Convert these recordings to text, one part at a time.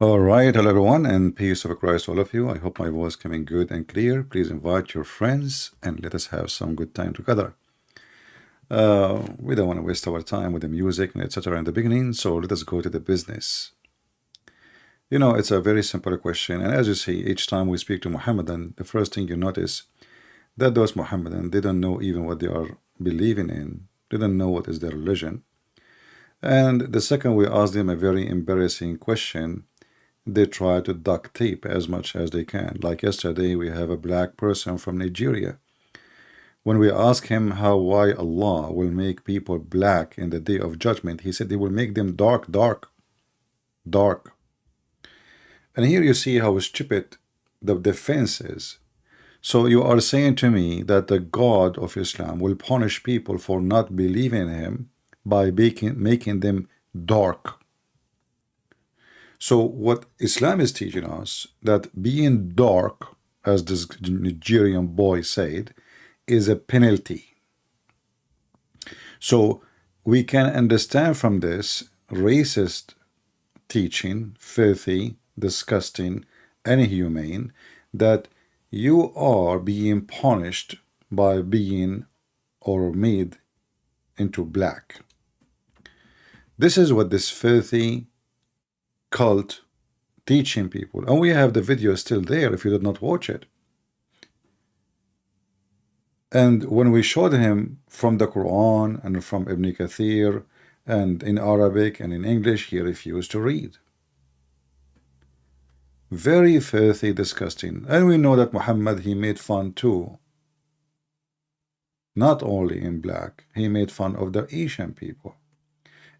All right, hello everyone, and peace of Christ to all of you. I hope my voice coming good and clear. Please invite your friends and let us have some good time together. We don't want to waste our time with the music and etc. in the beginning, so let us go to the business. You know, it's a very simple question, and as you see, each time we speak to Muhammadan, the first thing you notice that those Muhammadan, they don't know even what they are believing in. They don't know what is their religion. And the second we ask them a very embarrassing question, they try to duct tape as much as they can. Like yesterday, we have a black person from Nigeria. When we ask him why Allah will make people black in the day of judgment, he said he will make them dark, dark, dark. And here you see how stupid the defense is. So you are saying to me that the God of Islam will punish people for not believing in him by making them dark. So what Islam is teaching us, that being dark, as this Nigerian boy said, is a penalty. So we can understand from this racist teaching, filthy, disgusting, inhumane, that you are being punished by being or made into black. This is what this filthy cult teaching people, and we have the video still there if you did not watch it. And when we showed him from the Quran and from Ibn Kathir and in Arabic and in English, he refused to read. Very filthy, disgusting. And we know that Muhammad, he made fun too. Not only in black, he made fun of the Asian people.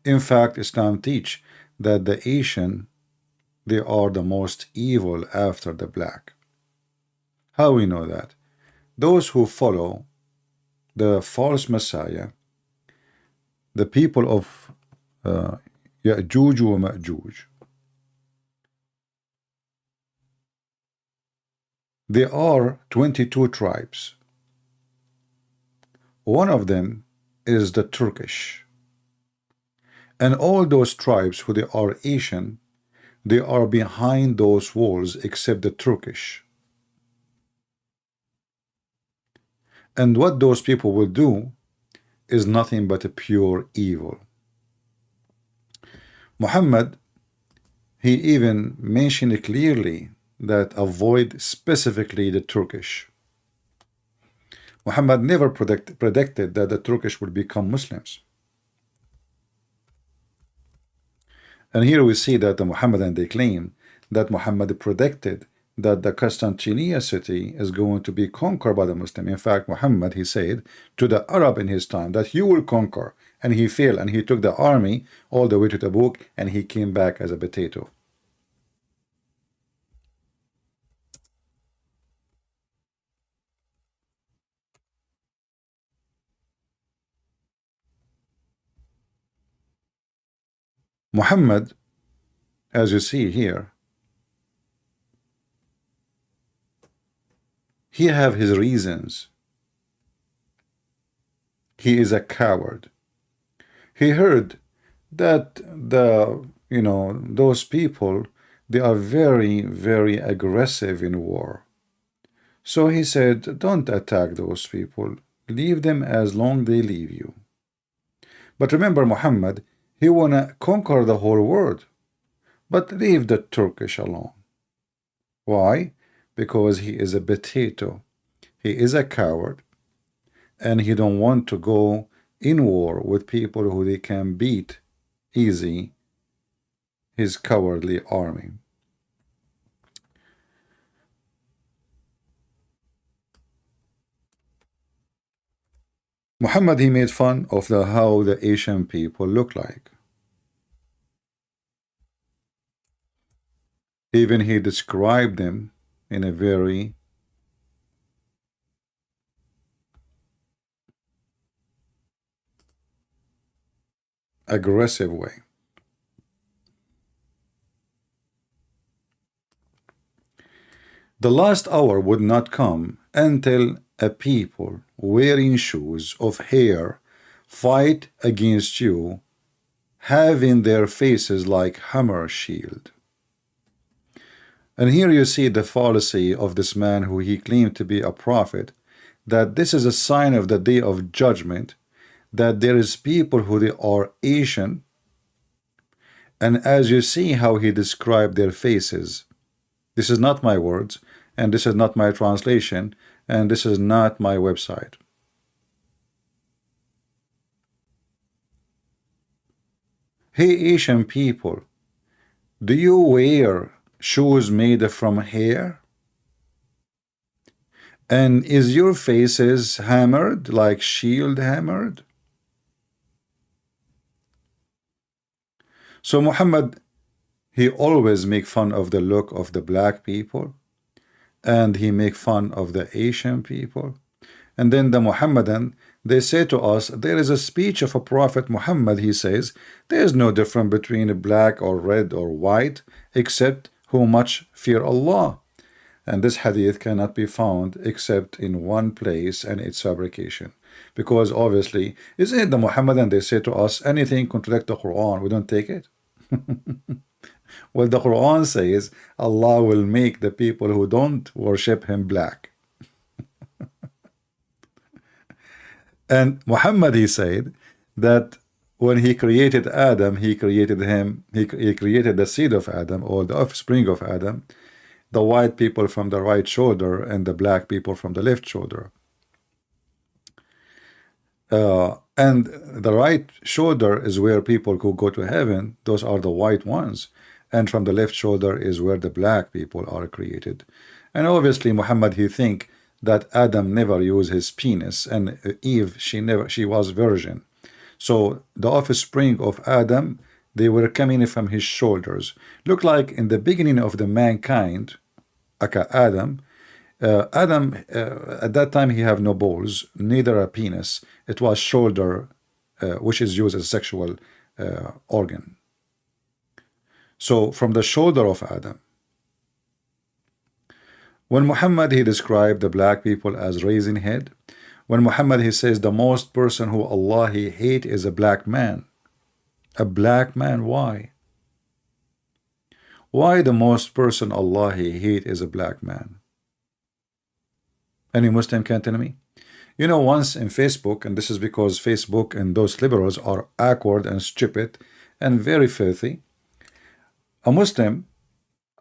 In fact, Islam teach that the Asian, they are the most evil after the black. How we know that? Those who follow the false Messiah, the people of Ya'juj wa Ma'juj, there are 22 tribes. One of them is the Turkish. And all those tribes who they are Asian, they are behind those walls except the Turkish. And what those people will do is nothing but a pure evil. Muhammad, he even mentioned clearly that avoid specifically the Turkish. Muhammad never predicted that the Turkish would become Muslims. And here we see that the Muhammadan, they claim that Muhammad predicted that the Constantinople city is going to be conquered by the Muslim. In fact, Muhammad, he said to the Arab in his time that you will conquer, and he failed, and he took the army all the way to Tabuk, and he came back as a potato. Muhammad, as you see here, he have his reasons. He is a coward. He heard that those people, they are very, very aggressive in war. So he said, don't attack those people. Leave them as long they leave you. But remember, Muhammad, he wanna conquer the whole world. But leave the Turkish alone. Why? Because he is a potato. He is a coward. And he don't want to go in war with people who they can beat easy his cowardly army. Muhammad, he made fun of how the Asian people look like. Even he described them in a very aggressive way. The last hour would not come until a people wearing shoes of hair fight against you, having their faces like hammer shield. And here you see the fallacy of this man who he claimed to be a prophet, that this is a sign of the day of judgment, that there is people who they are Asian, and as you see how he described their faces, this is not my words, and this is not my translation, and this is not my website. Hey Asian people, do you wear shoes made from hair? And is your faces hammered like shield hammered? So Muhammad, he always make fun of the look of the black people, and he make fun of the Asian people. And then the Muhammadan, they say to us, there is a speech of a prophet Muhammad, he says, there is no difference between black or red or white, except who much fear Allah. And this hadith cannot be found except in one place, and it's fabrication. Because obviously, isn't it the Muhammadan, they say to us, anything contradict the Quran, we don't take it. Well, the Quran says Allah will make the people who don't worship him black. And Muhammad, he said that when he created Adam, he created him, he created the seed of Adam, or the offspring of Adam, the white people from the right shoulder and the black people from the left shoulder. And the right shoulder is where people who go to heaven, those are the white ones. And from the left shoulder is where the black people are created. And obviously Muhammad, he think that Adam never used his penis, and Eve, she was virgin. So the offspring of Adam, they were coming from his shoulders. Look like in the beginning of the mankind, Adam, at that time he have no balls, neither a penis. It was shoulder, which is used as a sexual organ. So from the shoulder of Adam. When Muhammad, he described the black people as raising head, when Muhammad, he says the most person who Allah he hate is a black man. A black man, why? Why the most person Allah he hate is a black man? Any Muslim can tell me? You know, once in Facebook, and this is because Facebook and those liberals are awkward and stupid and very filthy, a Muslim,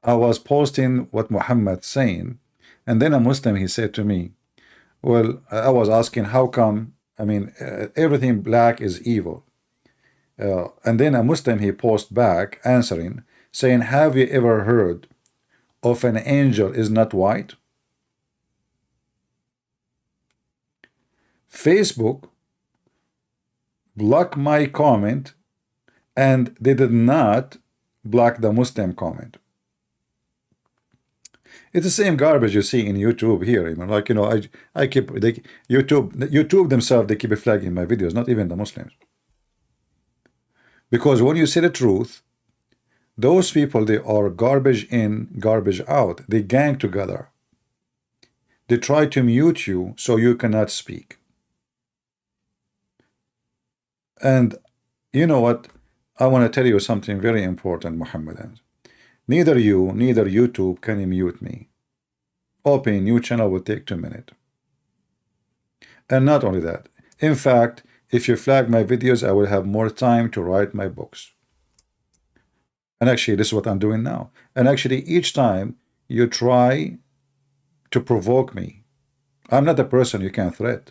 I was posting what Muhammad saying, and then a Muslim, he said to me, well, I was asking how come, I mean, everything black is evil. And then a Muslim, he post back answering, saying, have you ever heard of an angel is not white? Facebook blocked my comment, and they did not block the Muslim comment. It's the same garbage you see in YouTube here. You know, like, you know, I keep YouTube themselves, they keep flagging my videos, not even the Muslims. Because when you say the truth, those people, they are garbage in, garbage out. They gang together. They try to mute you so you cannot speak. And you know what? I want to tell you something very important, Muhammadans. Neither you, neither YouTube can mute me. Open a new channel will take 2 minutes. And not only that, in fact, if you flag my videos, I will have more time to write my books. And actually, this is what I'm doing now. And actually, each time you try to provoke me, I'm not a person you can threat.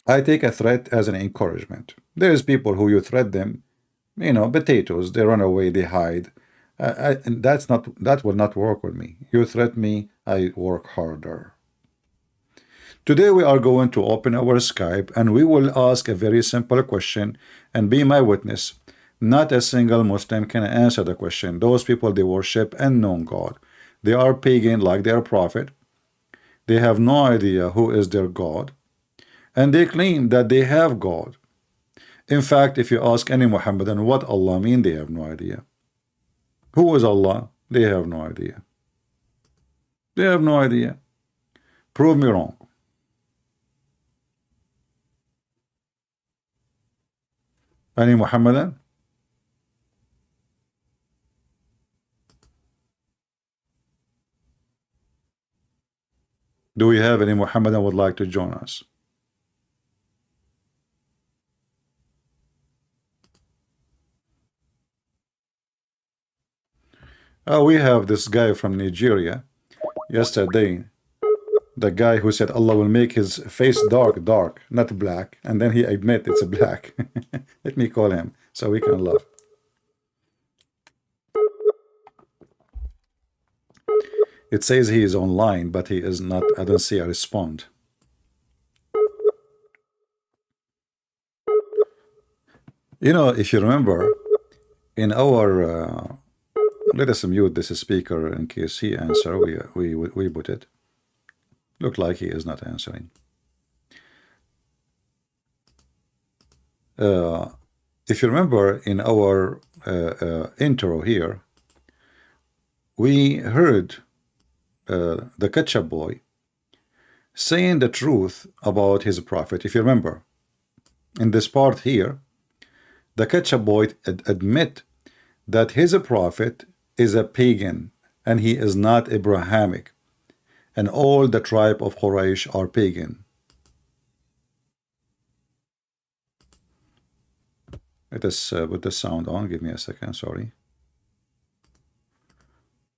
I take a threat as an encouragement. There's people who you threat them, you know, potatoes, they run away, they hide. And that will not work with me. You threat me, I work harder. Today we are going to open our Skype and we will ask a very simple question, and be my witness. Not a single Muslim can answer the question. Those people, they worship unknown God. They are pagan like their prophet. They have no idea who is their God. And they claim that they have God. In fact, if you ask any Muhammadan what Allah mean, they have no idea. Who is Allah? They have no idea. They have no idea. Prove me wrong. Any Muhammadan? Do we have any Muhammadan would like to join us? We have this guy from Nigeria. Yesterday, the guy who said Allah will make his face dark, not black, and then he admit it's black. Let me call him so we can laugh. It says he is online, but he is not. I don't see a respond. You know, if you remember, in our let us mute this speaker in case he answer. We put it. Look like he is not answering. If you remember, in our intro here, we heard the ketchup boy saying the truth about his prophet. If you remember, in this part here, the ketchup boy admit that his prophet is a pagan and he is not Abrahamic, and all the tribe of Quraysh are pagan. Let us put the sound on. Give me a second. Sorry.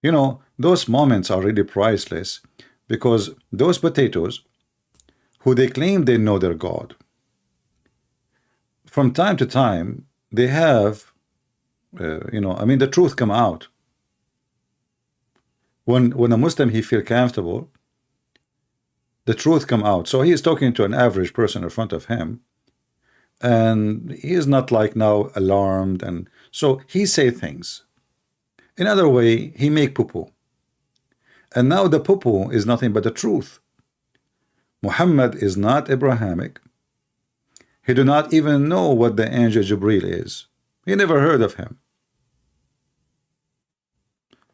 You know, those moments are really priceless, because those potatoes who they claim they know their God, from time to time they have you know, I mean, the truth come out. When a Muslim he feel comfortable, the truth come out. So he is talking to an average person in front of him, and he is not like now alarmed, and so he say things. In other way, he make poo-poo. And now the poo-poo is nothing but the truth. Muhammad is not Abrahamic. He do not even know what the angel Jibril is. He never heard of him.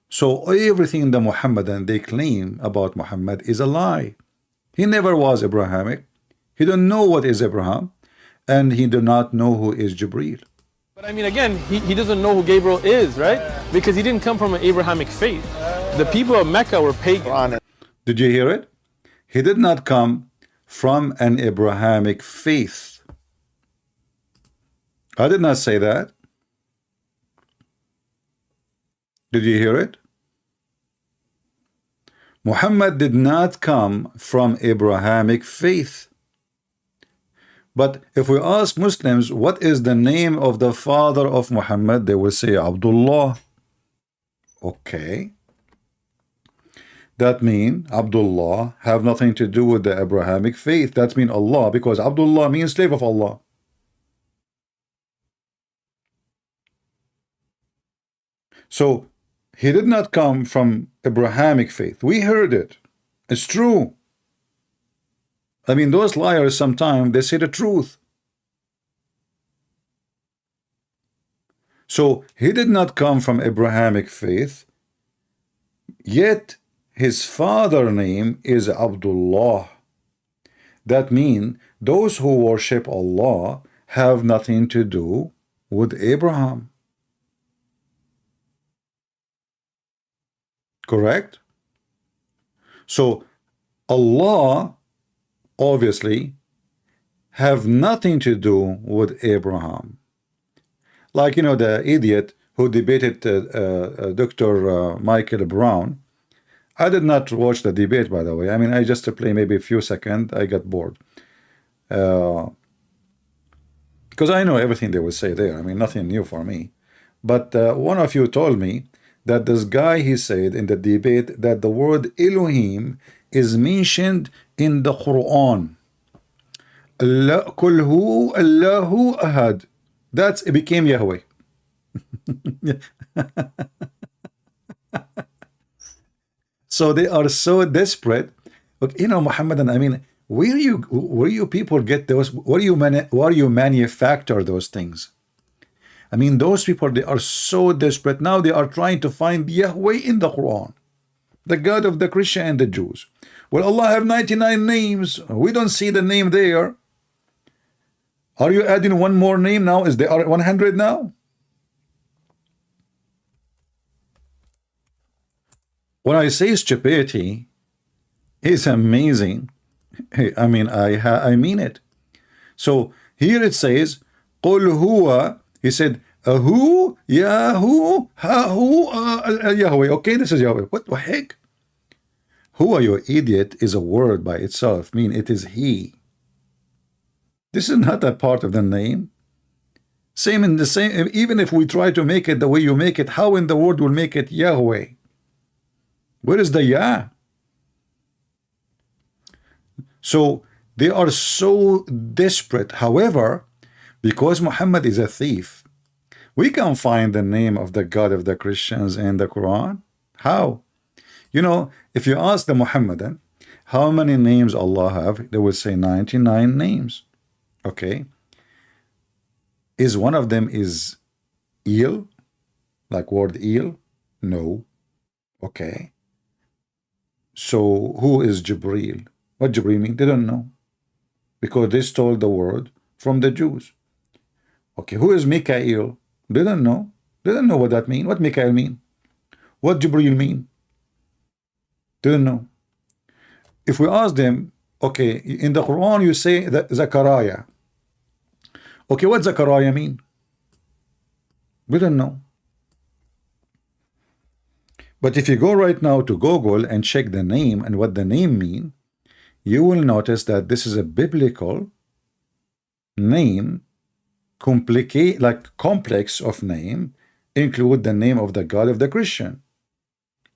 So everything the Muhammadan they claim about Muhammad is a lie. He never was Abrahamic. He don't know what is Abraham, and he do not know who is Jibril. But I mean, again, he doesn't know who Gabriel is, right? Because he didn't come from an Abrahamic faith. The people of Mecca were pagan. Did you hear it? He did not come from an Abrahamic faith. I did not say that. Did you hear it? Muhammad did not come from Abrahamic faith. But if we ask Muslims what is the name of the father of Muhammad, they will say Abdullah. Okay. That means Abdullah have nothing to do with the Abrahamic faith. That means Allah, because Abdullah means slave of Allah. So he did not come from Abrahamic faith. We heard it. It's true. I mean, those liars sometimes they say the truth. So he did not come from Abrahamic faith, yet his father name is Abdullah. That means those who worship Allah have nothing to do with Abraham. Correct? So Allah obviously have nothing to do with Abraham. Like, you know, the idiot who debated Dr. Michael Brown. I did not watch the debate, by the way. I mean, I just play maybe a few seconds. I got bored. Because I know everything they will say there. I mean, nothing new for me. But one of you told me that this guy, he said in the debate that the word Elohim is mentioned in the Quran. Kulhu Allahu Ahad. That's it became Yahweh. So they are so desperate. Look, you know, Muhammadan, I mean, where you people get those? Where you manufacture those things? I mean, those people, they are so desperate. Now they are trying to find Yahweh in the Quran, the God of the Christian and the Jews. Well, Allah have 99 names. We don't see the name there. Are you adding one more name now? Is there 100 now? When I say stupidity, He's amazing. I mean, I mean it. So here it says, قُلْ هُوَ. He said, who? Yahoo? Who? Yahweh. Okay, this is Yahweh. What the heck? Who, you idiot, is a word by itself. Mean it is he. This is not a part of the name. Same in the same. Even if we try to make it the way you make it, how in the world will make it Yahweh? Where is the Yah? So they are so desperate. However, because Muhammad is a thief, we can find the name of the God of the Christians in the Quran. How? You know, if you ask the Muhammadan, how many names Allah have, they will say 99 names. Okay. Is one of them is El, like word El? No. Okay. So who is Jibreel? What Jibreel mean? They don't know. Because they stole the word from the Jews. Okay, who is Mikael? They don't know. They don't know what that mean. What Mikael mean? What Jibreel mean? They don't know. If we ask them, okay, in the Quran you say that Zachariah. Okay, what Zachariah mean? We don't know. But if you go right now to Google and check the name and what the name mean, you will notice that this is a biblical name, complex of name, include the name of the God of the Christian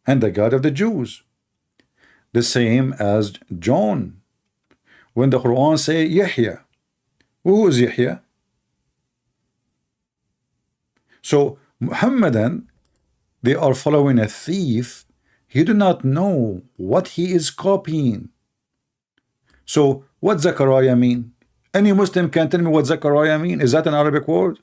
and the God of the Jews. The same as John. When the Quran say Yahya, who is Yahya? So Muhammadan, they are following a thief. He do not know what he is copying. So what Zechariah mean? Any Muslim can tell me what Zechariah mean? Is that an Arabic word?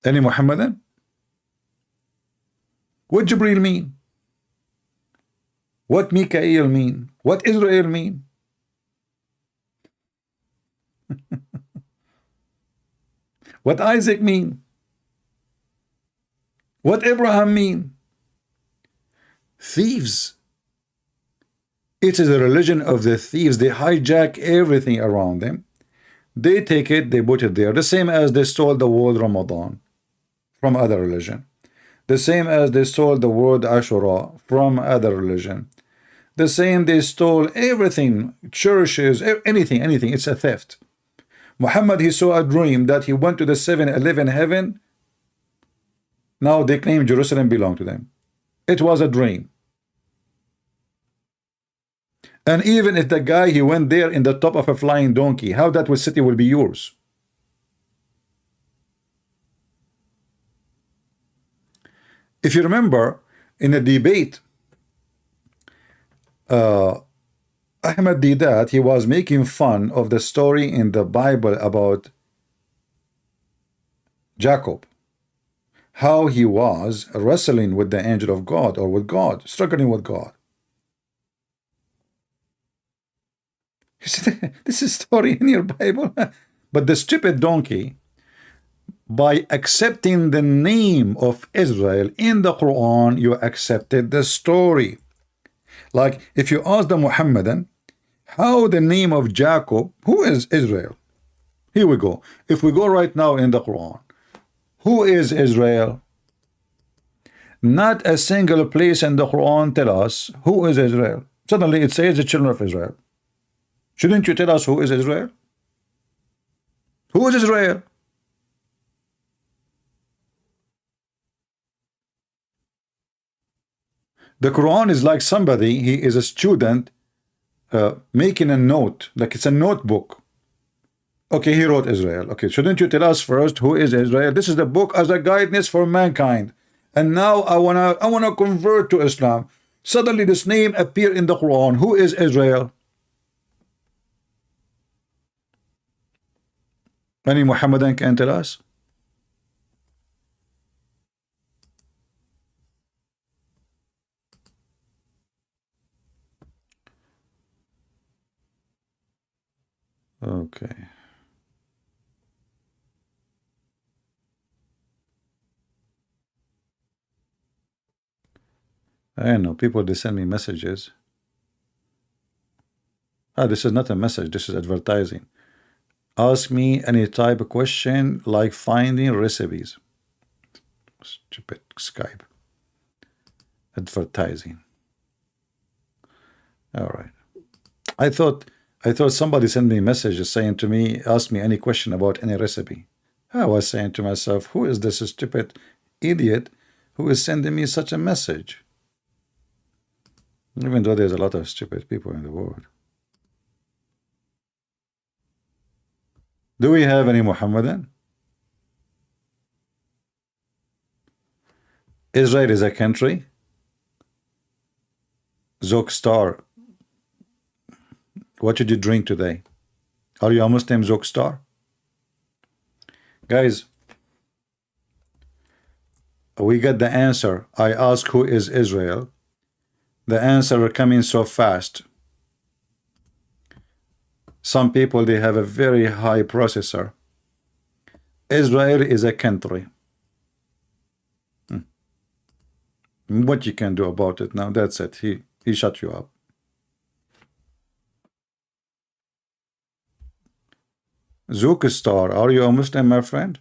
Any Muhammadan? What Jibreel mean? What Mikael mean? What Israel mean? What Isaac mean? What Abraham mean? Thieves. It is a religion of the thieves. They hijack everything around them. They take it, they put it there. The same as they stole the word Ramadan from other religion. The same as they stole the word Ashura from other religion. The same, they stole everything, churches, anything. It's a theft. Muhammad, he saw a dream that he went to the 7-Eleven heaven. Now they claim Jerusalem belonged to them. It was a dream. And even if the guy, he went there in the top of a flying donkey, how that city will be yours? If you remember, in a debate, Ahmad Didat, he was making fun of the story in the Bible about Jacob, how he was wrestling with the angel of God, or with God, struggling with God. He said, this is story in your Bible. But the stupid donkey, by accepting the name of Israel in the Quran, you accepted the story. Like if you ask the Muhammadan, how the name of Jacob, who is Israel? Here we go. If we go right now in the Quran, who is Israel? Not a single place in the Quran tell us who is Israel. Suddenly it says the children of Israel. Shouldn't you tell us who is Israel? Who is Israel? The Quran is like somebody, he is a student making a note, like it's a notebook. Okay, he wrote Israel. Okay, shouldn't you tell us first who is Israel? This is the book as a guidance for mankind. And now I wanna convert to Islam. Suddenly this name appear in the Quran. Who is Israel? Any Muhammadan can tell us? Okay. I know people, they send me messages. Ah, this is not a message, this is advertising. Ask me any type of question like finding recipes. Stupid Skype. Advertising. All right. I thought somebody sent me messages saying to me, ask me any question about any recipe. I was saying to myself, who is this stupid idiot who is sending me such a message? Even though there's a lot of stupid people in the world. Do we have any Muhammadan? Israel is a country. Zook Star, what did you drink today? Are you a Muslim, Zook Star? Guys, we got the answer. I asked who is Israel. The answer coming so fast. Some people, they have a very high processor. Israel is a country. What you can do about it now? That's it. He shut you up. Zook Star, are you a Muslim, my friend?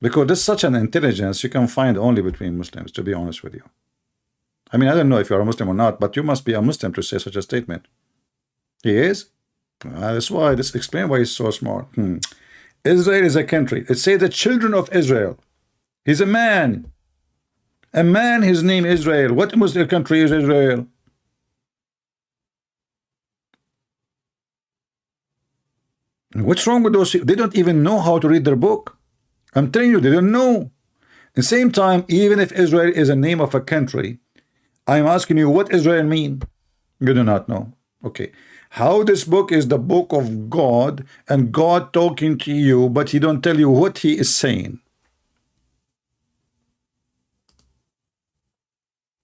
Because there's such an intelligence you can find only between Muslims, to be honest with you. I mean, I don't know if you're a Muslim or not, but you must be a Muslim to say such a statement. He is? That's why, this explains why he's so smart. Israel is a country. It says the children of Israel. He's a man. A man, his name Israel. What Muslim country is Israel? What's wrong with those people? They don't even know how to read their book. I'm telling you, they don't know. At the same time, even if Israel is a name of a country, I'm asking you, what Israel mean? You do not know. Okay. How this book is the book of God, and God talking to you, but he don't tell you what he is saying.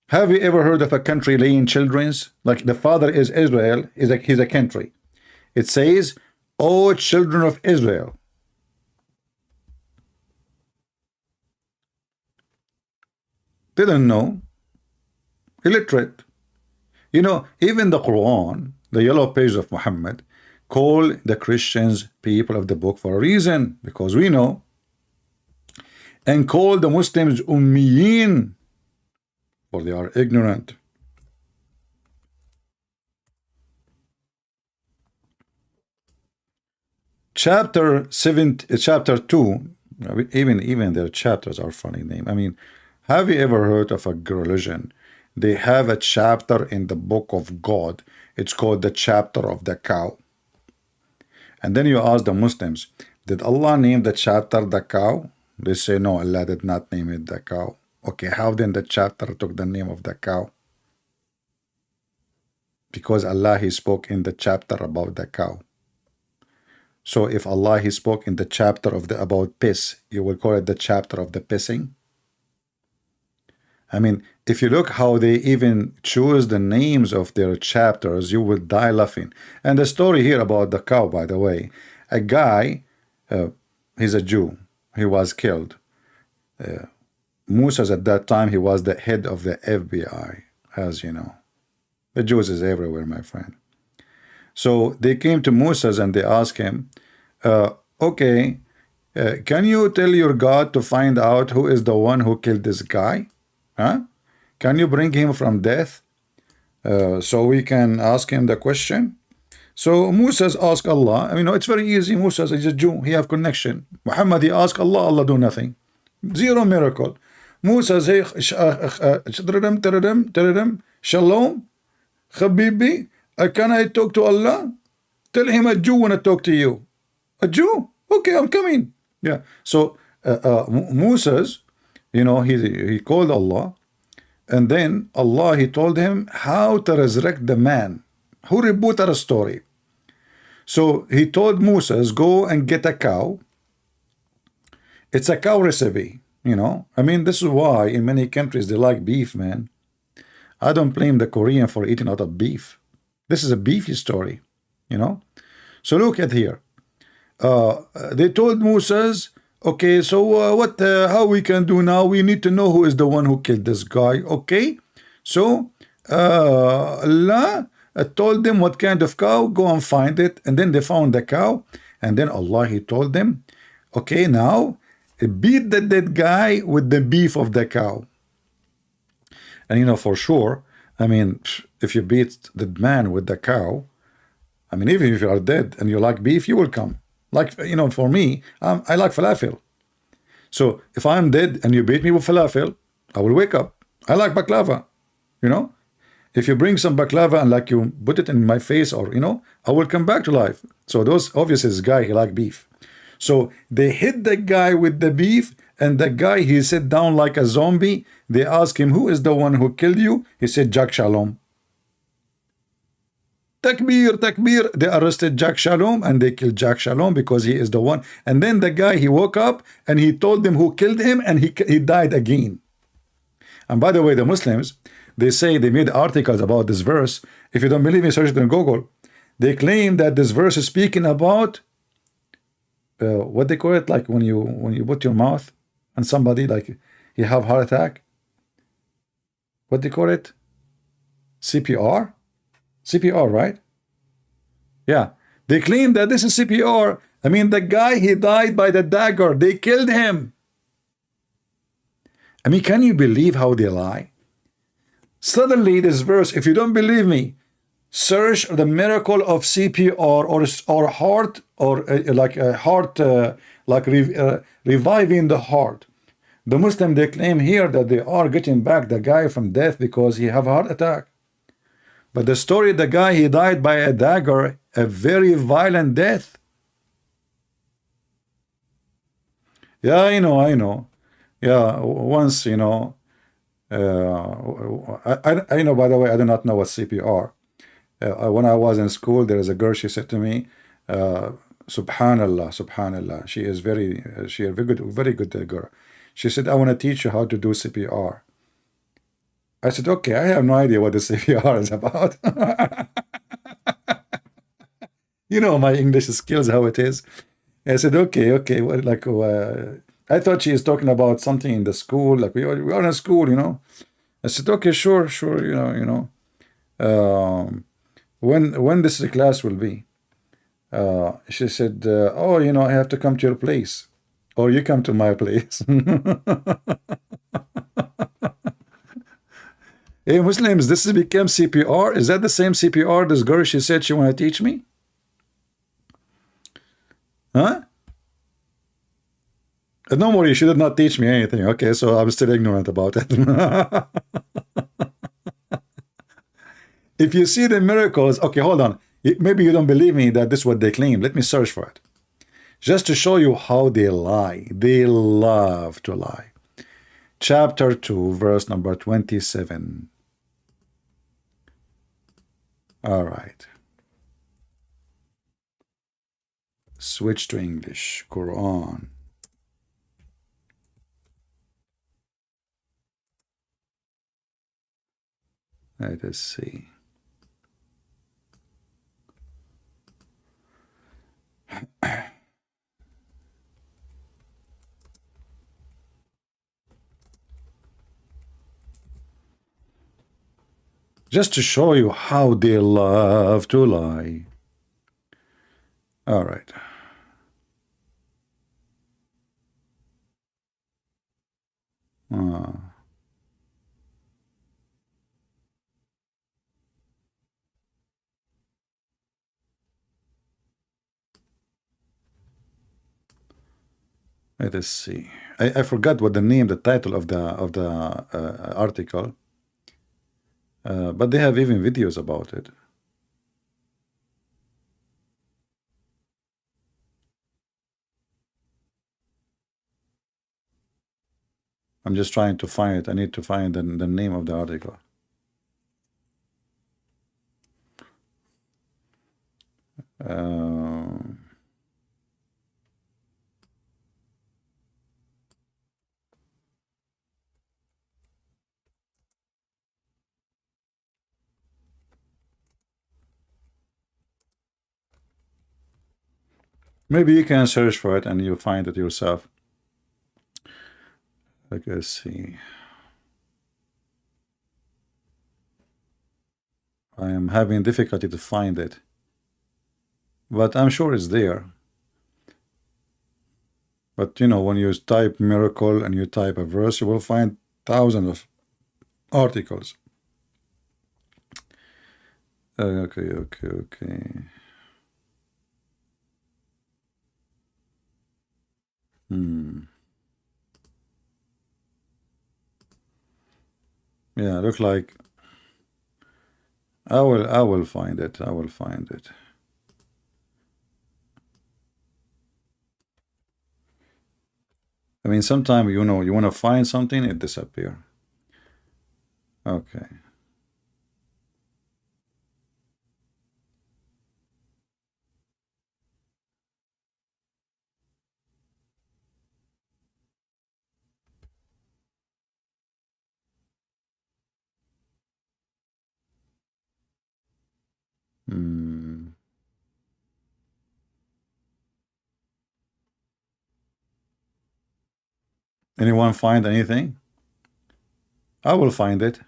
Have you ever heard of a country laying children's? Like the father is Israel, he's a country. It says, "O children of Israel." They don't know. Illiterate. You know, even the Quran, the yellow page of Muhammad, call the Christians people of the book for a reason, because we know, and call the Muslims Ummiyin, for they are ignorant. Chapter 2, even their chapters are funny name. I mean, have you ever heard of a religion? They have a chapter in the book of God. It's called the chapter of the cow. And then you ask the Muslims, did Allah name the chapter the cow? They say, no, Allah did not name it the cow. Okay, how then the chapter took the name of the cow? Because Allah, he spoke in the chapter about the cow. So if Allah, he spoke in the chapter of about piss, you will call it the chapter of the pissing? I mean, if you look how they even choose the names of their chapters, you will die laughing. And the story here about the cow, by the way, a guy, he's a Jew, he was killed. Musa at that time, he was the head of the FBI, as you know. The Jews is everywhere, my friend. So they came to Musa and they asked him, okay, can you tell your God to find out who is the one who killed this guy? Huh? Can you bring him from death so we can ask him the question? So Musa asked Allah. I mean, it's very easy. Musa is a Jew. He have connection. Muhammad, he asked Allah. Allah do nothing. Zero miracle. Musa say, Shalom, Habibi, can I talk to Allah? Tell him a Jew when I talk to you. A Jew? Okay, I'm coming. Yeah. So Musa's, you know, he called Allah, and then Allah, he told him how to resurrect the man who rebooted a story. So he told Musa, go and get a cow. It's a cow recipe, you know. I mean, this is why in many countries they like beef, man. I don't blame the Korean for eating out of beef. This is a beefy story, you know. So look at here. They told Musa, Okay, so what? How we can do now? We need to know who is the one who killed this guy. Okay, so Allah told them what kind of cow. Go and find it, and then they found the cow, and then Allah He told them, okay, now beat the dead guy with the beef of the cow. And you know for sure, I mean, if you beat the man with the cow, I mean, even if you are dead and you like beef, you will come. Like, you know, for me, I like falafel. So if I'm dead and you beat me with falafel, I will wake up. I like baklava, you know. If you bring some baklava and like you put it in my face, or you know, I will come back to life. So those obviously this guy he like beef. So they hit the guy with the beef, and the guy he sat down like a zombie. They ask him, who is the one who killed you? He said, Jack Shalom. Takbir, takbir. They arrested Jack Shalom and they killed Jack Shalom because he is the one. And then the guy, he woke up and he told them who killed him, and he died again. And by the way, the Muslims, they say they made articles about this verse. If you don't believe me, search it in Google. They claim that this verse is speaking about what they call it, like when you put your mouth on somebody, like you have heart attack. What they call it? CPR? CPR, right? Yeah. They claim that this is CPR. I mean, the guy, he died by the dagger. They killed him. I mean, can you believe how they lie? Suddenly, this verse, if you don't believe me, search the miracle of CPR or heart, or like a heart, reviving the heart. The Muslim, they claim here that they are getting back the guy from death because he have a heart attack. But the story, the guy, he died by a dagger, a very violent death. Yeah, I know. Yeah, once, you know, I know, by the way, I do not know what CPR. When I was in school, there is a girl, she said to me, Subhanallah, Subhanallah. She is she a very good girl. She said, I want to teach you how to do CPR. I said, okay, I have no idea what the CPR is about. You know my English skills, how it is. I said, okay, well, like, I thought she is talking about something in the school, like we are in school, you know. I said, okay, sure, you know. When this class will be? She said, oh, you know, I have to come to your place, or you come to my place. Hey, Muslims, this has become CPR. Is that the same CPR this girl, she said she want to teach me? Huh? Don't worry, she did not teach me anything. Okay, so I'm still ignorant about it. If you see the miracles, okay, hold on. Maybe you don't believe me that this is what they claim. Let me search for it. Just to show you how they lie. They love to lie. Chapter 2, verse number 27. All right. Switch to English. Quran. Let us see. Just to show you how they love to lie. All right. Let us see. I forgot what the title of the article, but they have even videos about it. I'm just trying to find it. I need to find the name of the article. Maybe you can search for it and you find it yourself. Okay, let's see. I am having difficulty to find it, but I'm sure it's there. But you know, when you type miracle and you type a verse, you will find thousands of articles. Okay. Yeah, look like I will find it. I will find it. I mean, sometimes you know you want to find something, it disappear. Okay. Anyone find anything? I will find it.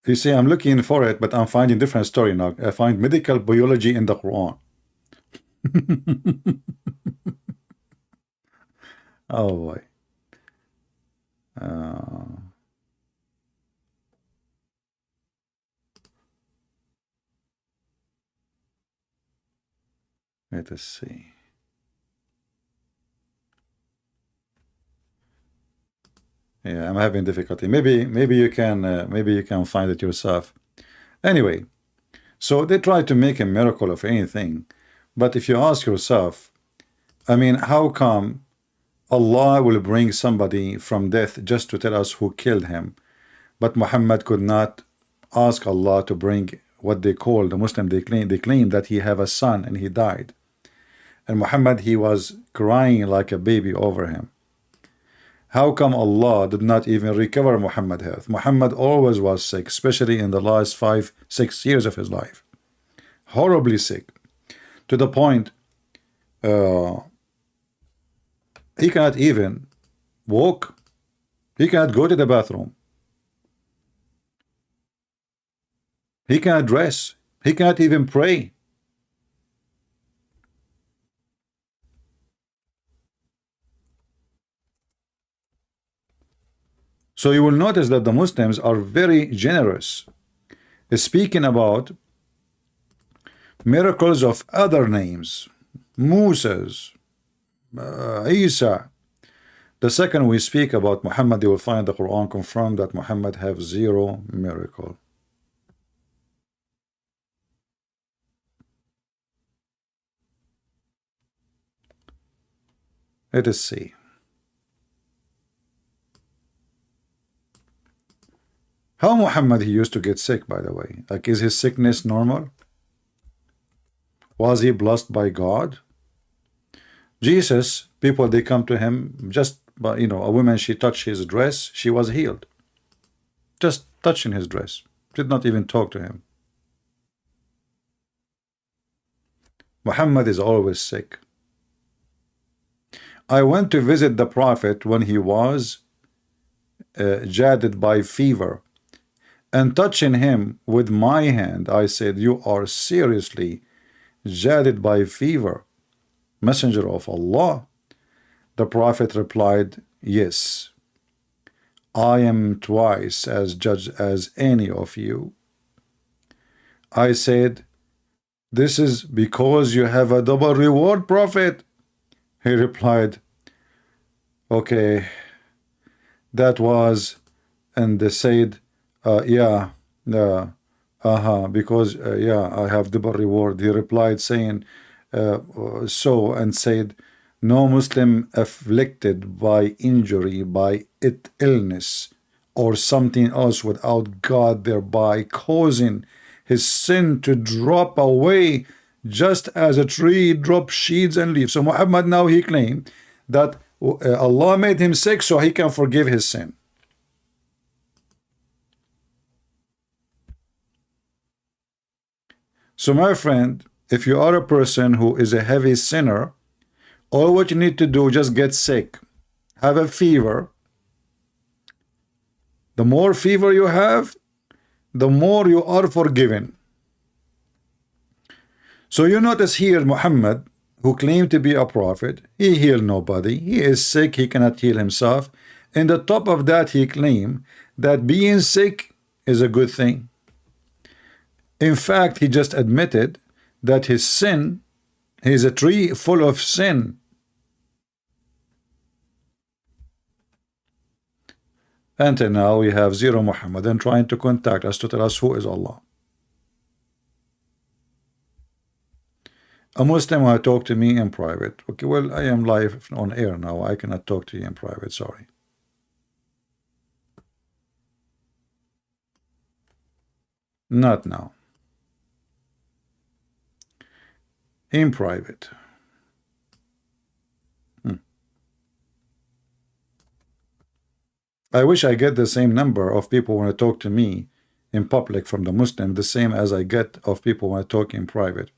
You see, I'm looking for it, but I'm finding different story now. I find medical biology in the Quran. Oh boy. Let us see. Yeah, I'm having difficulty. Maybe you can find it yourself. Anyway, so they try to make a miracle of anything, but if you ask yourself, I mean, how come Allah will bring somebody from death just to tell us who killed him, but Muhammad could not ask Allah to bring what they call the Muslim, they claim that he have a son and he died, and Muhammad, he was crying like a baby over him. How come Allah did not even recover Muhammad's health? Muhammad always was sick, especially in the last 5-6 years of his life. Horribly sick, to the point he cannot even walk. He cannot go to the bathroom. He cannot dress. He cannot even pray. So you will notice that the Muslims are very generous, speaking about miracles of other names, Moses, Isa. The second we speak about Muhammad, you will find the Quran confirm that Muhammad have 0 miracle. Let us see. How Muhammad he used to get sick, by the way? Like, is his sickness normal? Was he blessed by God? Jesus, people, they come to him just by, you know, a woman, she touched his dress, she was healed. Just touching his dress. Did not even talk to him. Muhammad is always sick. I went to visit the Prophet when he was jaded by fever, and touching him with my hand, I said, you are seriously jaded by fever, Messenger of Allah? The Prophet replied, yes, I am twice as judged as any of you. I said, this is because you have a double reward, Prophet. He replied, okay, that was, and they said, yeah, because yeah, I have double reward. He replied saying, so, and said, no Muslim afflicted by injury, by illness, or something else without God, thereby causing his sin to drop away, just as a tree drops seeds and leaves. So Muhammad now he claimed that Allah made him sick so he can forgive his sin. So my friend, if you are a person who is a heavy sinner, all what you need to do, just get sick, have a fever. The more fever you have, the more you are forgiven. So you notice here Muhammad, who claimed to be a prophet, he healed nobody. He is sick, he cannot heal himself. And the top of that, he claimed that being sick is a good thing. In fact, he just admitted that his sin, he is a tree full of sin. Until now, we have zero Muhammadan trying to contact us to tell us who is Allah. A Muslim will talk to me in private. Okay, well, I am live on air now. I cannot talk to you in private, sorry. Not now. In private. I wish I get the same number of people who want to talk to me in public from the Muslim, the same as I get of people when I talk in private.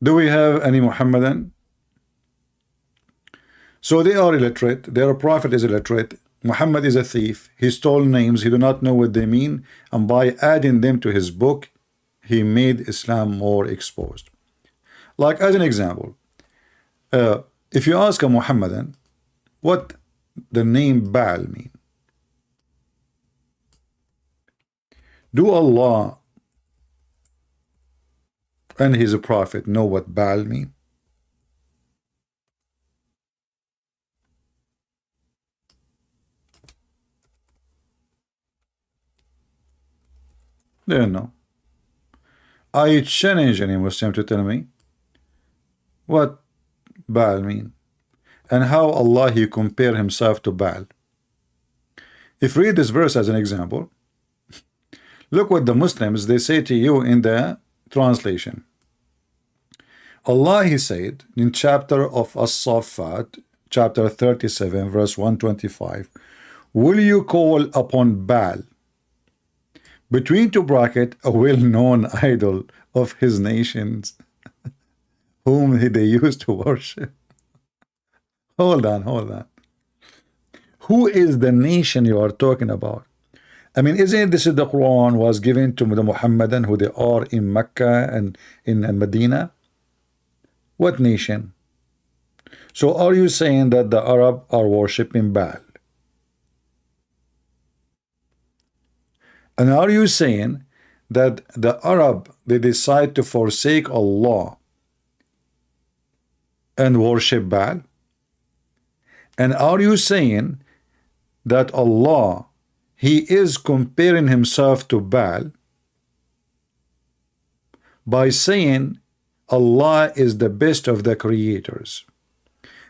Do we have any Muhammadan? So they are illiterate. Their prophet is illiterate. Muhammad is a thief. He stole names. He do not know what they mean. And by adding them to his book, he made Islam more exposed. Like as an example, if you ask a Muhammadan what the name Baal mean, do Allah and his prophet know what Baal mean? They don't know. I challenge any Muslim to tell me what Baal mean and how Allah he compare himself to Baal. If read this verse as an example, look what the Muslims they say to you in the translation. Allah he said in chapter of As-Saffat, chapter 37, verse 125, will you call upon Baal, between two brackets, a well-known idol of his nations, whom they used to worship? Hold on. Who is the nation you are talking about? I mean, isn't this the Quran was given to the Muhammadan who they are in Mecca and in Medina? What nation? So are you saying that the Arab are worshipping Baal? And are you saying that the Arab they decide to forsake Allah and worship Baal? And are you saying that Allah he is comparing himself to Baal by saying Allah is the best of the creators?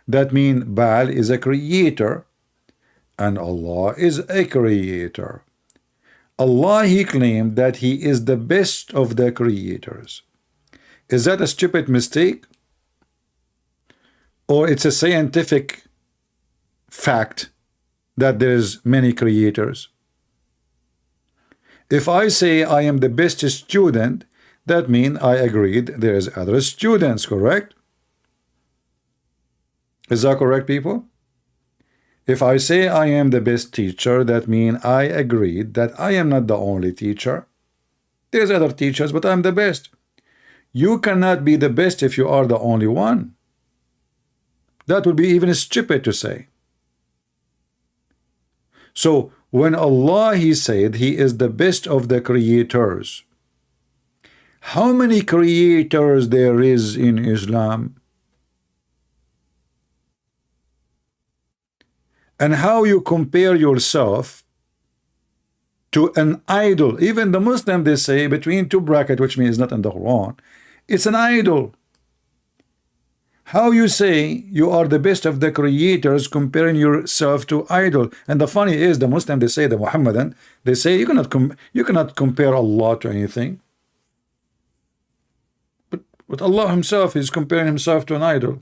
That means Baal is a creator and Allah is a creator. Allah he claimed that he is the best of the creators. Is that a stupid mistake? Or it's a scientific fact that there's many creators? If I say I am the best student, that means I agreed there is other students, correct? Is that correct, people? If I say I am the best teacher, that means I agreed that I am not the only teacher. There's other teachers, but I'm the best. You cannot be the best if you are the only one. That would be even stupid to say. So when Allah he said he is the best of the creators, how many creators there is in Islam? And how you compare yourself to an idol? Even the Muslim they say between two brackets, which means not in the Quran, it's an idol. How you say you are the best of the creators comparing yourself to idol? And the funny is the Muslim they say, the Muhammadan they say you cannot compare Allah to anything. But Allah himself is comparing himself to an idol.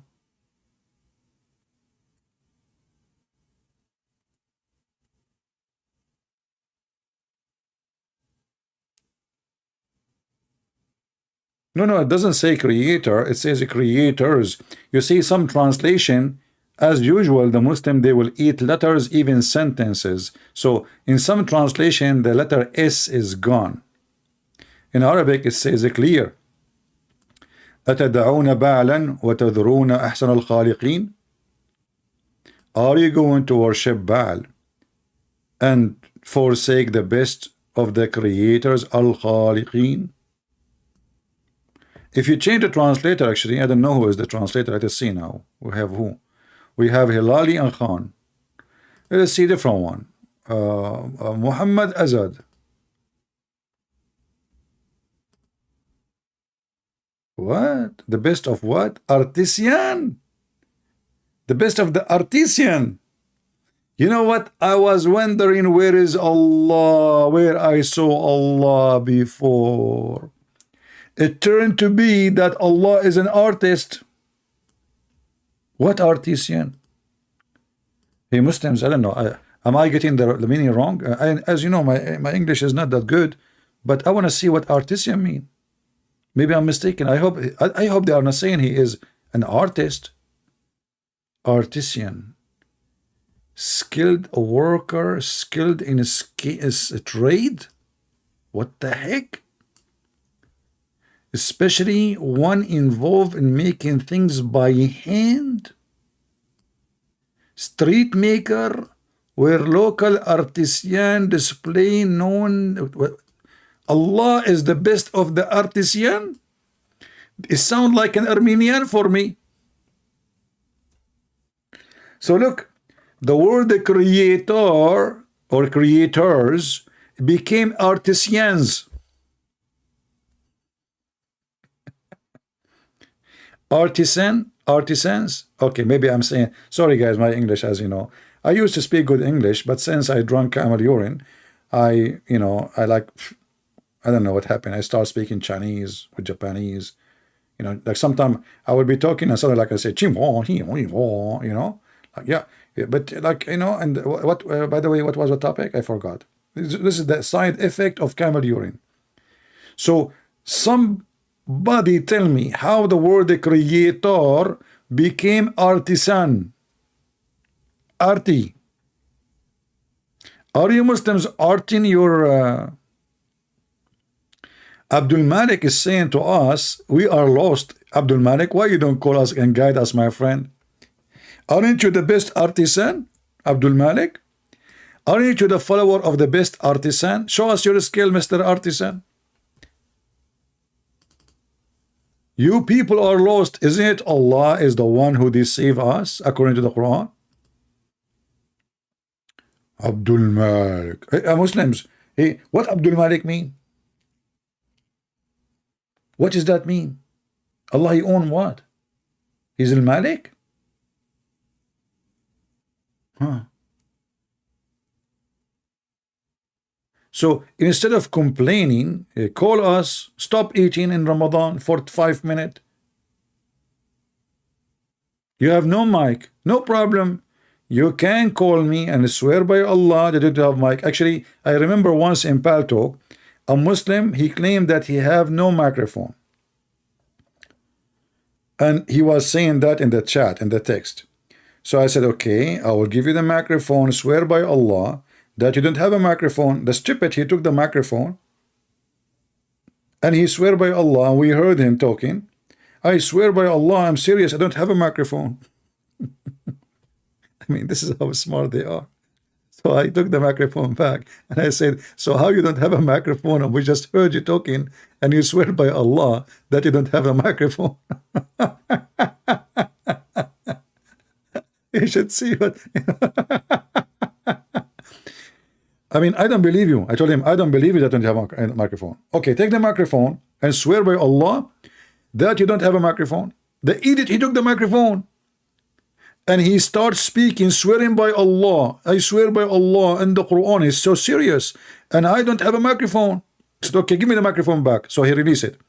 No, no, it doesn't say creator. It says creators. You see, some translation, as usual, the Muslim, they will eat letters, even sentences. So in some translation, the letter S is gone. In Arabic, it says clear. أتدعون بعلا وتذرون أحسن الخالقين. Are you going to worship Baal and forsake the best of the creators, al-Khaliqeen? If you change the translator, actually, I don't know who is the translator. Let us see now. We have who? We have Hilali and Khan. Let us see a different one. Muhammad Azad. What? The best of what? Artisan. The best of the artisan. You know what? I was wondering, where is Allah? Where I saw Allah before. It turned to be that Allah is an artist. What artisan? Hey, Muslims, I don't know. Am I getting the meaning wrong? As you know, my English is not that good, but I want to see what artisan mean. Maybe I'm mistaken. I hope they are not saying he is an artist. Artisan. Skilled worker, skilled in a trade. What the heck? Especially one involved in making things by hand. Street maker, where local artisan display known. Allah is the best of the artisan. It sounds like an Armenian for me. So look, the word creator or creators became artisans. Artisans. Okay, maybe I'm saying, sorry guys, my English, as you know, I used to speak good English, but since I drank camel urine, I don't know what happened. I start speaking Chinese with Japanese. Like sometimes I will be talking and suddenly, like I say, like, yeah, but like, and what, by the way, what was the topic? I forgot. This is the side effect of camel urine. So somebody tell me how the word creator became artisan. Arti. Are you Muslims arting your... Abdul Malik is saying to us, we are lost. Abdul Malik, why you don't call us and guide us, my friend? Aren't you the best artisan, Abdul Malik? Aren't you the follower of the best artisan? Show us your skill, Mr. Artisan. You people are lost. Isn't it Allah is the one who deceives us, according to the Quran? Abdul Malik. Hey, Muslims, hey, what Abdul Malik mean? What does that mean? Allah, he own what? He's al-Malik? Huh. So instead of complaining, call us, stop eating in Ramadan for 5 minutes. You have no mic, no problem. You can call me and swear by Allah that you don't have mic. Actually, I remember once in Paltalk, a Muslim, he claimed that he have no microphone. And he was saying that in the chat, in the text. So I said, okay, I will give you the microphone, swear by Allah that you don't have a microphone. The stupid, he took the microphone and he swear by Allah, we heard him talking. I swear by Allah, I'm serious, I don't have a microphone. I mean, this is how smart they are. So I took the microphone back and I said, so how you don't have a microphone and we just heard you talking and you swear by Allah that you don't have a microphone? You should see what... I mean, I don't believe you. I told him, I don't believe you that you don't have a microphone. Okay, take the microphone and swear by Allah that you don't have a microphone. The idiot, he took the microphone. And he starts speaking, swearing by Allah. I swear by Allah and the Quran. He's so serious. And I don't have a microphone. I said, okay, give me the microphone back. So he released it.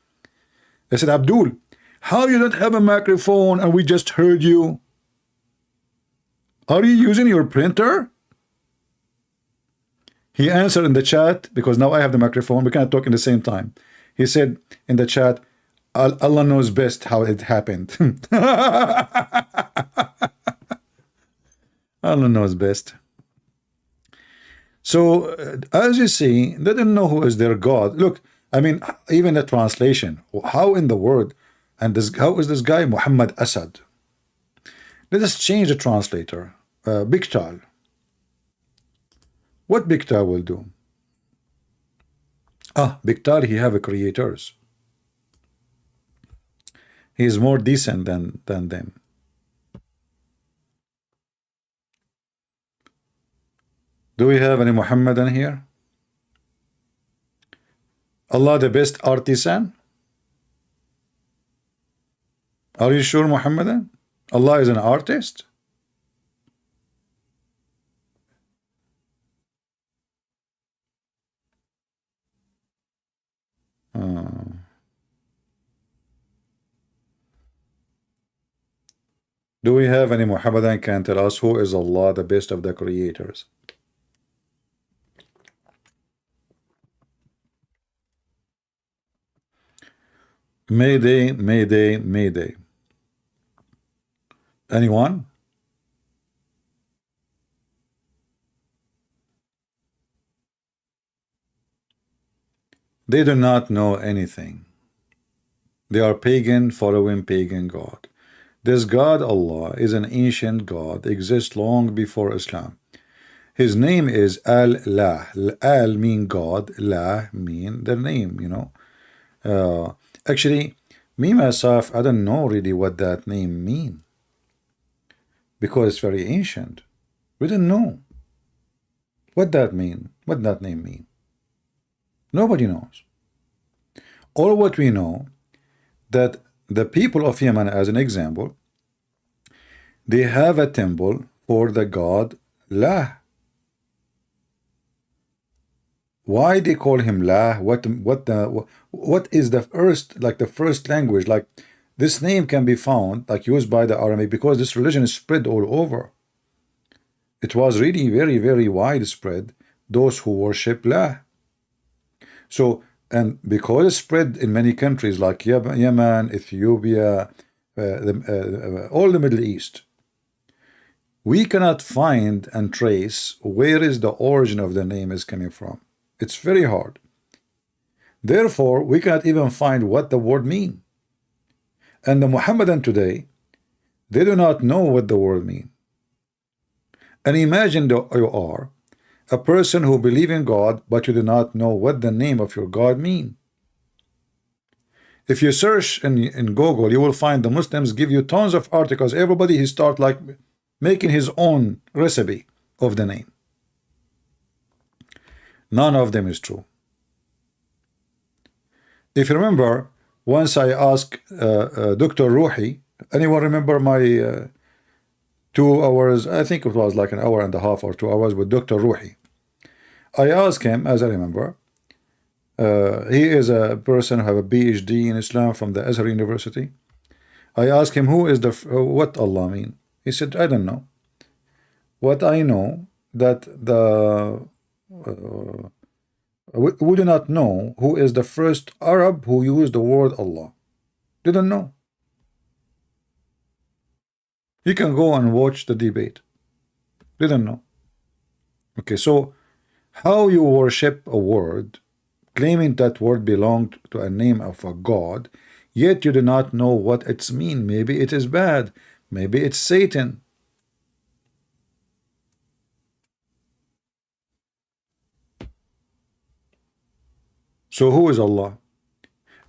I said, Abdul, how you don't have a microphone and we just heard you? Are you using your printer? He answered in the chat, because now I have the microphone. We cannot talk in the same time. He said in the chat, Allah knows best how it happened. Allah knows best. So, as you see, they didn't know who is their God. Look, I mean, even the translation, how in the word, and this, how is this guy Muhammad Asad? Let us change the translator. Biktal. What Biktal will do? Biktal, he have a creators. He is more decent than them. Do we have any Muhammadan here? Allah the best artisan? Are you sure, Muhammadan? Allah is an artist? Do we have any Muhammadan can tell us who is Allah, the best of the creators? Mayday, Mayday, Mayday. Anyone? They do not know anything. They are pagan, following pagan God. This God, Allah, is an ancient God, exists long before Islam. His name is Al-Lah. Al mean God, La mean the name, you know. Actually, me myself, I don't know really what that name mean, because it's very ancient. We don't know what that mean, what that name mean. Nobody knows. All what we know, that the people of Yemen, as an example, they have a temple for the god Lah. Why they call him Lah? What is the first, like the first language? Like this name can be found, like used by the Aramaic, because this religion is spread all over. It was really very, very widespread, those who worship Lah. So, and because it's spread in many countries like Yemen, Ethiopia, all the Middle East, we cannot find and trace where is the origin of the name is coming from. It's very hard. Therefore, we cannot even find what the word mean. And the Muhammadan today, they do not know what the word mean. And imagine you are a person who believe in God, but you do not know what the name of your God mean. If you search in Google, you will find the Muslims give you tons of articles. Everybody he start like making his own recipe of the name. None of them is true. If you remember, once I asked Dr. Ruhi, anyone remember my 2 hours, I think it was like an hour and a half or 2 hours with Dr. Ruhi. I asked him, as I remember, he is a person who have a PhD in Islam from the Azhar University. I asked him, who is what Allah mean? He said, I don't know. What I know that we do not know who is the first Arab who used the word Allah. Didn't know. You can go and watch the debate. Didn't know. Okay, so how you worship a word, claiming that word belonged to a name of a god, yet you do not know what it's mean. Maybe it is bad. Maybe it's Satan. So who is Allah?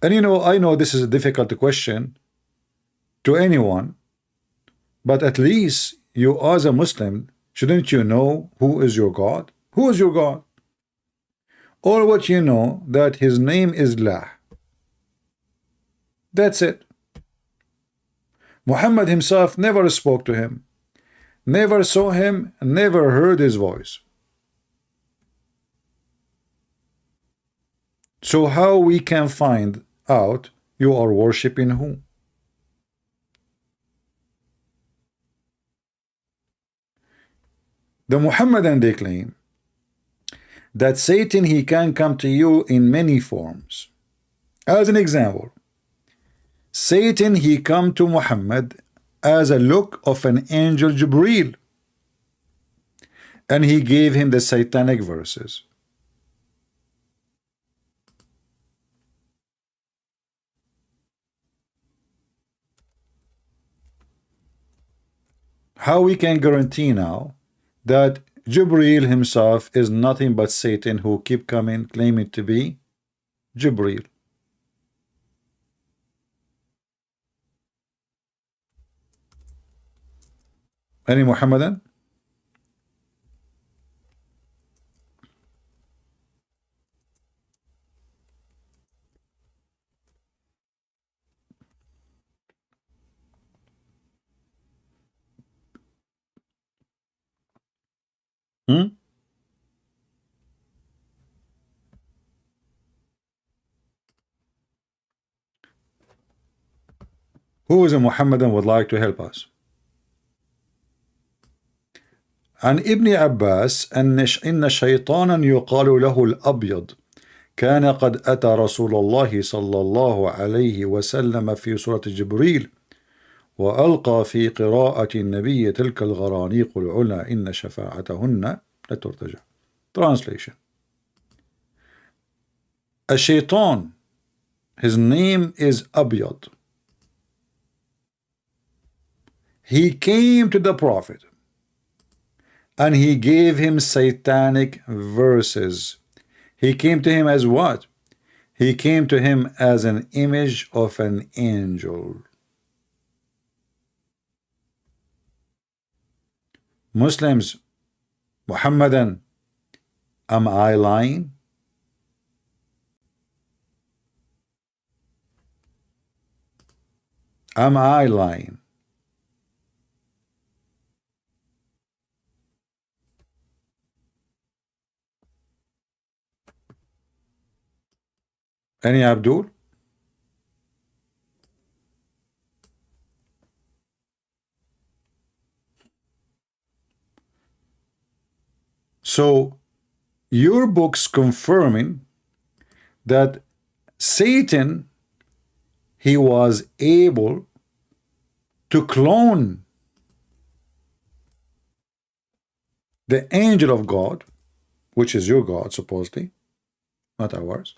And you know, I know this is a difficult question to anyone, but at least you as a Muslim, shouldn't you know who is your God? Who is your God? Or what you know that his name is Lah. That's it. Muhammad himself never spoke to him, never saw him, never heard his voice. So how we can find out you are worshiping who? The Muhammadan, they claim that Satan, he can come to you in many forms. As an example, Satan, he come to Muhammad as a look of an angel Jibreel, and he gave him the satanic verses. How we can guarantee now that Jibreel himself is nothing but Satan who keep coming claiming to be Jibreel? Any Muhammadan? Hmm? Who is a Muhammadan would like to help us? عن ابن عباس إن شيطانا يقال له الأبيض كان قد أتى رسول الله صلى الله عليه وسلم في سورة جبريل وألقى في قراءة النبي تلك الغرانيق العلا إن شفاعتهن لترتجى. Translation. A shaitan, his name is Abyad. He came to the Prophet and he gave him satanic verses. He came to him as what? He came to him as an image of an angel. Muslims, Muhammadan, am I lying? Am I lying? Any Abdul? So your book's confirming that Satan, he was able to clone the angel of God, which is your God supposedly, not ours,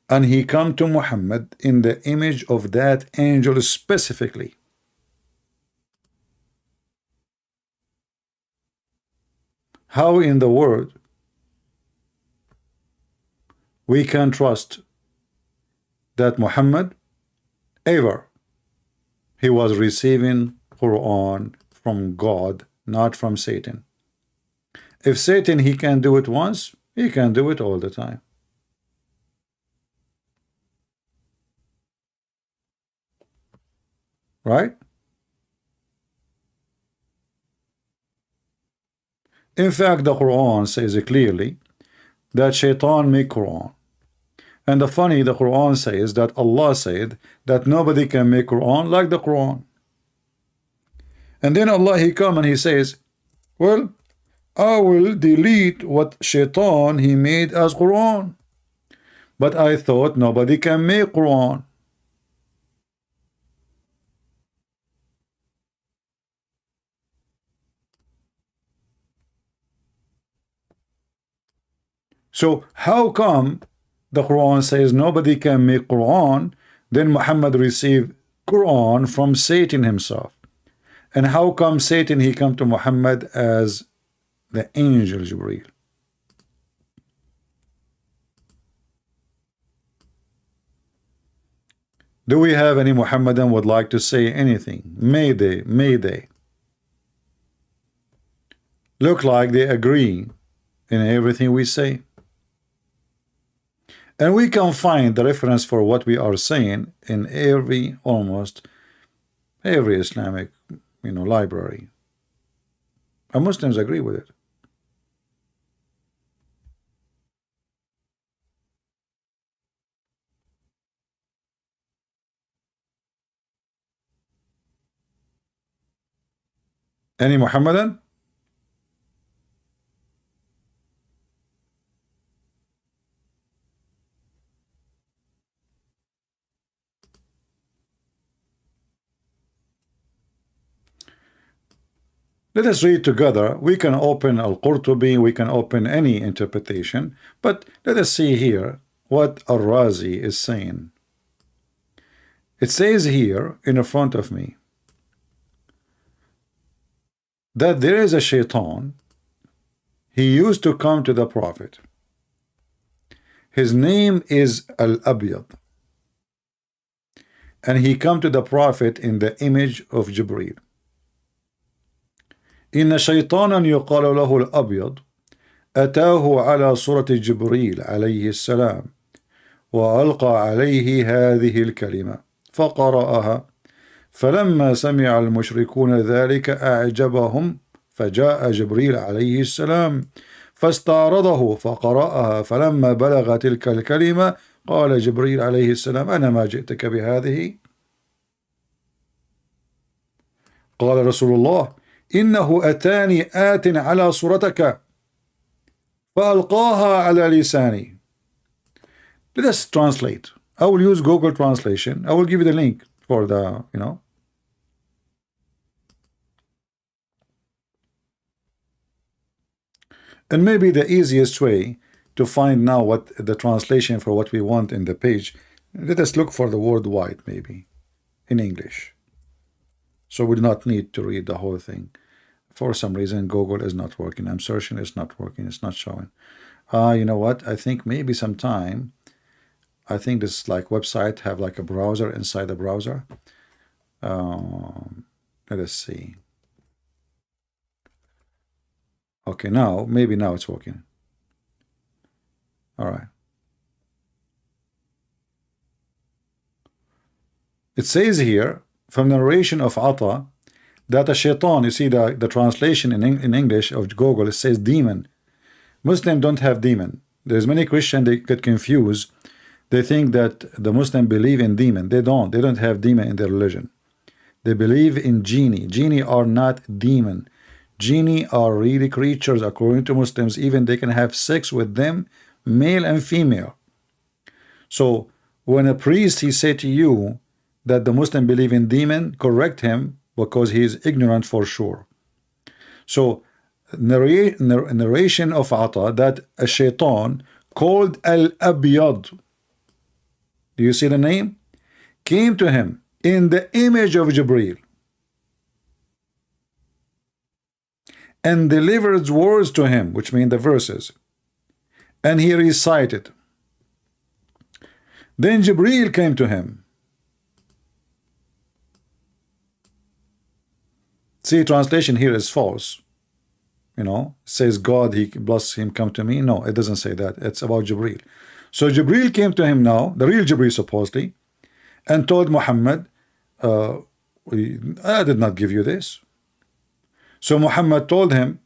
and he come to Muhammad in the image of that angel specifically. How in the world we can trust that Muhammad ever he was receiving Quran from God, not from Satan? If Satan he can do it once, he can do it all the time. Right? In fact, the Quran says clearly that Shaitan make Quran. And the Quran says that Allah said that nobody can make Quran like the Quran. And then Allah he come and he says, well, I will delete what Shaitan he made as Quran. But I thought nobody can make Quran. So how come the Quran says nobody can make Quran, then Muhammad received Quran from Satan himself? And how come Satan he come to Muhammad as the angel Jibreel? Do we have any Muhammadan would like to say anything? May they look like they agree in everything we say. And we can find the reference for what we are saying in almost every Islamic library. And Muslims agree with it. Any Muhammadan? Let us read together. We can open Al-Qurtubi, we can open any interpretation, but let us see here what Al-Razi is saying. It says here in front of me that there is a shaitan. He used to come to the Prophet. His name is Al-Abyad. And he come to the Prophet in the image of Jibreel. إن شيطانا يقال له الأبيض أتاه على صورة جبريل عليه السلام وألقى عليه هذه الكلمة فقرأها فلما سمع المشركون ذلك أعجبهم فجاء جبريل عليه السلام فاستعرضه فقرأها فلما بلغ تلك الكلمة قال جبريل عليه السلام أنا ما جئتك بهذه قال رسول الله إنه أتاني آت على صورتك فألقاها على لساني. Let us translate. I will use Google Translation. I will give you the link for the, And maybe the easiest way to find now what the translation for what we want in the page, let us look for the word white maybe in English. So we do not need to read the whole thing. For some reason, Google is not working. I'm searching, it's not working, it's not showing. You know what? I think maybe sometime, I think this like website have like a browser inside the browser. Let us see. Okay, maybe now it's working. All right. It says here, from the narration of Ata, that a shaitan, you see the translation in English of Google, it says demon. Muslims don't have demon. There's many Christians, they get confused. They think that the Muslims believe in demon. They don't have demon in their religion. They believe in genie. Genie are not demon. Genie are really creatures according to Muslims. Even they can have sex with them, male and female. So when a priest, he say to you that the Muslim believe in demon, correct him, because he is ignorant for sure. So narration of Ata that a shaitan called Al-Abyad, do you see the name? Came to him in the image of Jibreel and delivered words to him, which mean the verses, and he recited. Then Jibreel came to him. See, translation here is false. Says God, he bless him, come to me. No, it doesn't say that. It's about Jibreel. So Jibreel came to him now, the real Jibreel supposedly, and told Muhammad, I did not give you this. So Muhammad told him,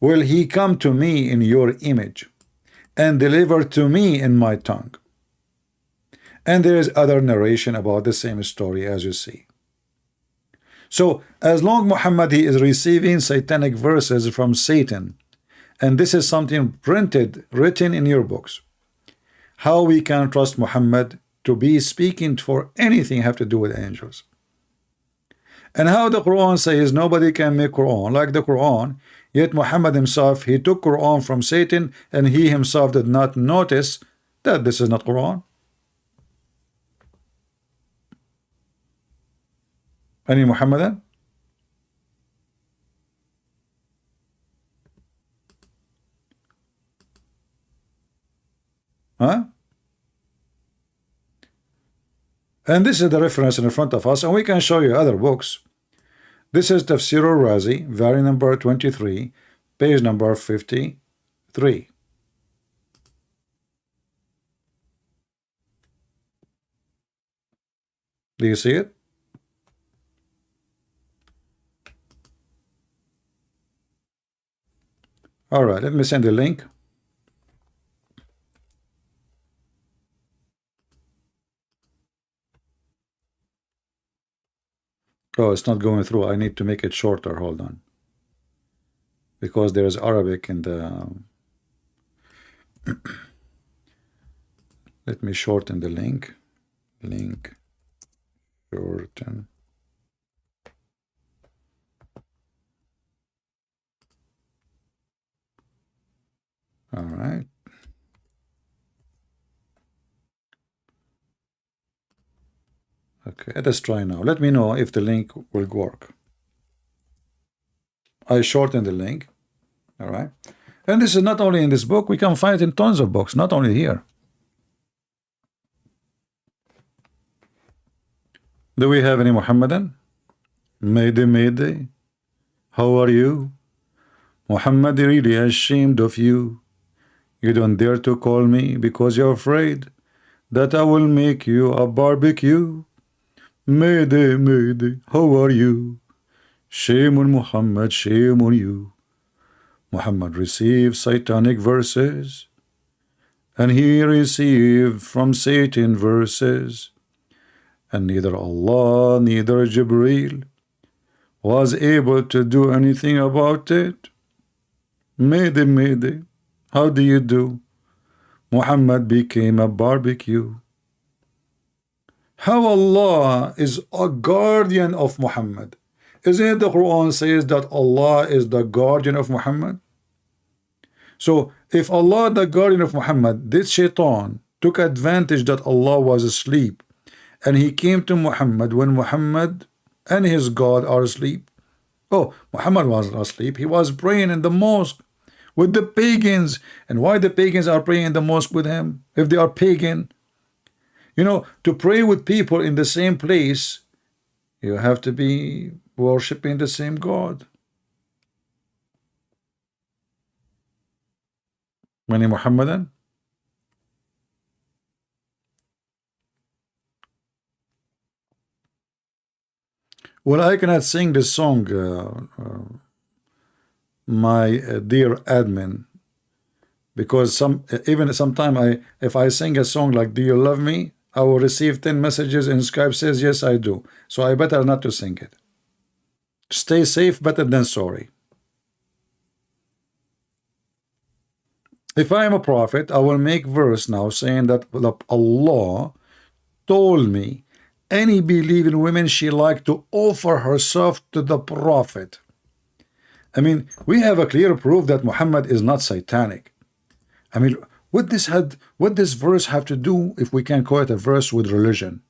will he come to me in your image and deliver to me in my tongue? And there is other narration about the same story, as you see. So as long Muhammad he is receiving satanic verses from Satan, and this is something written in your books, how we can trust Muhammad to be speaking for anything have to do with angels? And how the Quran says nobody can make Quran like the Quran, yet Muhammad himself, he took Quran from Satan, and he himself did not notice that this is not Quran. Any Muhammadan? Huh? And this is the reference in front of us, and we can show you other books. This is Tafsir al-Razi, volume number 23, page number 53. Do you see it? All right, let me send a link. Oh, it's not going through. I need to make it shorter. Hold on. Because there is Arabic in the... Let me shorten the link. Shorten. All right. Okay, let's try now. Let me know if the link will work. I shortened the link. All right. And this is not only in this book, we can find it in tons of books, not only here. Do we have any Muhammadan? Mayday, Mayday. How are you? Muhammad really ashamed of you. You don't dare to call me because you're afraid that I will make you a barbecue. Mayday, Mayday. How are you? Shame on Muhammad, shame on you. Muhammad received satanic verses, and he received from Satan verses, and neither Allah, neither Jibreel was able to do anything about it. Mayday, Mayday. How do you do? Muhammad became a barbecue. How Allah is a guardian of Muhammad. Isn't it the Quran says that Allah is the guardian of Muhammad? So if Allah the guardian of Muhammad, this shaitan took advantage that Allah was asleep, and he came to Muhammad when Muhammad and his God are asleep. Oh, Muhammad wasn't asleep. He was praying in the mosque with the pagans. And why the pagans are praying in the mosque with him if they are pagan? You know, to pray with people in the same place, you have to be worshiping the same God. Many Muhammadan? Well, I cannot sing this song, my dear admin, because even sometime if I sing a song like "Do you love me?" I will receive 10 messages and Skype says yes I do. So I better not to sing it. Stay safe better than sorry. If I am a prophet, I will make verse now saying that Allah told me any believing woman she like to offer herself to the prophet. I mean, we have a clear proof that Muhammad is not satanic. I mean, what this verse have to do, if we can call it a verse, with religion?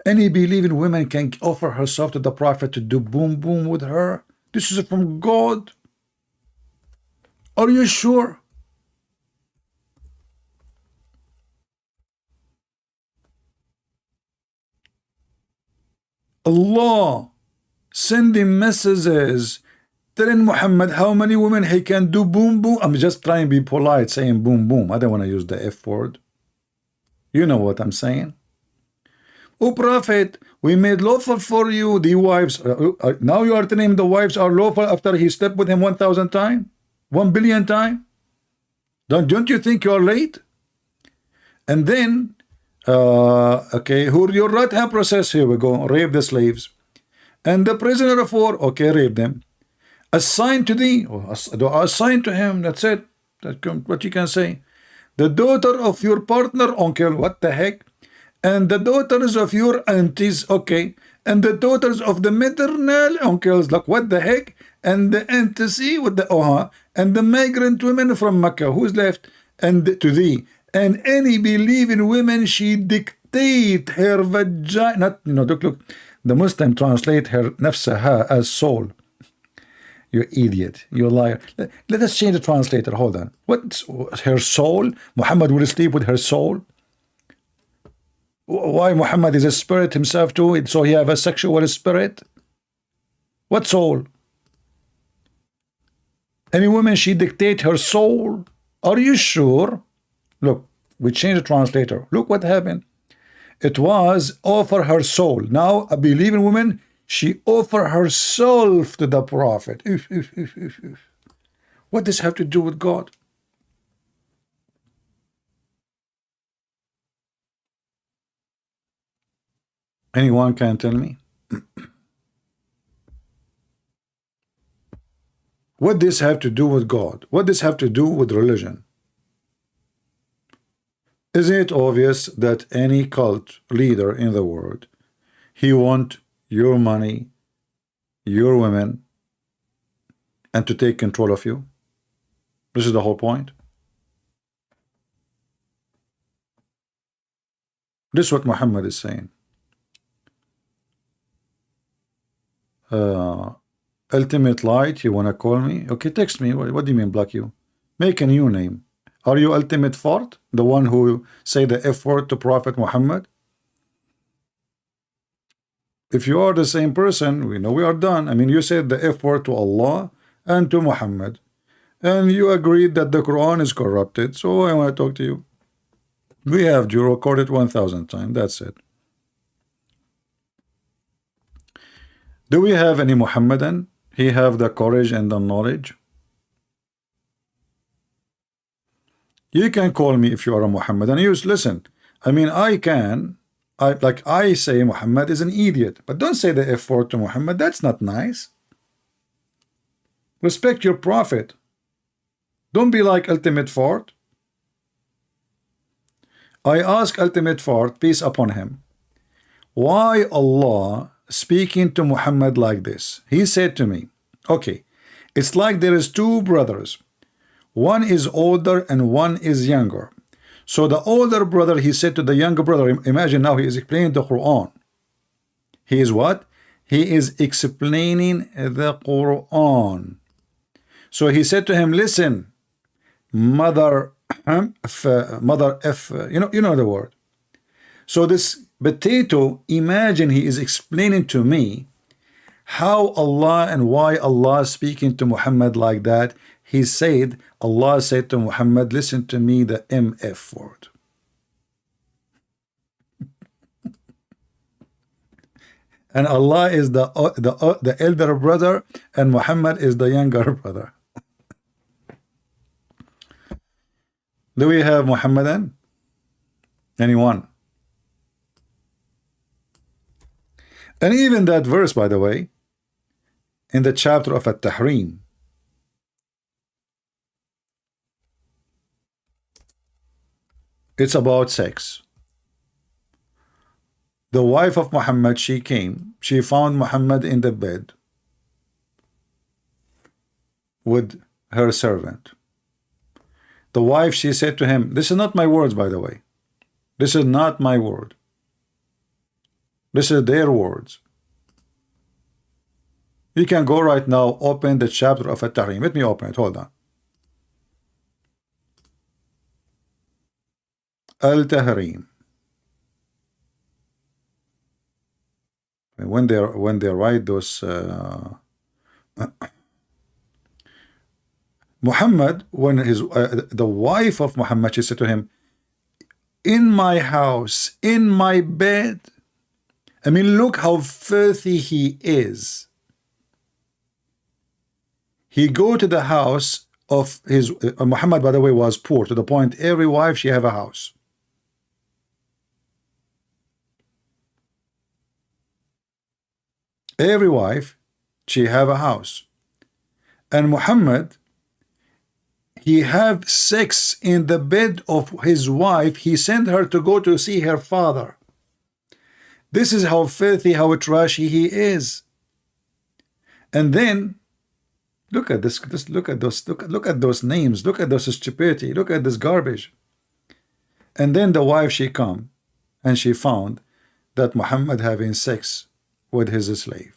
Any believing woman can offer herself to the prophet to do boom boom with her. This is from God. Are you sure? Allah sending messages telling Muhammad how many women he can do boom boom. I'm just trying to be polite saying boom boom. I don't want to use the F word. You know what I'm saying. Oh prophet, we made lawful for you the wives. Now you are telling him the wives are lawful after he slept with him 1,000 times, 1 billion times. Don't you think you're late? And then okay, who your right hand process, here we go, rape the slaves. And the prisoner of war, okay, rape them. Assign to thee, or assign to him, that's it. That's what you can say. The daughter of your partner, uncle, what the heck? And the daughters of your aunties, okay. And the daughters of the maternal uncles, like what the heck? And the auntie with the and the migrant women from Mecca, who's left? And to thee. And any believing women, she dictate her vagina. Not, look. The Muslim translate her nafsaha as soul. You idiot, you liar. Let us change the translator. Hold on. What's her soul? Muhammad will sleep with her soul. Why Muhammad is a spirit himself too? So he have a sexual spirit. What soul? Any woman she dictate her soul. Are you sure? Look, we changed the translator. Look what happened. It was offer her soul. Now a believing woman, she offer herself to the prophet. What does this have to do with God? Anyone can tell me? What does this have to do with God? What does this have to do with religion? Isn't it obvious that any cult leader in the world, he want your money, your women, and to take control of you? This is the whole point. This is what Muhammad is saying. Ultimate Light, you wanna call me? Okay, text me. What do you mean block you? Make a new name. Are you Ultimate Fort? The one who say the F word to Prophet Muhammad? If you are the same person, we know we are done. I mean, you said the F word to Allah and to Muhammad, and you agreed that the Quran is corrupted. So I want to talk to you. We have you recorded 1,000 times. That's it. Do we have any Muhammadan? He have the courage and the knowledge. You can call me if you are a Muhammadan. Listen. I mean, I say Muhammad is an idiot, but don't say the F word to Muhammad. That's not nice. Respect your prophet. Don't be like Ultimate Fort. I ask Ultimate Fort, peace upon him, why Allah speaking to Muhammad like this? He said to me, okay, it's like there is two brothers. One is older and one is younger. So the older brother, he said to the younger brother, imagine now he is explaining the Quran. He is what? He is explaining the Quran. So he said to him, listen, mother F, you know the word. So this potato, imagine he is explaining to me how Allah and why Allah speaking to Muhammad like that. He said, Allah said to Muhammad, listen to me, the MF word. And Allah is the elder brother and Muhammad is the younger brother. Do we have Muhammadan? Anyone? And even that verse, by the way, in the chapter of At-Tahrim, it's about sex. The wife of Muhammad, she came, she found Muhammad in the bed with her servant. The wife, she said to him, this is not my words, by the way. This is not my word. This is their words. You can go right now, open the chapter of At-Tahrim. Let me open it, hold on. Al-Tahrim. When they write those Muhammad, when the wife of Muhammad, she said to him, in my house, in my bed. I mean, look how filthy he is. He go to the house of his Muhammad, by the way, was poor to the point every wife she have a house. Every wife she have a house. And Muhammad, he have sex in the bed of his wife. He sent her to go to see her father. This is how filthy, how trashy he is. And then look at this, look at those names, look at those stupidity, look at this garbage. And then the wife, she come and she found that Muhammad having sex with his slave.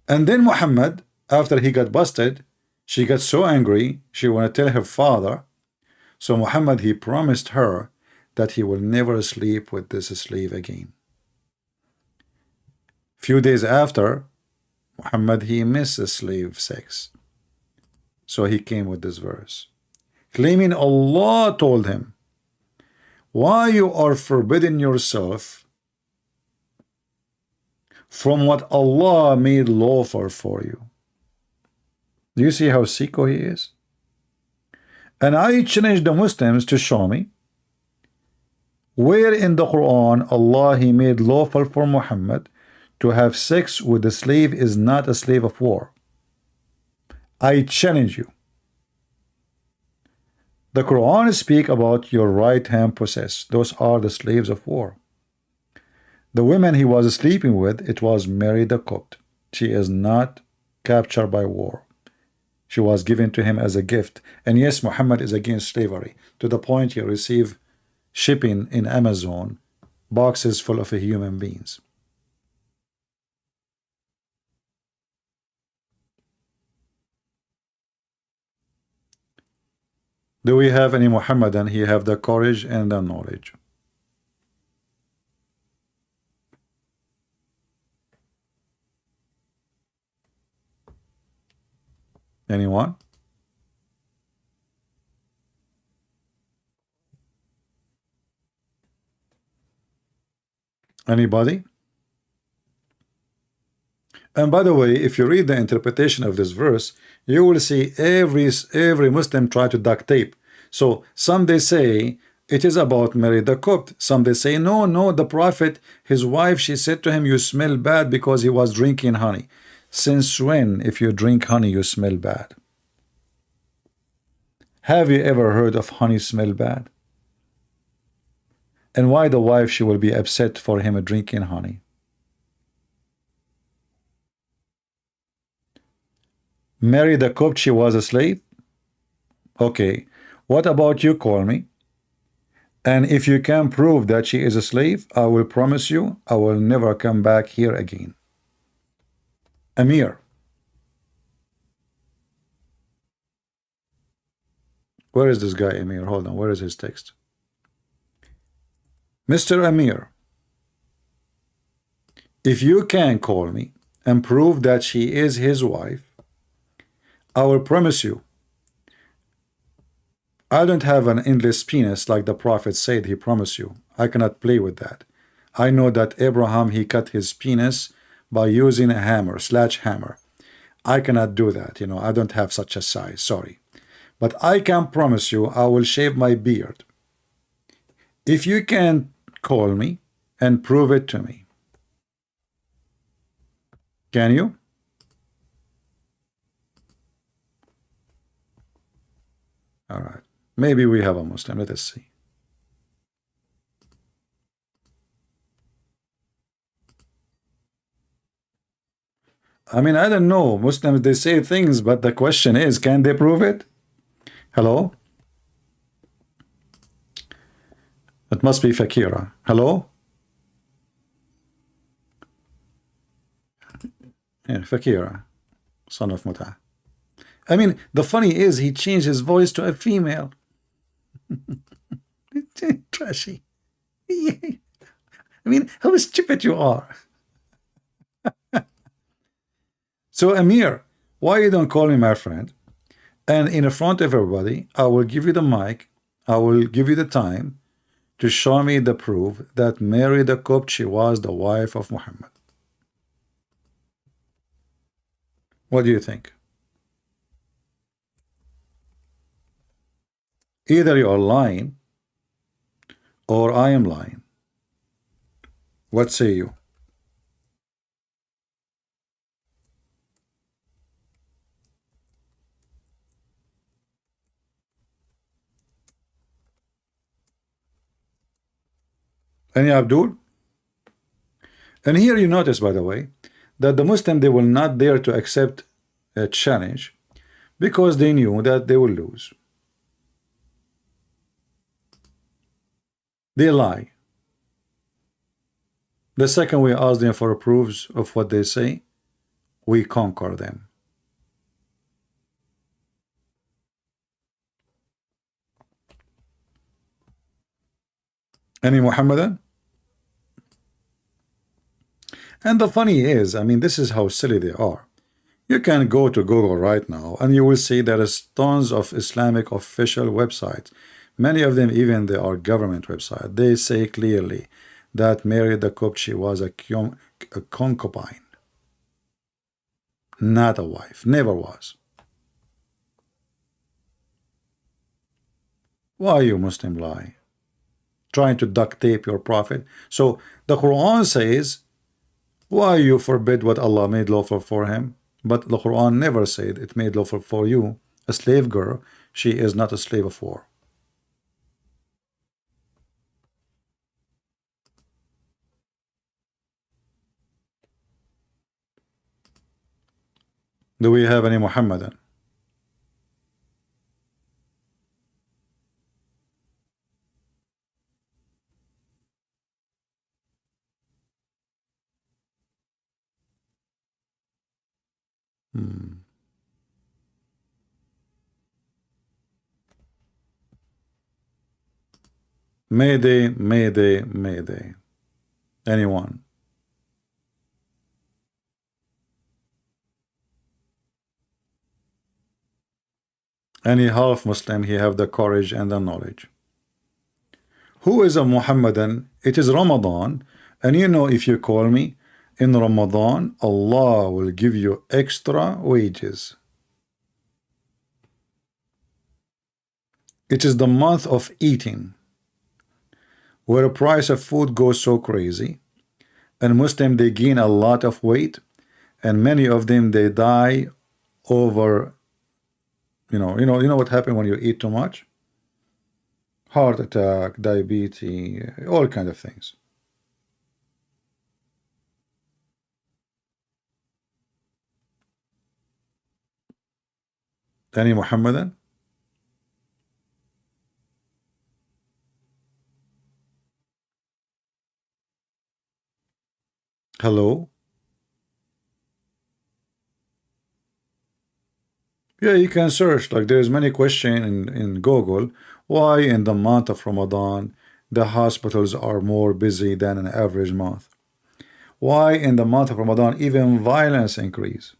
And then Muhammad, after he got busted, she got so angry, she want to tell her father. So Muhammad, he promised her that he will never sleep with this slave again. Few days after, Muhammad, he missed the slave sex. So he came with this verse, claiming Allah told him, why you are forbidding yourself from what Allah made lawful for you. Do you see how sicko he is? And I challenge the Muslims to show me where in the Quran Allah he made lawful for Muhammad to have sex with a slave is not a slave of war. I challenge you. The Quran speak about your right hand possessed. Those are the slaves of war. The women he was sleeping with, it was Mary the Copt. She is not captured by war. She was given to him as a gift. And yes, Muhammad is against slavery, to the point he received shipping in Amazon, boxes full of human beings. Do we have any Muhammadan? He have the courage and the knowledge. Anyone? Anybody? And by the way, if you read the interpretation of this verse, you will see every Muslim try to duct tape. So some they say it is about Mary the Copt. Some they say no, the Prophet, his wife, she said to him, you smell bad because he was drinking honey. Since when, if you drink honey, you smell bad? Have you ever heard of honey smell bad? And why the wife, she will be upset for him drinking honey? Mary the Copt, she was a slave? Okay, what about you, call me? And if you can prove that she is a slave, I will promise you, I will never come back here again. Amir. Where is this guy, Amir? Hold on, where is his text? Mr. Amir, if you can call me and prove that she is his wife, I will promise you, I don't have an endless penis like the Prophet said he promised you. I cannot play with that. I know that Abraham, he cut his penis by using a hammer, sledgehammer. I cannot do that, you know, I don't have such a size, sorry. But I can promise you I will shave my beard. If you can call me and prove it to me. Can you? All right. Maybe we have a Muslim. Let us see. I mean, I don't know. Muslims, they say things, but the question is, can they prove it? Hello? It must be Fakira. Hello? Yeah, Fakira, son of Muta. I mean, the funny is he changed his voice to a female. Trashy. I mean, how stupid you are. So Amir, why you don't call me my friend? And in front of everybody, I will give you the mic, I will give you the time to show me the proof that Mary the Copt, she was the wife of Muhammad. What do you think? Either you are lying or I am lying. What say you? Any Abdul? And here you notice, by the way, that the Muslim, they will not dare to accept a challenge because they knew that they will lose. They lie. The second we ask them for proofs of what they say, we conquer them. Any Muhammadan? And the funny is, I mean, this is how silly they are. You can go to Google right now and you will see there is tons of Islamic official websites. Many of them, even they are government websites. They say clearly that Mary the Copt, she was a concubine, not a wife, never was. Why you Muslim lie? Trying to duct tape your prophet. So the Quran says, why you forbid what Allah made lawful for him? But the Quran never said it made lawful for you. A slave girl, she is not a slave of war. Do we have any Muhammadan? Mayday, Mayday, Mayday. Anyone? Any half Muslim, he have the courage and the knowledge. Who is a Muhammadan? It is Ramadan, and you know, if you call me in Ramadan, Allah will give you extra wages. It is the month of eating, where the price of food goes so crazy, and Muslim, they gain a lot of weight, and many of them, they die over, you know what happened when you eat too much? Heart attack, diabetes, all kind of things. Any Muhammadan? Hello? Yeah, you can search, like there's many questions in Google. Why in the month of Ramadan the hospitals are more busy than an average month? Why in the month of Ramadan even violence increase?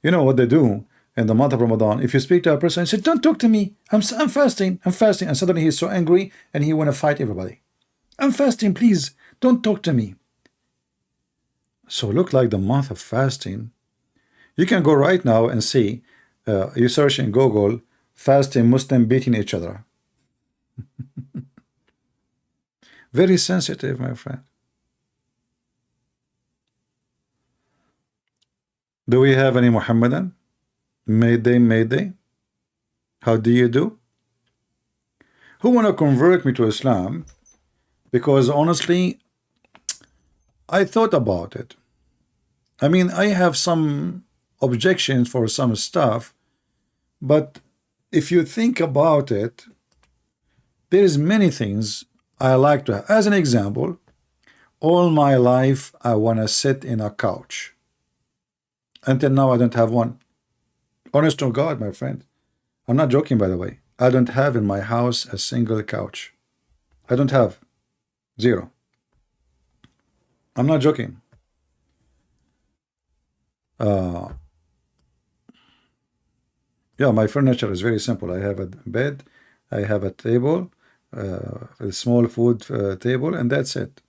You know what they do in the month of Ramadan? If you speak to a person and say, don't talk to me, I'm fasting, I'm fasting, and suddenly he's so angry and he want to fight everybody. I'm fasting, please don't talk to me. So look like the month of fasting. You can go right now and see, you search in Google, fasting Muslim beating each other. Very sensitive, my friend. Do we have any Muhammadan? Mayday, Mayday. How do you do? Who want to convert me to Islam? Because honestly, I thought about it. I mean, I have some objections for some stuff, but if you think about it, there is many things I like to have. As an example, all my life I want to sit in a couch. Until now I don't have one. Honest to God, my friend. I'm not joking, by the way. I don't have in my house a single couch. I don't have. Zero. I'm not joking. Yeah, my furniture is very simple. I have a bed, I have a table, a small food table, and that's it.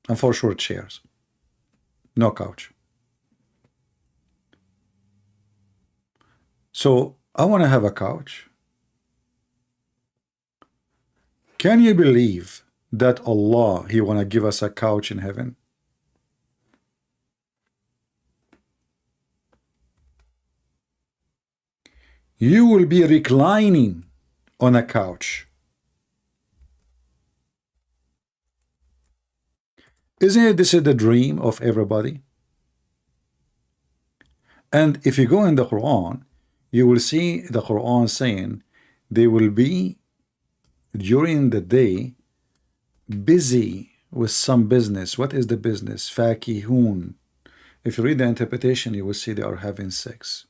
And for sure chairs. No couch. So I want to have a couch. Can you believe that Allah, He want to give us a couch in heaven? You will be reclining on a couch. Isn't it this is the dream of everybody? And if you go in the Quran, you will see the Quran saying they will be during the day busy with some business. What is the business? Fakihun. If you read the interpretation, you will see they are having sex.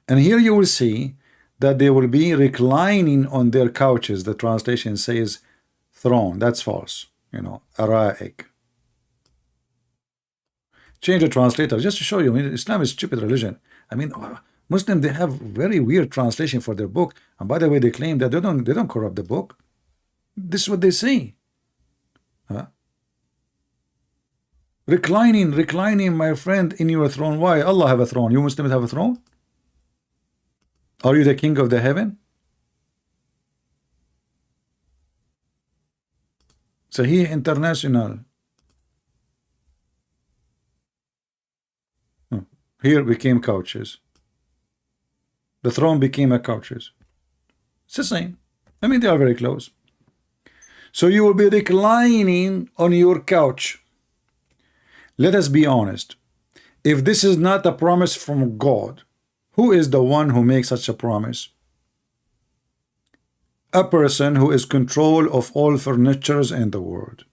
And here you will see that they will be reclining on their couches. The translation says throne. That's false. You know, ara'ik. Change the translator just to show you. I mean, Islam is a stupid religion. I mean, Muslims, they have very weird translation for their book. And by the way, they claim that they don't corrupt the book. This is what they say. Reclining, my friend, in your throne. Why? Allah have a throne. You Muslims have a throne? Are you the king of the heaven? Sahih International. Here became couches. The throne became a couches. It's the same. I mean, they are very close. So you will be reclining on your couch. Let us be honest. If this is not a promise from God, who is the one who makes such a promise? A person who is control of all furnitures in the world.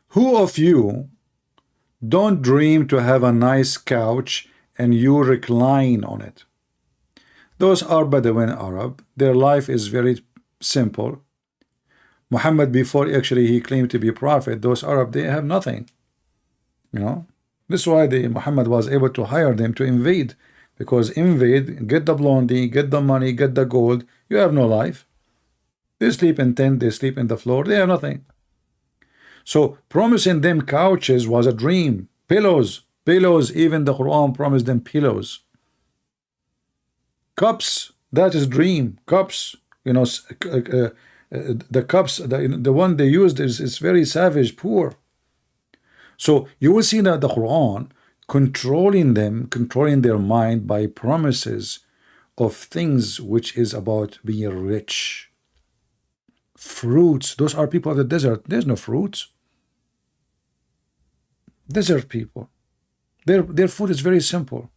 Who of you don't dream to have a nice couch and you recline on it? Those are Bedouin Arab. Their life is very simple. Muhammad, before actually he claimed to be prophet, those Arab, they have nothing. You know, this is why Muhammad was able to hire them to invade, because invade, get the blondie, get the money, get the gold, you have no life. They sleep in tent, they sleep in the floor, they have nothing. So promising them couches was a dream. Pillows, even the Quran promised them pillows. Cups, that is dream. Cups, you know, the cups, the one they used is very savage, poor. So you will see that the Quran controlling them, controlling their mind by promises of things which is about being rich. Fruits, those are people of the desert. There's no fruits. Desert people, their food is very simple.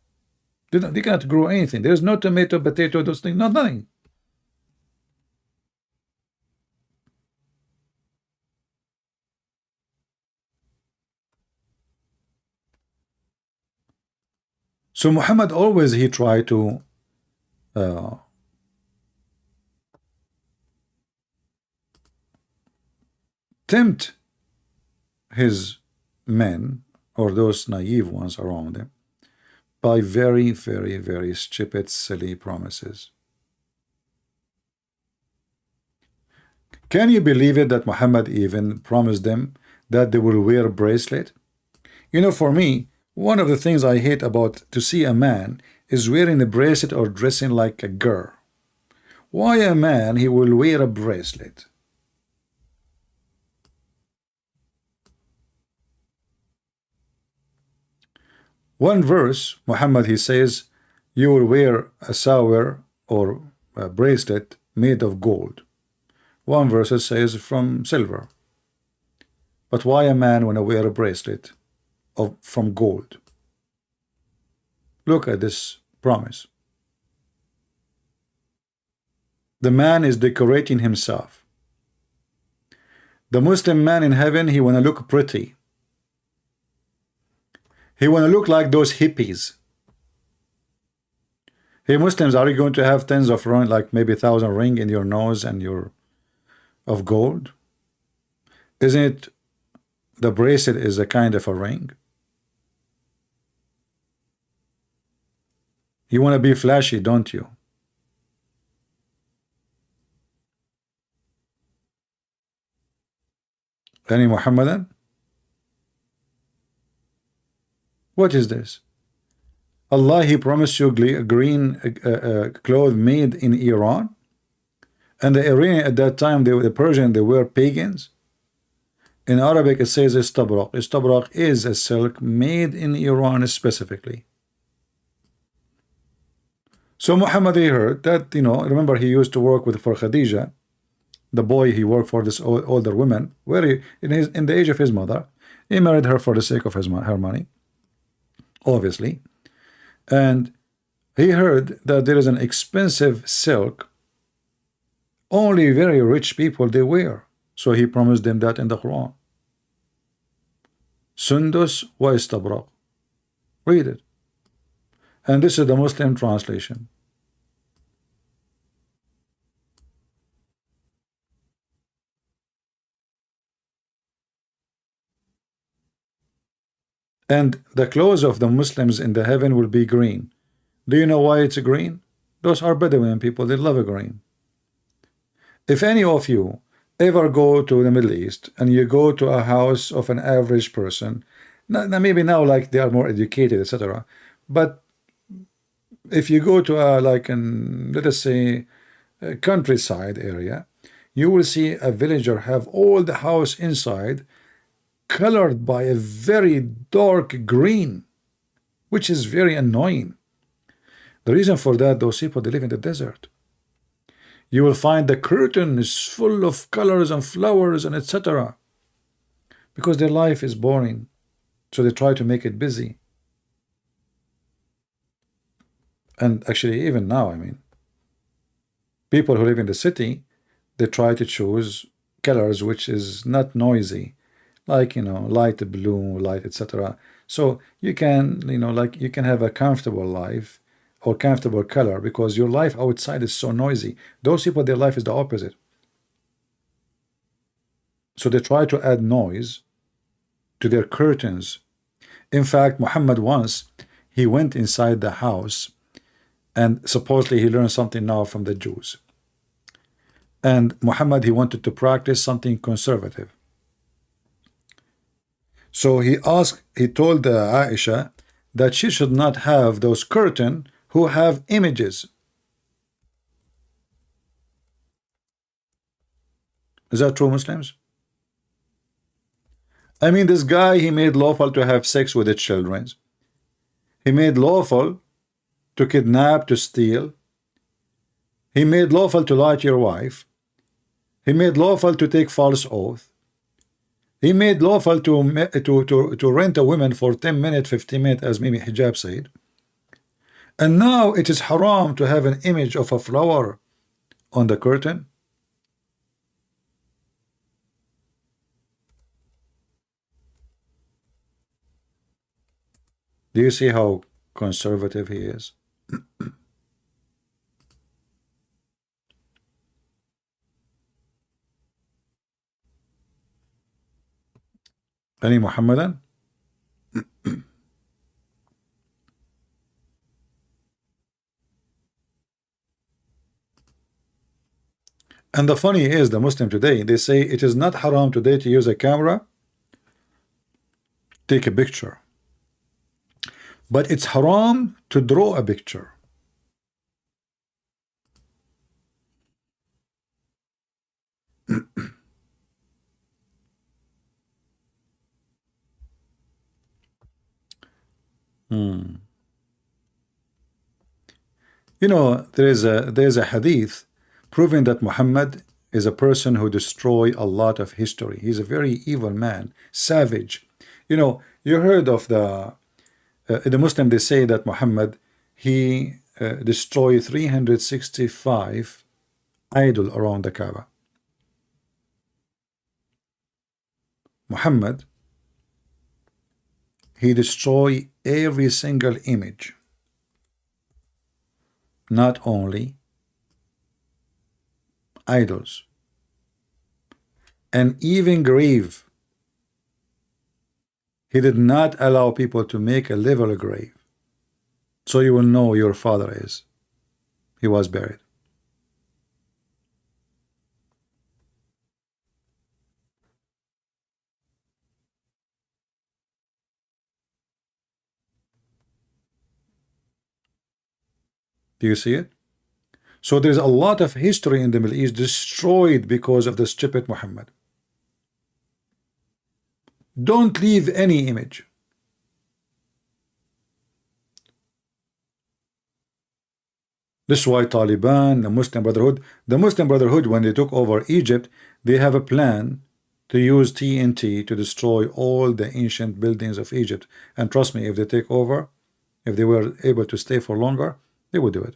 They cannot grow anything. There's no tomato, potato, those things, nothing. So Muhammad always he tried to tempt his men or those naive ones around him by very, very, very stupid, silly promises. Can you believe it that Muhammad even promised them that they will wear a bracelet? You know, for me, one of the things I hate about to see a man is wearing a bracelet or dressing like a girl. Why a man he will wear a bracelet? One verse, Muhammad he says, you will wear a sawer or a bracelet made of gold. One verse says from silver. But why a man want to wear a bracelet from gold? Look at this promise. The man is decorating himself. The Muslim man in heaven, he want to look pretty. He want to look like those hippies. Hey Muslims, are you going to have tens of rings, like maybe 1,000 ring in your nose and your of gold? Isn't it the bracelet is a kind of a ring? You want to be flashy, don't you? Any Muhammadan? What is this? Allah, he promised you green cloth made in Iran, and the Iranian at that time, the Persian, they were pagans. In Arabic, it says istabraq. Istabraq is a silk made in Iran specifically. So Muhammad, he heard that, you know, remember he used to work for Khadija, the boy he worked for, this older woman, where he, in the age of his mother, he married her for the sake of her money, obviously. And he heard that there is an expensive silk only very rich people they wear. So he promised them that in the Quran. Sundus wa istabraq. Read it. And this is the Muslim translation. And the clothes of the Muslims in the heaven will be green. Do you know why it's green? Those are Bedouin people, they love a green. If any of you ever go to the Middle East and you go to a house of an average person, maybe now like they are more educated, etc., but if you go to a like an, let us say, a countryside area, you will see a villager have all the house inside colored by a very dark green, which is very annoying. The reason for that, those people, they live in the desert. You will find the curtain is full of colors and flowers and etc. Because their life is boring, so they try to make it busy. And actually, even now, I mean, people who live in the city, they try to choose colors which is not noisy, like, you know, light blue, light, etc. So you can, you know, like, you can have a comfortable life or comfortable color, because your life outside is so noisy. Those people, their life is the opposite. So they try to add noise to their curtains. In fact, Muhammad once, he went inside the house, and supposedly he learned something now from the Jews. And Muhammad, he wanted to practice something conservative. So he told Aisha that she should not have those curtains who have images. Is that true, Muslims? I mean, this guy, he made lawful to have sex with the children. He made lawful to kidnap, to steal. He made lawful to lie to your wife. He made lawful to take false oath. He made lawful to rent a woman for 10 minutes, 15 minutes, as Mimi Hijab said. And now it is haram to have an image of a flower on the curtain. Do you see how conservative he is? Any Muhammadan? And the funny is, the Muslim today, they say it is not haram today to use a camera, take a picture, but it's haram to draw a picture. You know, there's a hadith proving that Muhammad is a person who destroyed a lot of history. He's a very evil man, savage. You know, you heard of the Muslim, they say that Muhammad, he destroyed 365 idols around the Kaaba. Muhammad, he destroyed every single image, not only idols, and even grave. He did not allow people to make a level grave, so you will know your father is. He was buried. Do you see it? So there's a lot of history in the Middle East destroyed because of the stupid Muhammad. Don't leave any image. This is why Taliban, the Muslim Brotherhood, when they took over Egypt, they have a plan to use TNT to destroy all the ancient buildings of Egypt. And trust me, if they take over, if they were able to stay for longer, they would do it.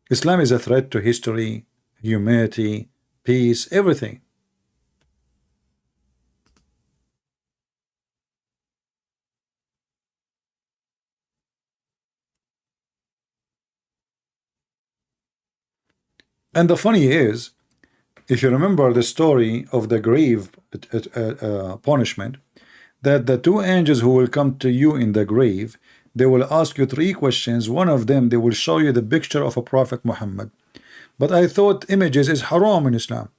Islam is a threat to history, humanity, peace, everything. And the funny is, if you remember the story of the grave punishment, that the two angels who will come to you in the grave, they will ask you three questions. One of them, they will show you the picture of a Prophet Muhammad. But I thought images is haram in Islam.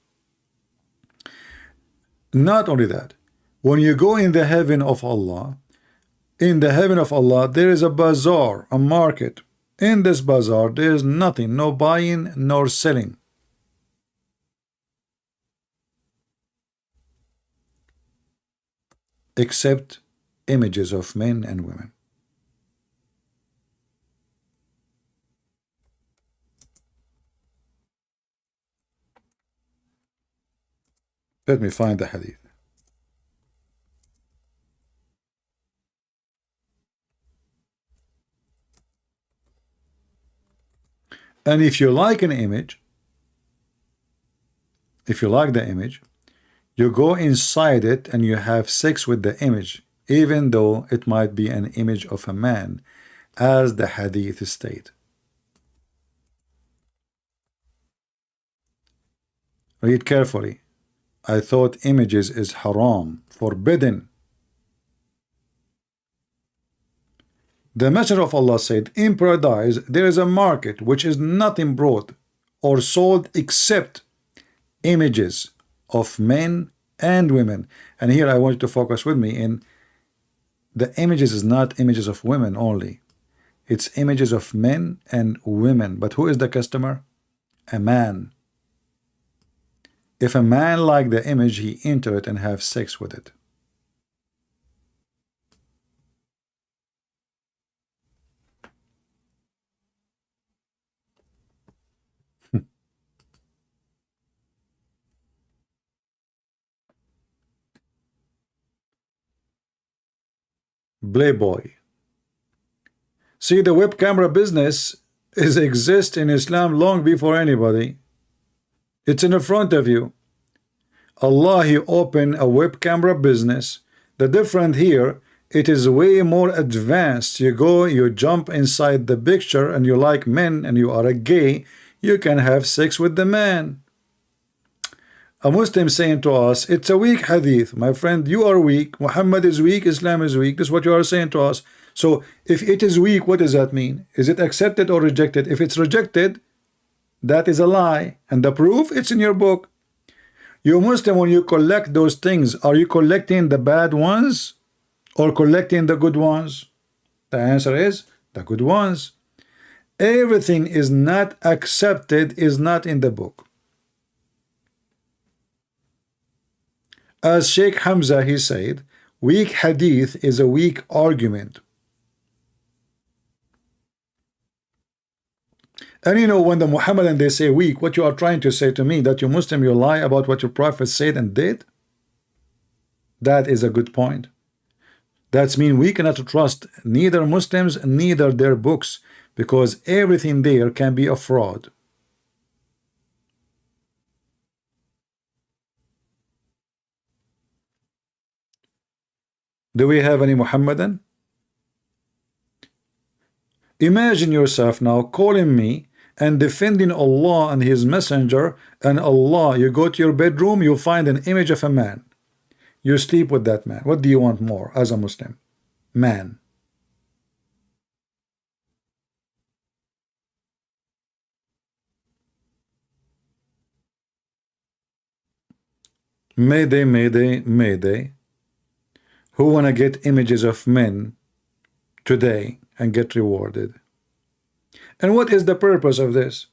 Not only that, when you go in the heaven of Allah, there is a bazaar, a market. In this bazaar, there is nothing, no buying nor selling. Except images of men and women. Let me find the hadith. And if you like an image, if you like the image, you go inside it and you have sex with the image, even though it might be an image of a man, as the hadith state. Read carefully. I thought images is haram, forbidden. The Messenger of Allah said, in paradise there is a market which is nothing brought or sold except images of men and women. And here I want you to focus with me in the images is not images of women only. It's images of men and women. But who is the customer? A man. If a man like the image, he enter it and have sex with it. Playboy. See, the web camera business exists in Islam long before anybody. It's in the front of you. Allah, He opened a web camera business. The difference here, it is way more advanced. You go, you jump inside the picture and you like men and you are a gay, you can have sex with the man. A Muslim saying to us, it's a weak hadith. My friend, you are weak. Muhammad is weak. Islam is weak. This is what you are saying to us. So if it is weak, what does that mean? Is it accepted or rejected? If it's rejected, that is a lie. And the proof, it's in your book. You Muslim, when you collect those things, are you collecting the bad ones or collecting the good ones? The answer is the good ones. Everything is not accepted, is not in the book. As Sheikh Hamza, he said, weak hadith is a weak argument. And you know, when the Muhammadan, they say weak, what you are trying to say to me, that you Muslim, you lie about what your prophet said and did? That is a good point. That's mean we cannot trust neither Muslims, neither their books, because everything there can be a fraud. Do we have any Muhammadan? Imagine yourself now calling me and defending Allah and His Messenger, and Allah, you go to your bedroom, you find an image of a man. You sleep with that man. What do you want more as a Muslim? Man. Mayday, mayday, mayday. Who wanna get images of men today and get rewarded? And what is the purpose of this?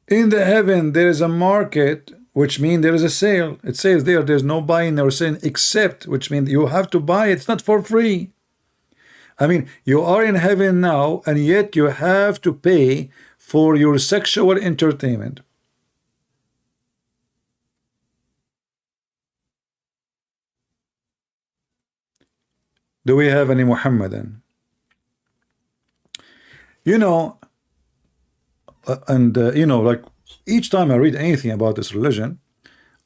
In the heaven there is a market, which means there is a sale. It says there's no buying or selling except, which means you have to buy it. It's not for free. I mean, you are in heaven now, and yet you have to pay for your sexual entertainment. Do we have any Muhammadan? You know, you know, like each time I read anything about this religion,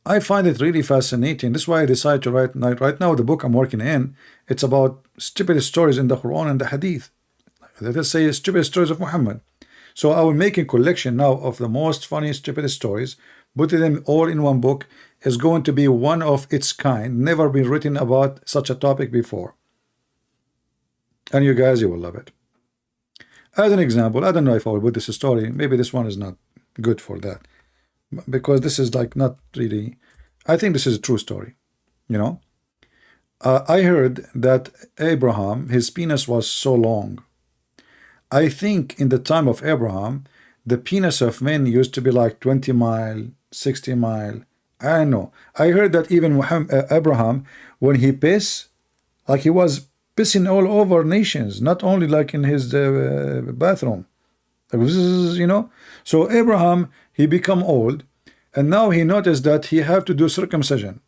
I find it really fascinating. This is why I decided to write right now the book I'm working in. It's about stupid stories in the Quran and the Hadith. Let us say stupid stories of Muhammad. So I will make a collection now of the most funny stupid stories, putting them all in one book. Is going to be one of its kind, never been written about such a topic before. And you guys, you will love it. As an example, I don't know if I will put this story. Maybe this one is not good for that, because this is like not really. I think this is a true story. You know, I heard that Abraham, his penis was so long. I think in the time of Abraham, the penis of men used to be like 20 mile, 60 mile. I don't know. I heard that even Abraham, when he piss, like he was pissing all over nations, not only like in his bathroom. You know, so Abraham, he become old, and now he noticed that he have to do circumcision.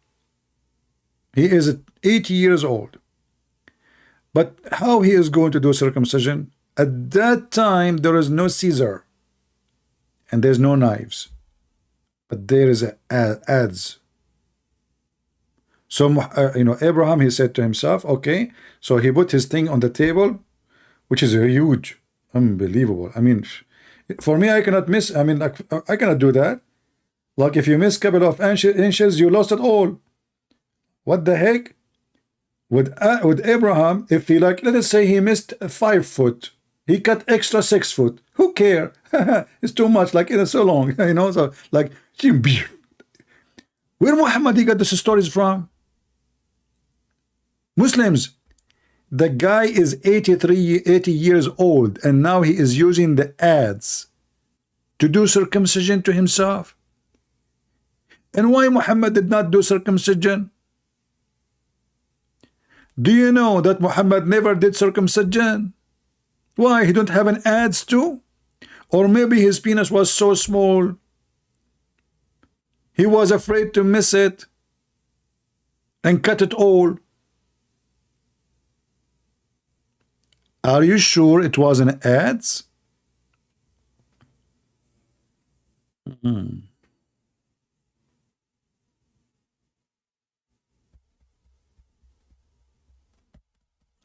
He is 80 years old, but how he is going to do circumcision? At that time there is no Caesar. and there's no knives, but there is ads. So Abraham, he said to himself, okay, so he put his thing on the table, which is a huge, unbelievable. I mean, for me, I cannot miss. I mean, like, I cannot do that. Like, if you miss a couple of inches, you lost it all. What the heck? With Abraham, if he, like, let us say he missed 5 foot, he cut extra 6 foot. Who care? It's too much. Like, it's so long, So, like, where Muhammad he got these stories from? Muslims. The guy is 80 years old, and now he is using the ads to do circumcision to himself. And why Muhammad did not do circumcision? Do you know that Muhammad never did circumcision? Why? He don't have an ads too? Or maybe his penis was so small, he was afraid to miss it and cut it all. Are you sure it was an ads?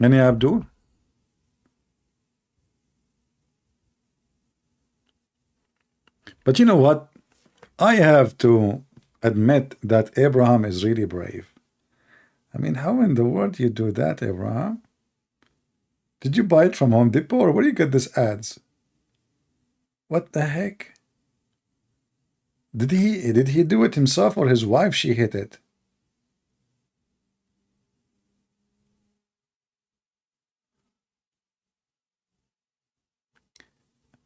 Any Abdul? But you know what? I have to admit that Abraham is really brave. I mean, how in the world you do that, Abraham? Did you buy it from Home Depot, or where do you get this ads? What the heck? Did he do it himself, or his wife, she hit it?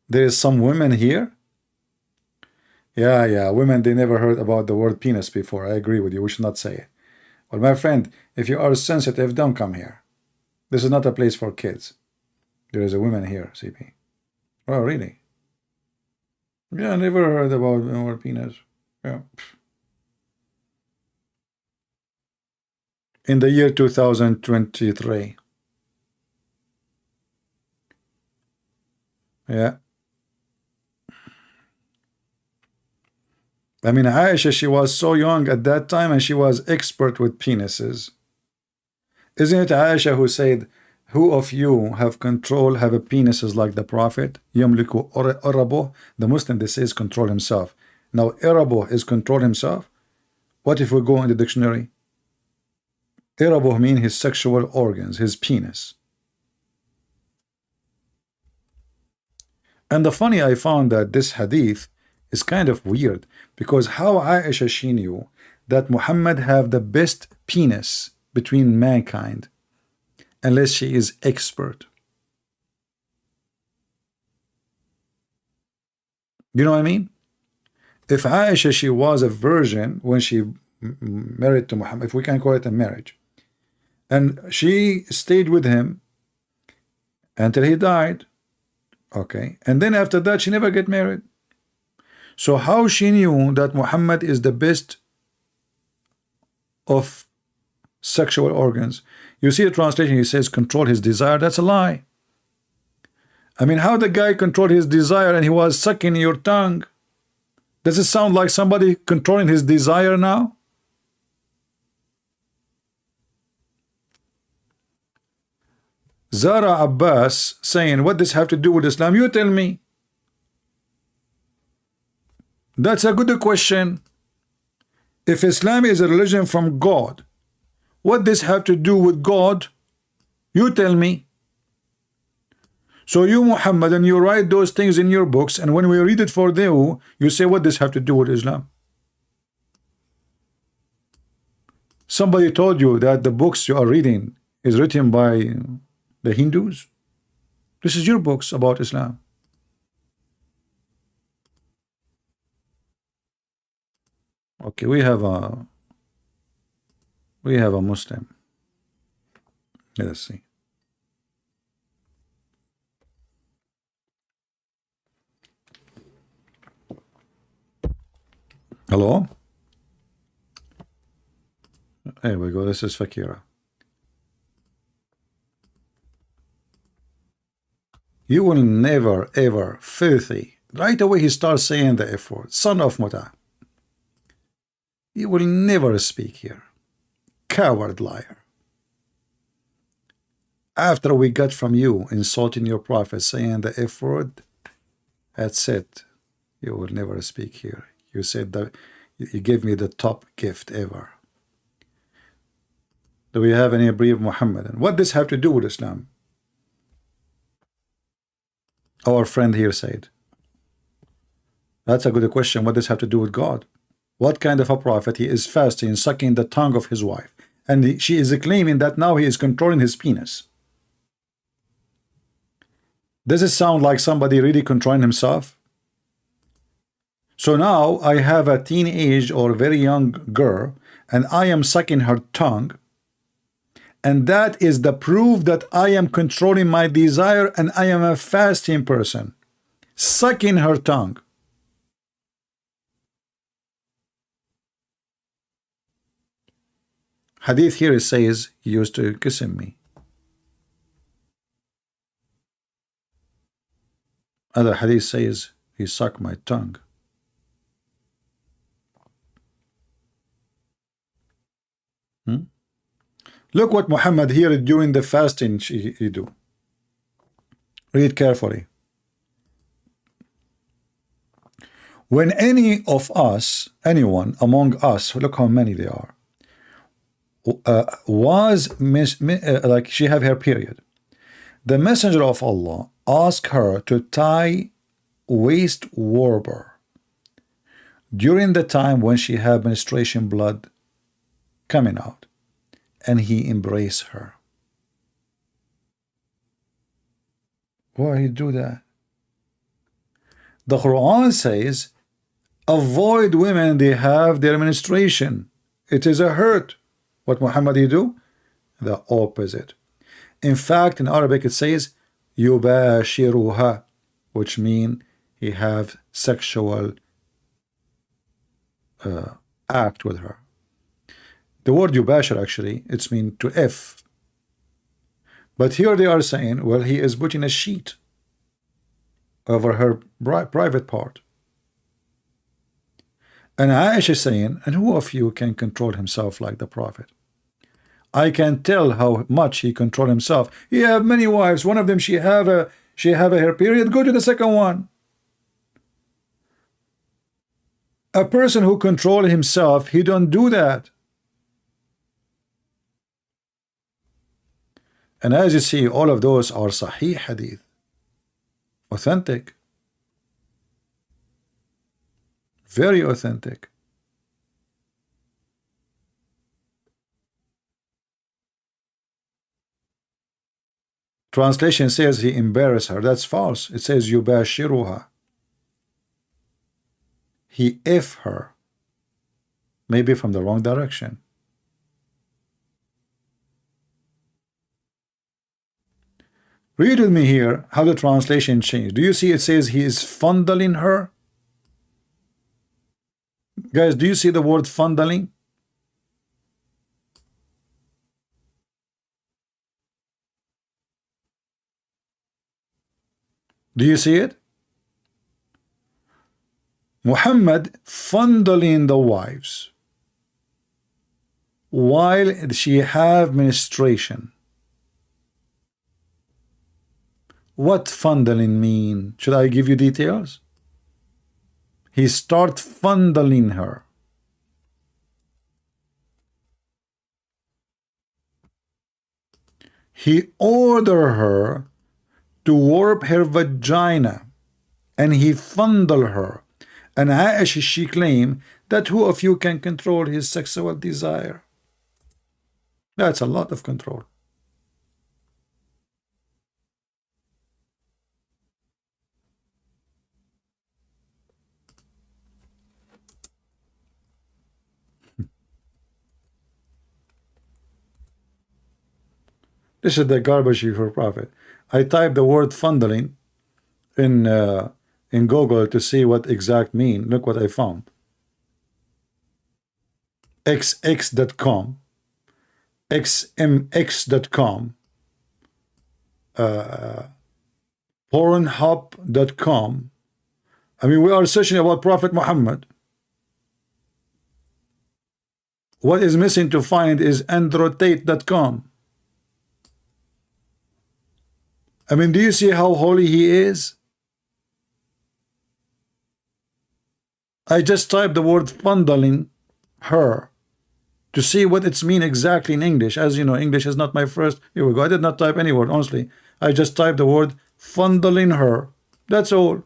There is some women here. Yeah, women, they never heard about the word penis before. I agree with you. We should not say it. Well, my friend, if you are sensitive, don't come here. This is not a place for kids. There is a woman here, CP. Oh, really? Yeah, I never heard about the word penis. Yeah. In the year 2023. Yeah. I mean, Aisha, she was so young at that time, and she was expert with penises. Isn't it Aisha who said, who of you have control, have a penises like the Prophet? Yamliku Arabo. The Muslim, they says control himself. Now, Arabo is control himself. What if we go in the dictionary? Arabo means his sexual organs, his penis. And the funny, I found that this hadith is kind of weird, because how Aisha, she knew that Muhammad have the best penis between mankind, unless she is expert. You know what I mean? If Aisha, she was a virgin when she married to Muhammad, if we can call it a marriage, and she stayed with him until he died, okay, and then after that she never get married. So how she knew that Muhammad is the best of sexual organs? You see the translation, he says control his desire. That's a lie. I mean, how the guy controlled his desire and he was sucking your tongue? Does it sound like somebody controlling his desire now? Zara Abbas saying, what does this have to do with Islam? You tell me. That's a good question. If Islam is a religion from God, what does this have to do with God? You tell me. So you, Muhammad, and you write those things in your books, and when we read it for you, you say, what does this have to do with Islam? Somebody told you that the books you are reading is written by the Hindus? This is your books about Islam. Okay, we have a Muslim. Let us see. Hello? There we go. This is Fakira. You will never, ever, filthy, Right away he starts saying the F word, son of Muta. You will never speak here. Coward liar. After we got from you insulting your prophet, saying the F word, that's it. You will never speak here. You said that you gave me the top gift ever. Do we have any brief Muhammadan? What does this have to do with Islam? Our friend here said. That's a good question. What does this have to do with God? What kind of a prophet? He is fasting, sucking the tongue of his wife. And she is claiming that now he is controlling his penis. Does it sound like somebody really controlling himself? So now I have a teenage or very young girl and I am sucking her tongue, and that is the proof that I am controlling my desire and I am a fasting person, sucking her tongue. Hadith here says he used to kiss me. Other hadith says he sucked my tongue. Look what Muhammad here during the fasting he do. Read carefully. When any of us, anyone among us, look how many they are, like she have her period, the messenger of Allah asked her to tie waist warmer during the time when she had menstruation blood coming out, and he embraced her. Why he do that? The Quran says, avoid women, they have their menstruation. It is a hurt. What Muhammad he do? The opposite. In fact, in Arabic it says, yubashiruha, which mean he have sexual act with her. The word yubashir actually, it's mean to F. But here they are saying, well, he is putting a sheet over her private part. And Aisha is saying, and who of you can control himself like the Prophet? I can tell how much he control himself. He have many wives. One of them she have a her period. Go to the second one. A person who control himself, he don't do that. And as you see, all of those are Sahih Hadith, authentic, very authentic. Translation says he embarrassed her. That's false. It says yubashiruha. He F her, maybe from the wrong direction. Read with me here how the translation changed. Do you see it says he is fondling her? Guys, do you see the word fondling? Do you see it? Muhammad fondling the wives while she have menstruation. What fondling mean? Should I give you details? He start fondling her. He order her to warp her vagina, and he fondle her. And Aisha, she claimed that who of you can control his sexual desire? That's a lot of control. This is the garbage for Prophet. I typed the word fondling in Google to see what exact mean. Look what I found. xx.com, xmx.com, pornhub.com, I mean, we are searching about Prophet Muhammad. What is missing to find is androtate.com. I mean, do you see how holy he is? I just typed the word fondling her to see what it's mean exactly in English. As you know, English is not my first. Here we go. I did not type any word, honestly. I just typed the word fondling her. That's all.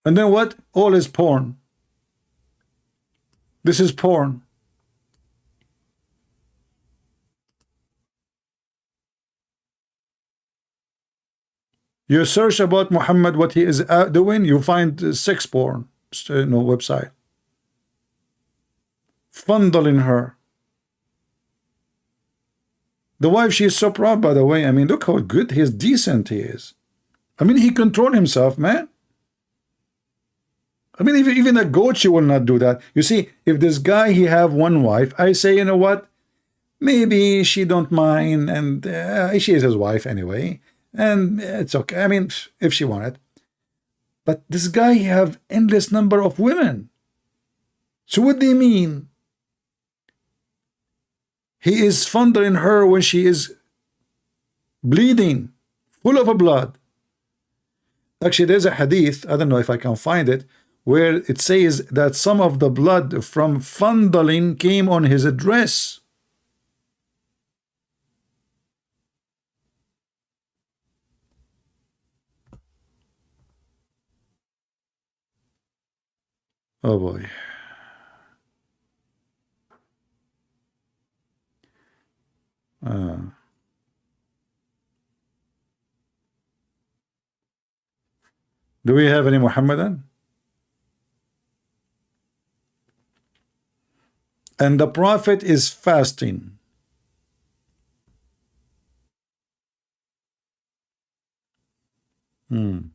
And then what? All is porn. This is porn. You search about Muhammad, what he is doing, you find sex porn, website. Fondling her. The wife, she is so proud, by the way. I mean, look how good he is, decent he is. I mean, he controlled himself, man. I mean, even a goat, she will not do that. You see, if this guy, he have one wife, I say, you know what? Maybe she don't mind, and she is his wife anyway. And it's okay. I mean, if she wanted. But this guy, he have endless number of women. So what do you mean? He is fondling her when she is bleeding, full of blood. Actually, there's a hadith, I don't know if I can find it, where it says that some of the blood from fondling came on his dress. Oh boy. Do we have any Muhammadan? And the Prophet is fasting. Do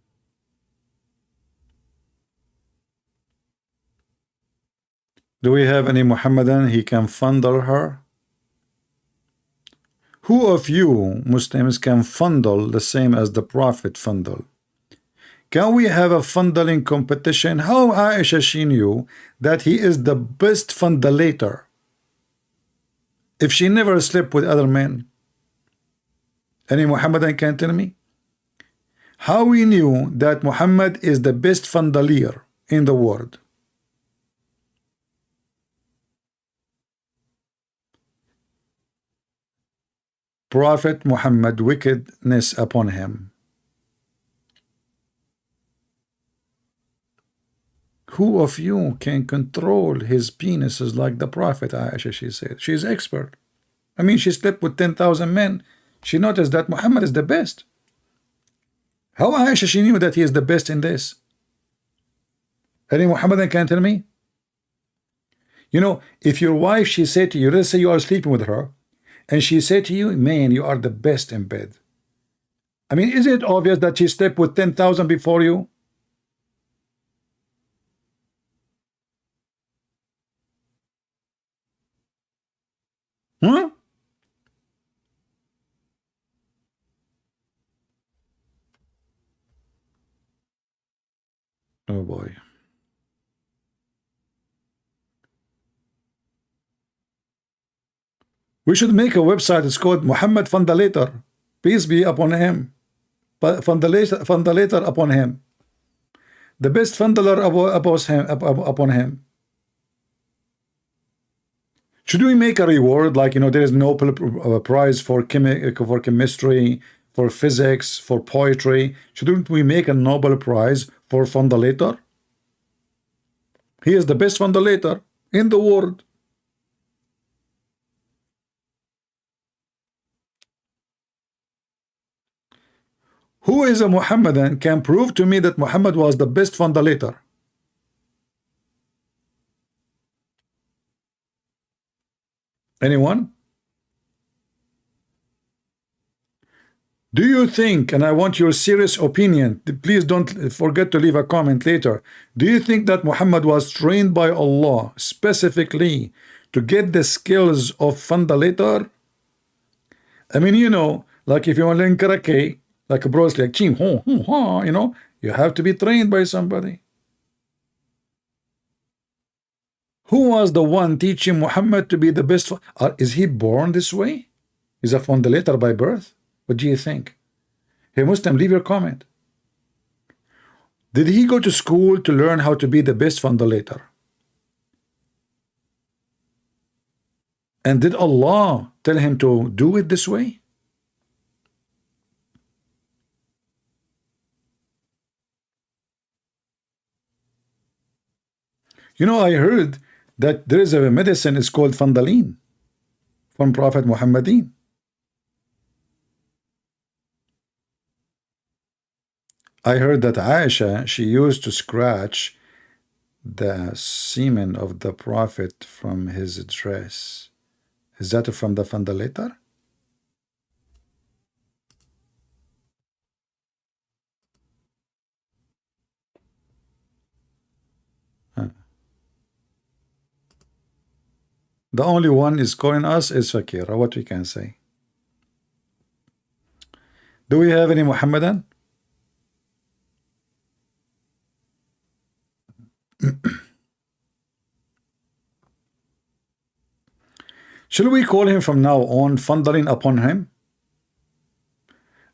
we have any Muhammadan he can fondle her? Who of you Muslims can fondle the same as the Prophet fondle? Can we have a fondling competition? How Aisha she knew that he is the best fondulator if she never slept with other men? Any Muhammadan can tell me? How we knew that Muhammad is the best fondalier in the world? Prophet Muhammad, wickedness upon him. Who of you can control his penises like the Prophet? Aisha, she said. She's expert. I mean, she slept with 10,000 men. She noticed that Muhammad is the best. How Aisha, she knew that he is the best in this? Any Muhammadan can tell me? You know, if your wife, she said to you, let's say you are sleeping with her, and she said to you, man, you are the best in bed. I mean, is it obvious that she slept with 10,000 before you? Huh? Oh boy. We should make a website. It's called Muhammad Fondulator. Peace be upon him. Fondulator upon him. The best fondler upon him. Should we make a reward, like, you know, there is Nobel Prize for chemistry, for physics, for poetry? Shouldn't we make a Nobel Prize for fondulator? He is the best fondulator in the world. Who is a Muhammadan can prove to me that Muhammad was the best fondulator? Anyone? Do you think, and I want your serious opinion, please don't forget to leave a comment later. Do you think that Muhammad was trained by Allah specifically to get the skills of fondulator? I mean, you know, like if you want to learn karate, Like a Bruce, like Jim, you know, you have to be trained by somebody. Who was the one teaching Muhammad to be the best? Is he born this way? Is a fundalator by birth? What do you think? Hey Muslim, leave your comment. Did he go to school to learn how to be the best fundalator? And did Allah tell him to do it this way? You know, I heard that there is a medicine, it's called Fandalin from Prophet Muhammadin. I heard that Aisha, she used to scratch the semen of the Prophet from his dress. Is that from the Fandalator? The only one is calling us is Fakira. What we can say? Do we have any Muhammadan? Shall we call him from now on thundering upon him?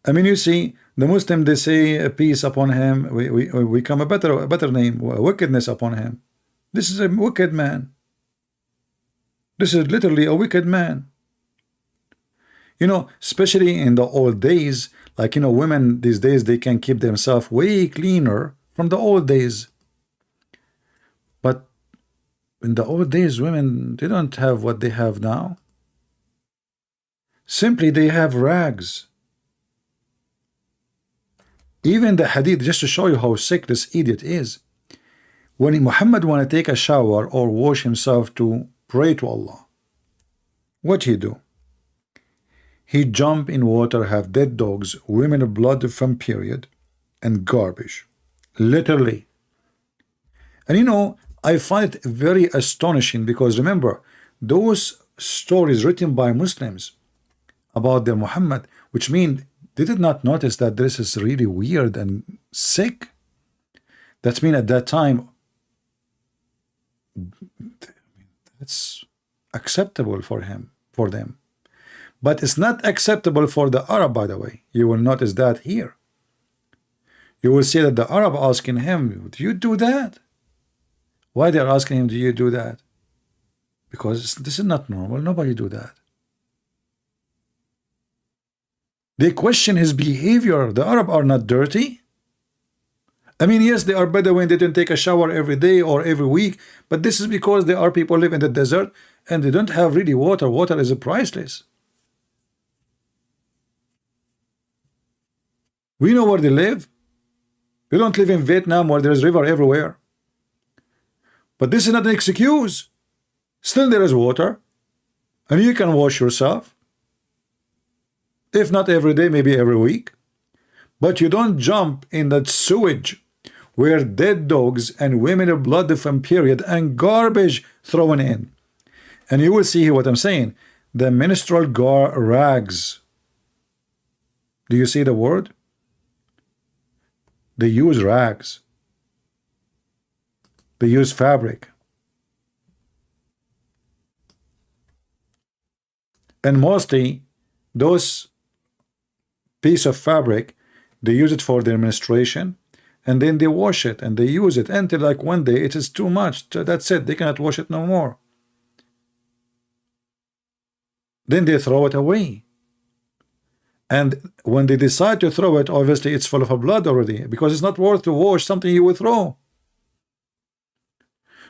I mean, you see, the Muslim, they say peace upon him. We come a better name, wickedness upon him. This is a wicked man. This is literally a wicked man. You know, especially in the old days, like, you know, women these days, they can keep themselves way cleaner from the old days. But in the old days, women, they don't have what they have now. Simply, they have rags. Even the hadith, just to show you how sick this idiot is, when Muhammad want to take a shower or wash himself to pray to Allah, what he do? He jump in water, have dead dogs, women blood from period, and garbage, literally. And you know, I find it very astonishing, because remember, those stories written by Muslims about their Muhammad, which mean they did not notice that this is really weird and sick. That mean at that time it's acceptable for them. But it's not acceptable for the Arab, by the way. You will notice that here. You will see that the Arab asking him, do you do that? Why they are asking him, do you do that? Because this is not normal. Nobody do that. They question his behavior. The Arab are not dirty. I mean, yes, they are better when they don't take a shower every day or every week, but this is because there are people live in the desert and they don't have really water. Water is priceless. We know where they live. We don't live in Vietnam where there is river everywhere. But this is not an excuse. Still there is water, and you can wash yourself. If not every day, maybe every week. But you don't jump in that sewage where dead dogs and women of blood from period and garbage thrown in. And you will see what I'm saying. The menstrual rags. Do you see the word? They use rags. They use fabric. And mostly those piece of fabric, they use it for their menstruation, and then they wash it and they use it until like one day it is too much. That's it. They cannot wash it no more. Then they throw it away. And when they decide to throw it, obviously it's full of blood already, because it's not worth to wash something you will throw.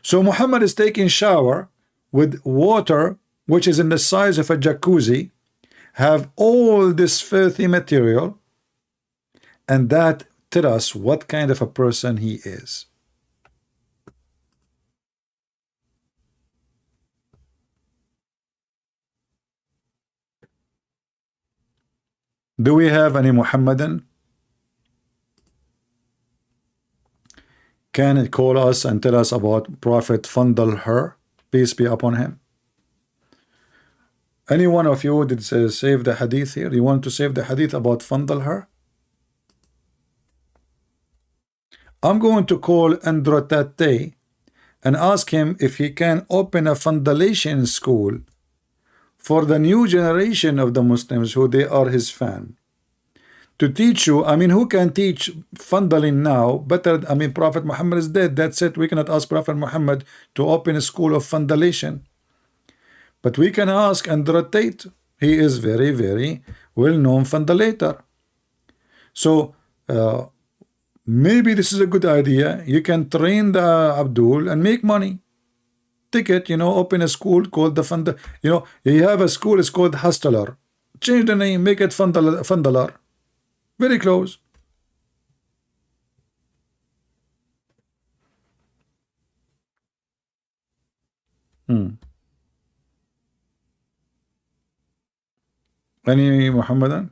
So Muhammad is taking shower with water which is in the size of a jacuzzi, have all this filthy material, and that tells us what kind of a person he is. Do we have any Muhammadan? Can it call us and tell us about Prophet Fandal her, peace be upon him? Any one of you did save the hadith here? You want to save the hadith about Fandal her? I'm going to call Andrew Tate and ask him if he can open a foundation school for the new generation of the Muslims who they are his fan, to teach you. I mean, who can teach fundaling now better? I mean, Prophet Muhammad is dead. That's it. We cannot ask Prophet Muhammad to open a school of foundation, but we can ask Andrew Tate. He is very, very well-known fundator. So maybe this is a good idea. You can train the Abdul and make money. Ticket, open a school called the Fund. You have a school, it's called Hustler. Change the name, make it Fundalar. Very close. Any Muhammadan?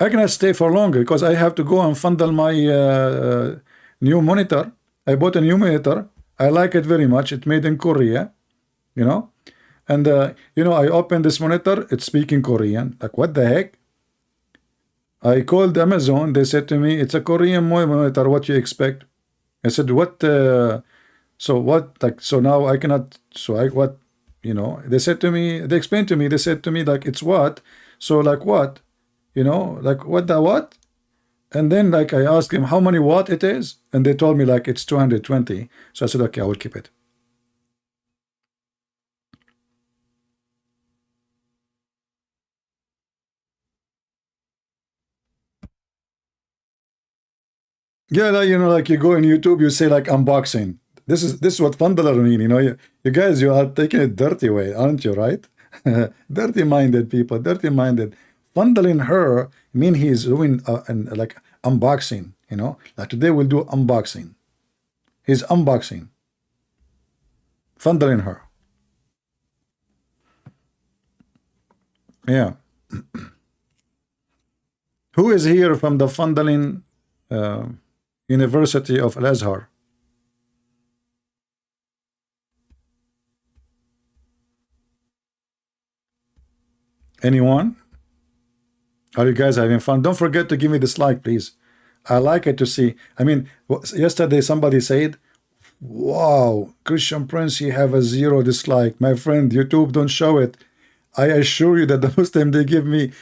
I cannot stay for longer because I have to go and fundle my new monitor. I bought a new monitor. I like it very much. It's made in Korea, and I opened this monitor. It's speaking Korean. Like, what the heck? I called Amazon. They said to me, it's a Korean monitor. What you expect? I said, what? So what? Like, so now I cannot. So I what? They said to me. They explained to me. They said to me, like, it's what? So like what? Like what the what? And then like I asked him how many watt it is, and they told me like it's 220. So I said, okay, I will keep it. Yeah, like you go on YouTube, you say like unboxing. This is what Fundaler mean. You guys, you are taking it dirty way, aren't you? Right? Dirty-minded people, dirty-minded. Fundaling her mean he's doing like unboxing. Like today we'll do unboxing. He's unboxing. Fundaling her. Yeah. Who is here from the Fundaling University of Al-Azhar? Anyone? Are you guys having fun? Don't forget to give me this like, please. I like it to see. I mean, yesterday somebody said, wow, Christian Prince, you have a 0 dislike. My friend, YouTube don't show it. I assure you that the Muslim, they give me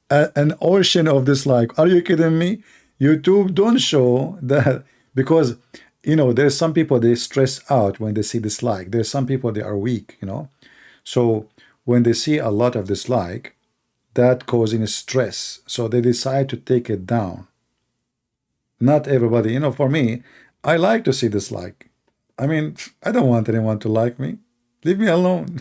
an ocean of dislike. Are you kidding me? YouTube don't show that, because there's some people, they stress out when they see dislike. There's some people, they are weak. So when they see a lot of dislike, that causing stress, so they decide to take it down. Not everybody, for me, I like to see dislike. I mean, I don't want anyone to like me. Leave me alone.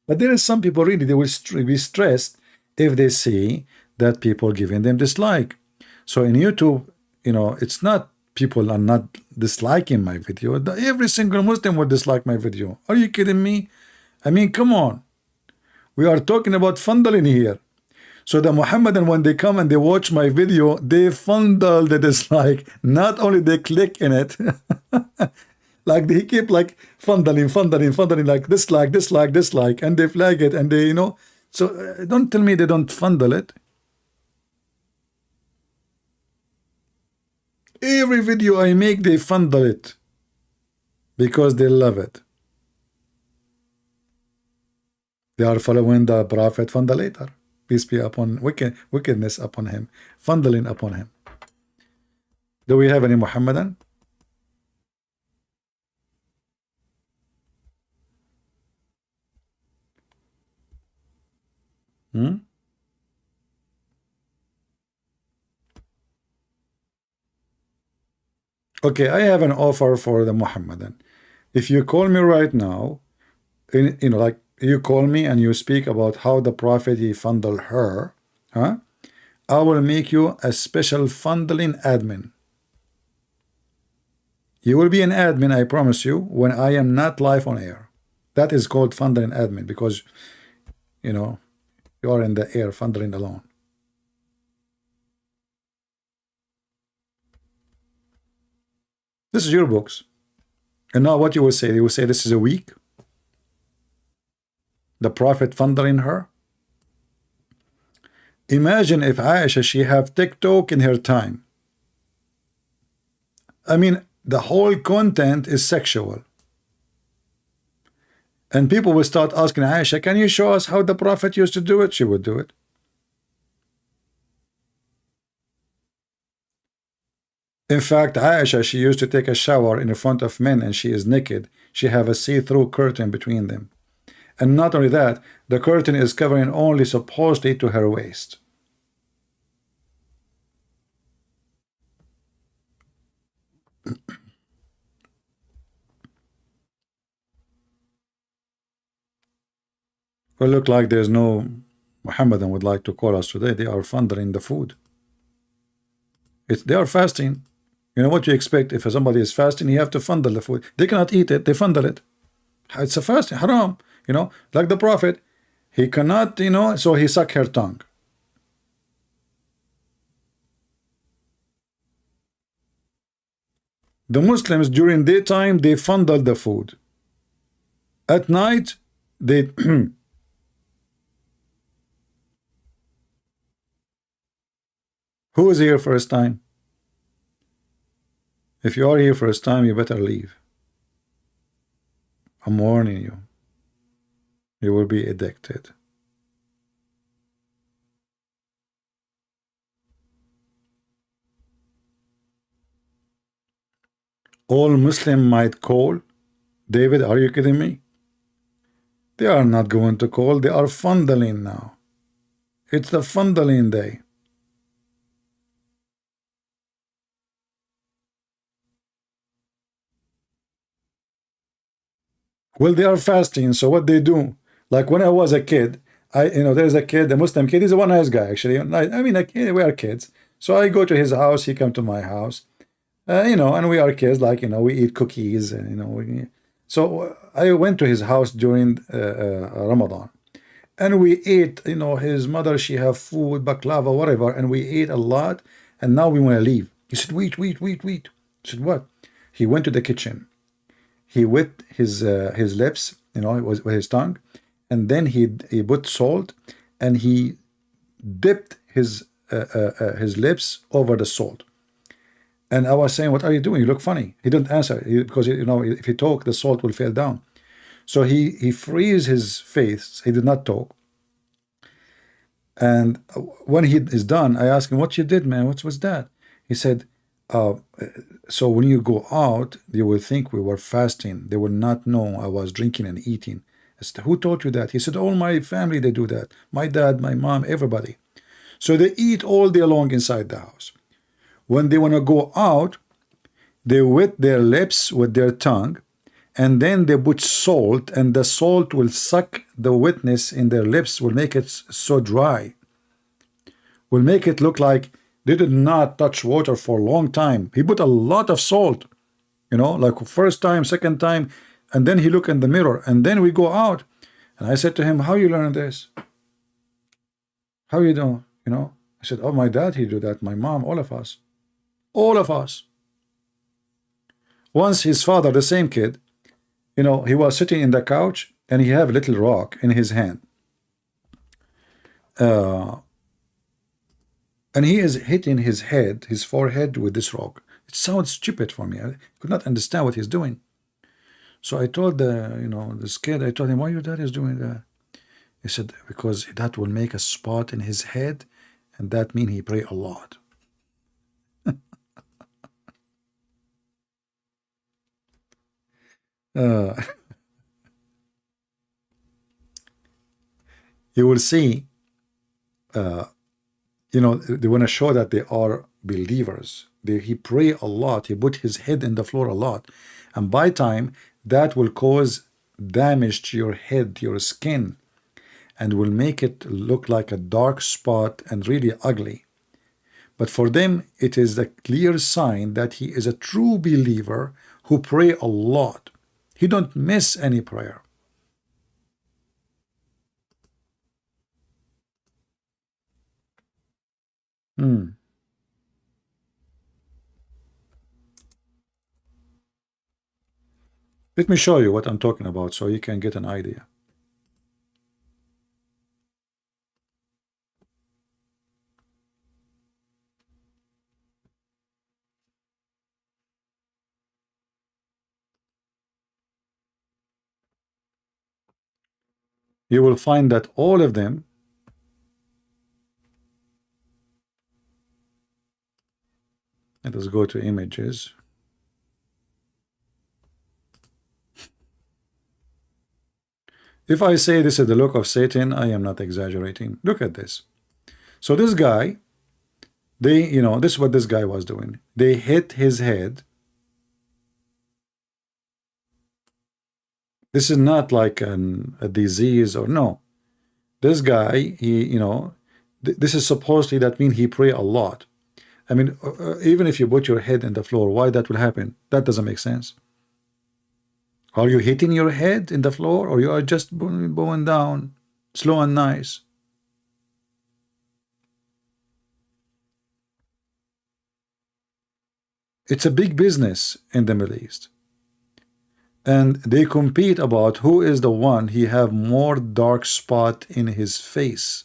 But there is some people, really, they will be stressed if they see that people giving them dislike. So in YouTube, it's not people are not disliking my video. Every single Muslim would dislike my video. Are you kidding me? I mean, come on. We are talking about fundaling here. So the Muhammadan, when they come and they watch my video, they fundal the dislike. Not only they click in it, like they keep like fundaling, like dislike, and they flag it, and they, So don't tell me they don't fundal it. Every video I make, they fundal it because they love it. They are following the Prophet fundalator. Peace be upon wickedness upon him, fundaling upon him. Do we have any Muhammadan? Okay, I have an offer for the Muhammadan. If you call me right now, like you call me and you speak about how the Prophet he fundled her, I will make you a special fundaling admin. You will be an admin, I promise you, when I am not live on air. That is called fundaling admin, because you are in the air fundaling alone. This is your books. And now what you will say? You will say this is a weak. The Prophet fundering her. Imagine if Aisha, she have TikTok in her time. I mean, the whole content is sexual. And people will start asking Aisha, can you show us how the Prophet used to do it? She would do it. In fact, Aisha, she used to take a shower in front of men and she is naked. She have a see-through curtain between them. And not only that, the curtain is covering only supposedly to her waist. Well, look like there's no Muhammadan would like to call us today. They are fondling the food. They are fasting. You know what you expect if somebody is fasting? You have to fondle the food. They cannot eat it. They fondle it. It's a fasting, haram. You know, like the Prophet, he cannot, you know, so he suck her tongue. The Muslims during daytime they fondle the food. At night they who is here first time? If you are here first time, you better leave. I'm warning you. You will be addicted. All Muslim might call. David, are you kidding me? They are not going to call. They are fondling now. It's the fondling day. Well, they are fasting, so what they do? Like when I was a kid, there's a kid, a Muslim kid. He's a one nice guy, actually. I mean, we are kids. So I go to his house. He come to my house. And we are kids. Like we eat cookies. And so I went to his house during Ramadan, and we ate. His mother, she have food, baklava, whatever, and we ate a lot. And now we want to leave. He said, "Wait, wait, wait, wait." I said, "What?" He went to the kitchen. He wet his lips, with his tongue, and then he put salt, and he dipped his lips over the salt. And I was saying, "What are you doing? You look funny." He didn't answer because if he talk, the salt will fall down. So he freeze his face. He did not talk. And when he is done, I asked him, "What you did, man? What was that?" He said, "So when you go out, they will think we were fasting. They will not know I was drinking and eating." I said, "Who taught you that?" He said, "All my family, they do that. My dad, my mom, everybody." So they eat all day long inside the house. When they want to go out, they wet their lips with their tongue, and then they put salt, and the salt will suck the wetness in their lips, will make it so dry, will make it look like they did not touch water for a long time. He put a lot of salt, like first time, second time, and then he look in the mirror, and then we go out. And I said to him, "How you learn this? How you do?" I said, "Oh, my dad, he do that. My mom, all of us. All of us." Once his father, the same kid, he was sitting in the couch, and he have a little rock in his hand. And he is hitting his head, his forehead with this rock. It sounds stupid for me. I could not understand what he's doing. So I told this kid, I told him, "Why your dad is doing that?" He said, "Because that will make a spot in his head, and that mean he pray a lot." You will see, they want to show that they are believers. He pray a lot. He put his head in the floor a lot. And by time, that will cause damage to your head, your skin, and will make it look like a dark spot and really ugly. But for them, it is a clear sign that he is a true believer who pray a lot. He don't miss any prayer. Let me show you what I'm talking about so you can get an idea. you will find that all of them let us go to images. If I say this is the look of Satan, I am not exaggerating. Look at this. So this guy, this is what this guy was doing. They hit his head. This is not like a disease or no. This guy, this is supposedly that means he pray a lot. I mean, even if you put your head in the floor, why that will happen? That doesn't make sense. Are you hitting your head in the floor, or you are just bowing down, slow and nice? It's a big business in the Middle East. And they compete about who is the one he have more dark spot in his face.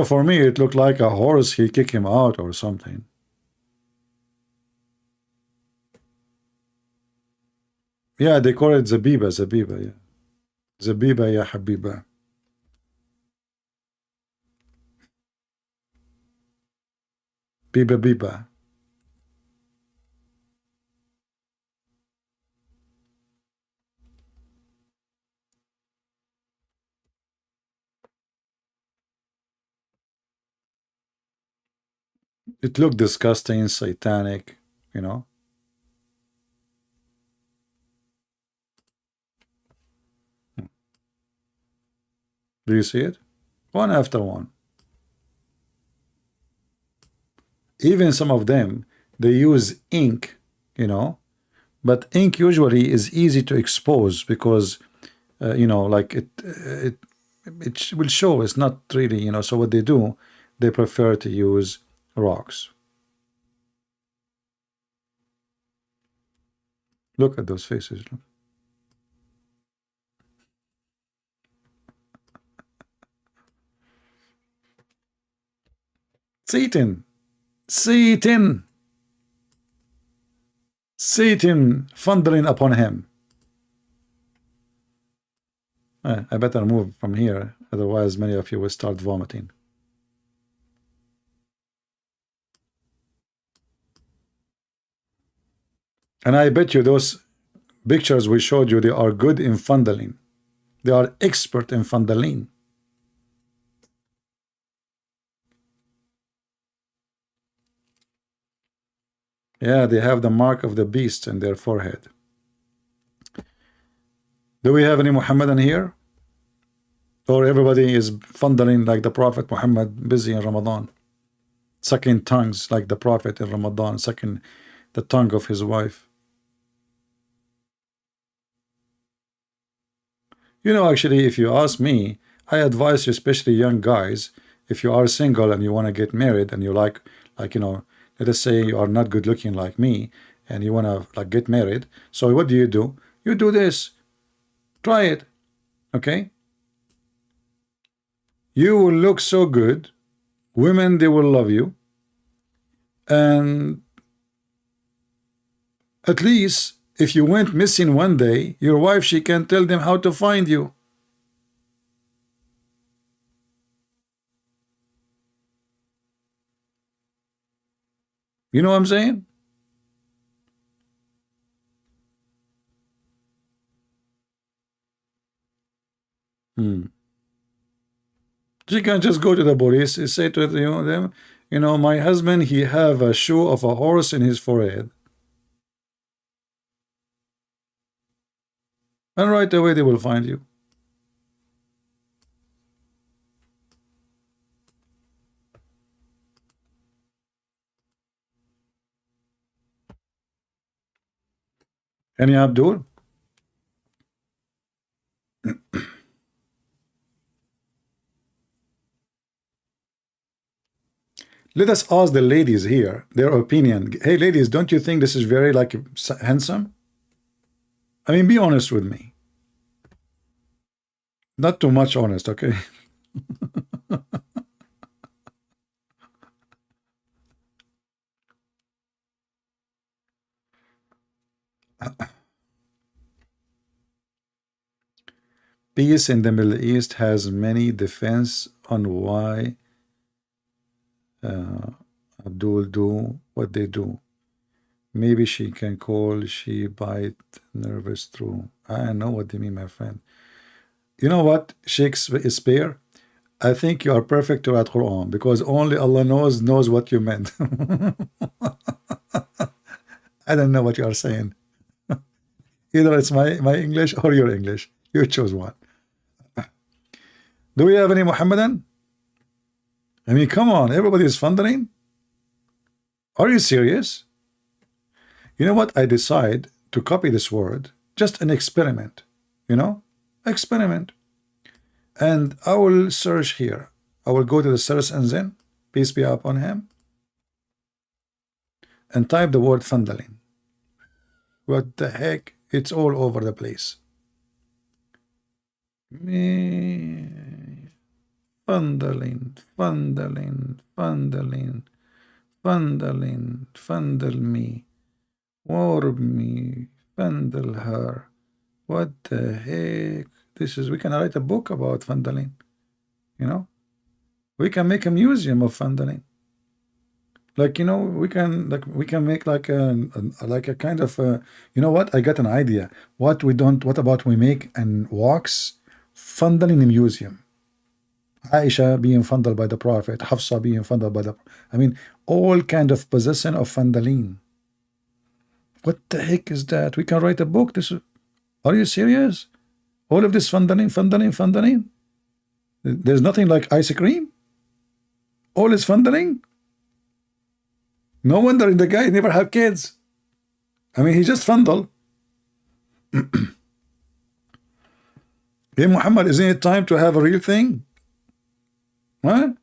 For me, it looked like a horse. He kicked him out or something. Yeah, they call it Zabiba, yeah. Zabiba, ya Habiba. Biba, biba. It looked disgusting, satanic, Do you see it? One after one. Even some of them, they use ink, but ink usually is easy to expose because, like it will show it's not really, so what they do, they prefer to use rocks. Look at those faces. Look. Satan. Satan. Satan thundering upon him. I better move from here, otherwise many of you will start vomiting. And I bet you those pictures we showed you, they are good in fondling. They are expert in fondling. Yeah, they have the mark of the beast in their forehead. Do we have any Muhammadan here? Or everybody is fondling like the Prophet Muhammad, busy in Ramadan, sucking tongues like the Prophet in Ramadan, sucking the tongue of his wife. Actually, if you ask me, I advise you, especially young guys, if you are single and you want to get married and you like let us say you are not good looking like me and you want to get married. So what do? You do this. Try it. Okay? You will look so good. Women, they will love you. And at least if you went missing one day, your wife, she can tell them how to find you. You know what I'm saying? She can just go to the police and say to them, my husband, he have a shoe of a horse in his forehead. And right away they will find you. Any Abdul? Let us ask the ladies here their opinion. Hey ladies, don't you think this is very handsome? I mean, be honest with me. Not too much honest, okay? Peace in the Middle East has many defense on why Abdul do what they do. Maybe she can call, she bite, nervous through. I know what they mean, my friend. You know what, Shakespeare? I think you are perfect to write Quran because only Allah knows what you meant. I don't know what you are saying. Either it's my English or your English. You choose one. Do we have any Muhammadan? I mean, come on, everybody is thundering. Are you serious? You know what? I decide to copy this word, just an experiment, you know, experiment. And I will search here. I will go to the search engine, peace be upon him, and type the word thundering. What the heck? It's all over the place. Thundering, thundering, thundering, thundering, fundle me, warp me, fundle her. What the heck? This is, we can write a book about fundaling, you know. We can make a museum of fundaling. Like, you know, we can make like a kind of you know what? I got an idea. What about we make and walks fundaling museum? Aisha being fundled by the Prophet, Hafsa being fundled by the, I mean, all kind of possession of fundaling. What the heck is that? We can write a book. This is, are you serious? All of this fundaling. There's nothing like ice cream. All is fundaling. No wonder the guy never had kids. I mean, he just fundle. Hey Muhammad, isn't it time to have a real thing? Huh?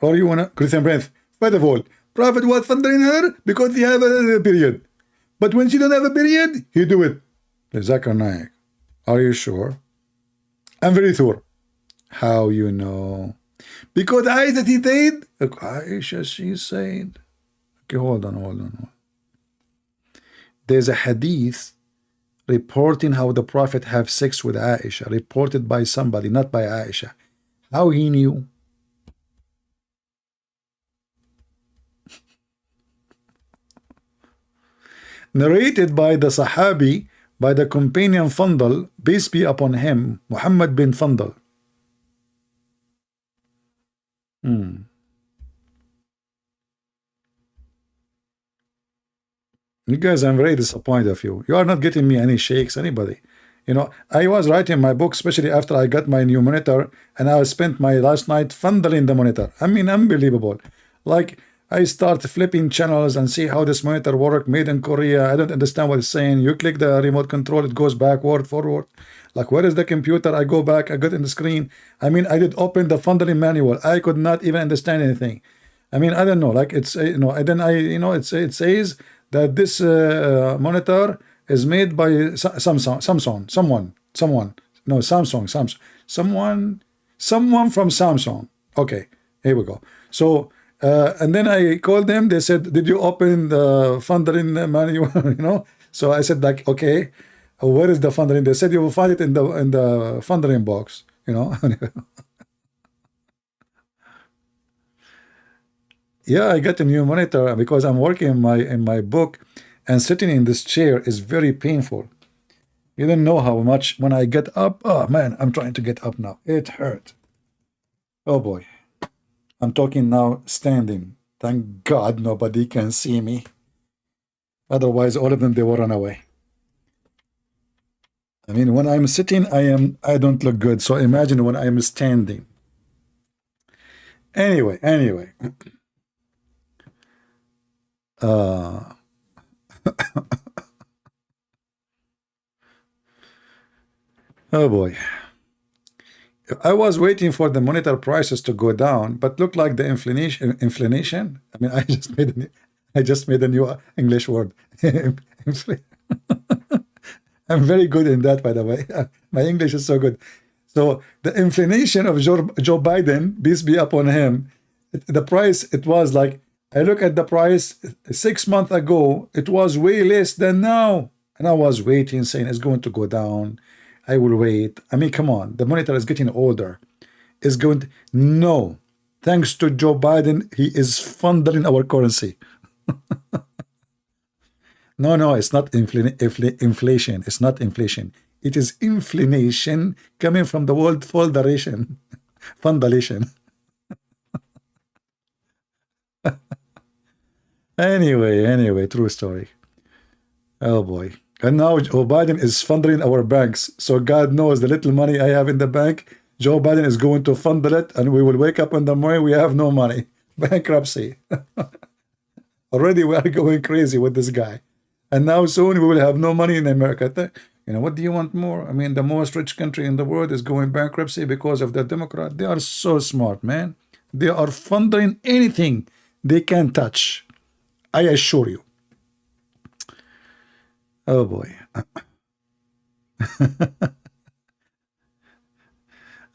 Or you wanna Christian breath? First of all, Prophet was thundering her because he have a period. But when she don't have a period, he do it. Zakir Naik, are you sure? I'm very sure. How you know? Because Aisha he said. Look, Aisha, she said. Okay, hold on. There's a hadith reporting how the Prophet have sex with Aisha, reported by somebody, not by Aisha. How he knew? Narrated by the Sahabi, by the companion Fandal, peace be upon him, Muhammad bin Fandal. You guys, I'm very disappointed of you. You are not getting me any shakes, anybody. You know, I was writing my book, especially after I got my new monitor, and I spent my last night fundaling the monitor. I mean, unbelievable. Like, I start flipping channels and see how this monitor work, made in Korea. I don't understand what it's saying. You click the remote control, it goes backward, forward. Like, where is the computer? I go back, I got in the screen. I mean, I did open the fundaling manual. I could not even understand anything. I mean, I don't know. Like, it's, you know, and then it says that this monitor is made by Samsung, someone, no, Samsung, someone from Samsung. Okay, here we go. So, and then I called them. They said, "Did you open the fundaling manual?" You know. So I said, like, okay, where is the fundaling? They said you will find it in the fundaling box. You know. Yeah, I got a new monitor because I'm working in my book, and sitting in this chair is very painful. You don't know how much when I get up. Oh man, I'm trying to get up now. It hurt. Oh boy. I'm talking now standing. Thank God nobody can see me. Otherwise, all of them, they will run away. I mean, when I'm sitting, I don't look good. So imagine when I'm standing. Anyway. Oh boy. I was waiting for the monitor prices to go down, but looked like the inflation. I mean, I just made a new English word. I'm very good in that, by the way. My English is so good. So the inflation of Joe Biden, peace be upon him, the price, it was like, I look at the price 6 months ago, it was way less than now. And I was waiting, saying it's going to go down. I will wait. I mean, come on. The monitor is getting older. It's going to, no. Thanks to Joe Biden, he is funding our currency. No, it's not inflation. It's not inflation. It is inflation coming from the World Federation. Fundation. Anyway, true story. Oh boy. And now Joe Biden is funding our banks. So God knows the little money I have in the bank, Joe Biden is going to fund it, and we will wake up in the morning, we have no money. Bankruptcy. Already we are going crazy with this guy. And now soon we will have no money in America. You know, what do you want more? I mean, the most rich country in the world is going bankruptcy because of the Democrat. They are so smart, man. They are funding anything they can touch. I assure you. Oh boy.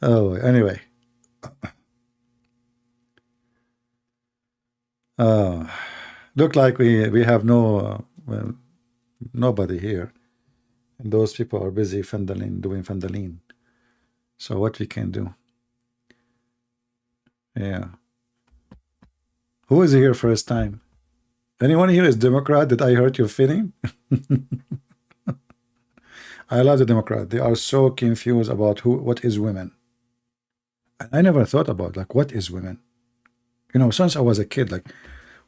Oh, anyway. Look like we have no well, nobody here, and those people are busy doing fentanyl. So what we can do? Yeah. Who is here first time? Anyone here is Democrat? Did I hurt your feeling? I love the Democrat. They are so confused about what is women. I never thought about like what is women. You know, since I was a kid, like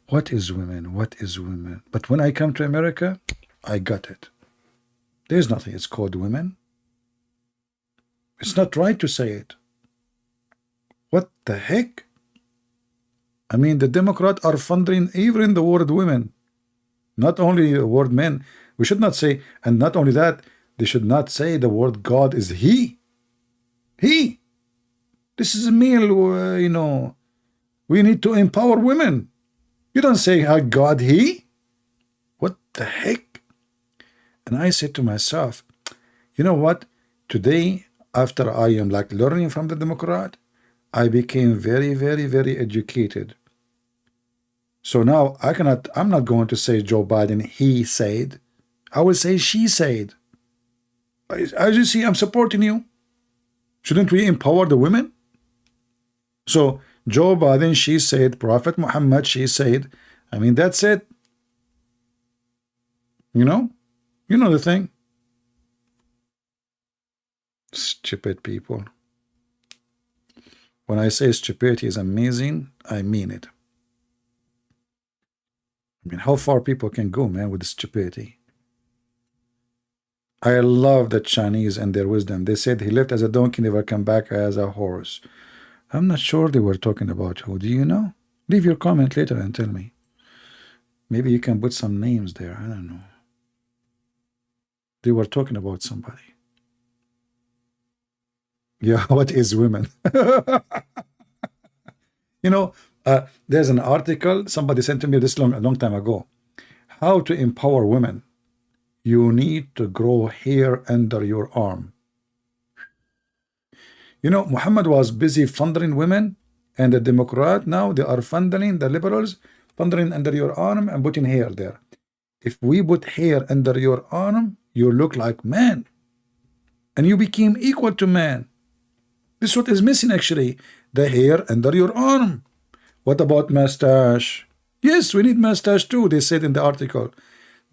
what is women? What is women? But when I come to America, I got it. There's nothing. It's called women. It's not right to say it. What the heck? I mean, the Democrats are funding even the word women, not only the word men. We should not say, and not only that, they should not say the word God is he. He. This is a male, you know. We need to empower women. You don't say God he. What the heck? And I said to myself, you know what? Today, after I am like learning from the Democrat, I became very, very, very educated. So now I'm not going to say Joe Biden, he said. I will say she said. As you see, I'm supporting you. Shouldn't we empower the women? So Joe Biden, she said. Prophet Muhammad, she said. I mean, that's it. You know the thing. Stupid people. When I say stupidity is amazing, I mean it. I mean, how far people can go, man, with stupidity. I love the Chinese and their wisdom. They said he left as a donkey, never come back as a horse. I'm not sure they were talking about who. Do you know? Leave your comment later and tell me. Maybe you can put some names there. I don't know. They were talking about somebody. Yeah, what is women? You know, there's an article somebody sent to me a long time ago. How to empower women. You need to grow hair under your arm. You know, Muhammad was busy funding women, and the Democrat now they are funding the liberals, funding under your arm and putting hair there. If we put hair under your arm, you look like man, and you became equal to man. This is what is missing actually, the hair under your arm. What about mustache? Yes, we need mustache too, they said in the article.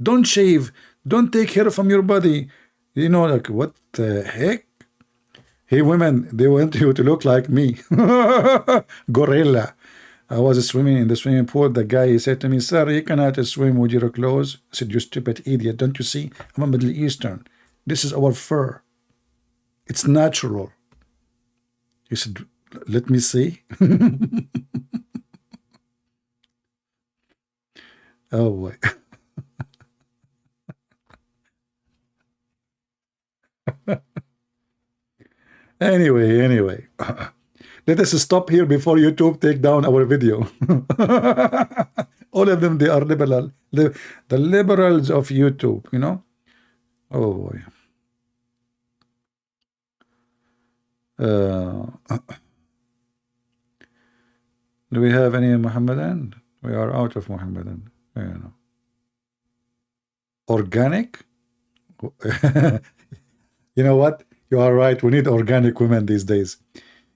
Don't shave, don't take hair from your body. You know, like what the heck? Hey women, they want you to look like me. Gorilla. I was swimming in the swimming pool. The guy he said to me, sir, you cannot swim with your clothes. I said, you stupid idiot, don't you see? I'm a Middle Eastern. This is our fur. It's natural. He said, let me see. Oh boy. Anyway. Let us stop here before YouTube take down our video. All of them, they are liberal. The liberals of YouTube, you know? Oh boy. Do we have any Muhammadan? We are out of Muhammadan. You know. Organic? You know what? You are right. We need organic women these days.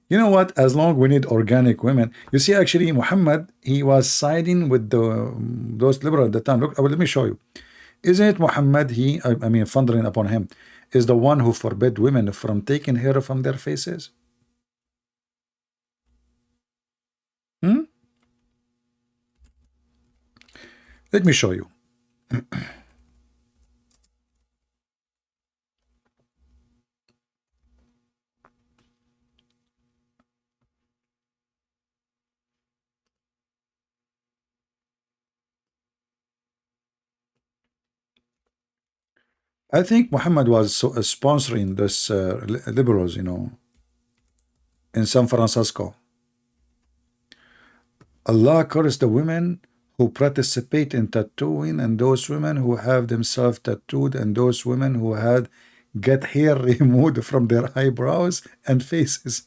You know what? As long we need organic women. You see, actually, Muhammad, he was siding with those liberals at the time. Look, let me show you. Isn't it Muhammad? I mean, thundering upon him, is the one who forbid women from taking hair from their faces. Hmm? Let me show you. I think Muhammad was sponsoring this liberals, in San Francisco. Allah cursed the women who participate in tattooing, and those women who have themselves tattooed, and those women who had get hair removed from their eyebrows and faces.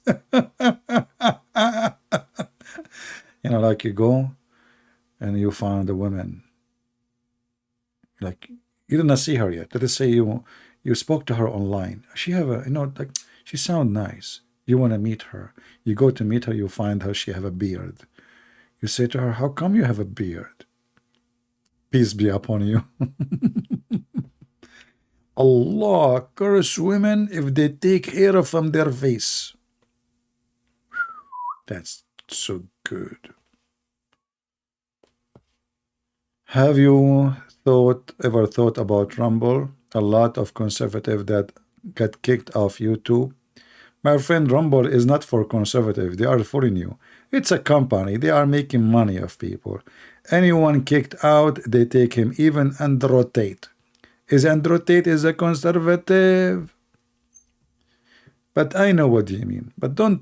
Like you go and you find a woman, like you did not see her yet. Let us say you spoke to her online. She have a like she sound nice. You want to meet her. You go to meet her. You find her. She have a beard. You say to her, "How come you have a beard?" Peace be upon you. Allah curse women if they take hair from their face. That's so good. Have you ever thought about Rumble? A lot of conservative that got kicked off YouTube. My friend, Rumble is not for conservative. They are fooling you. It's a company. They are making money of people. Anyone kicked out, they take him. Even Andrew Tate. Andrew Tate is a conservative. But I know what you mean. But don't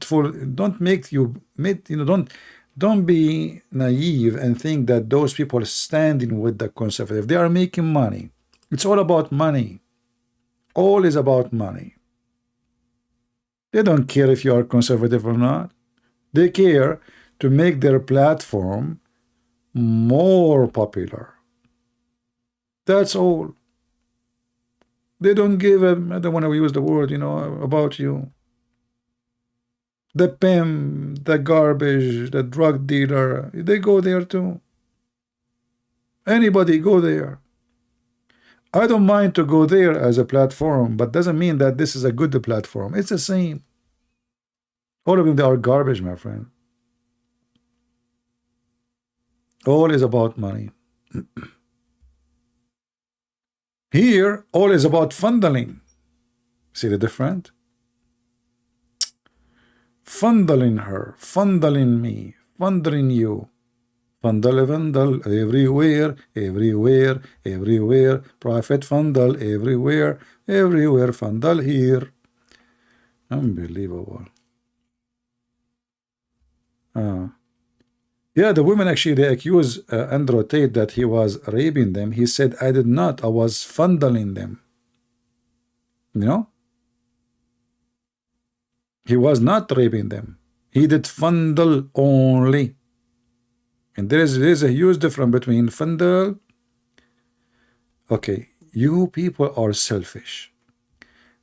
be naive and think that those people are standing with the conservative. They are making money. It's all about money. All is about money. They don't care if you are conservative or not. They care to make their platform more popular. That's all. They don't give a, I don't want to use the word, about you. The pimp, the garbage, the drug dealer, they go there too. Anybody go there. I don't mind to go there as a platform, but doesn't mean that this is a good platform. It's the same. All of them, they are garbage, my friend. All is about money. Here, all is about funneling. See the difference? Funneling her, funneling me, funneling you. Fundle, everywhere, everywhere, everywhere. Prophet fundle, everywhere, everywhere. Fundle here. Unbelievable. Yeah, the women actually, they accuse Andrew Tate that he was raping them. He said, I did not. I was funneling them. He was not raping them. He did fundle only. And there is a huge difference between fundle. Okay, you people are selfish.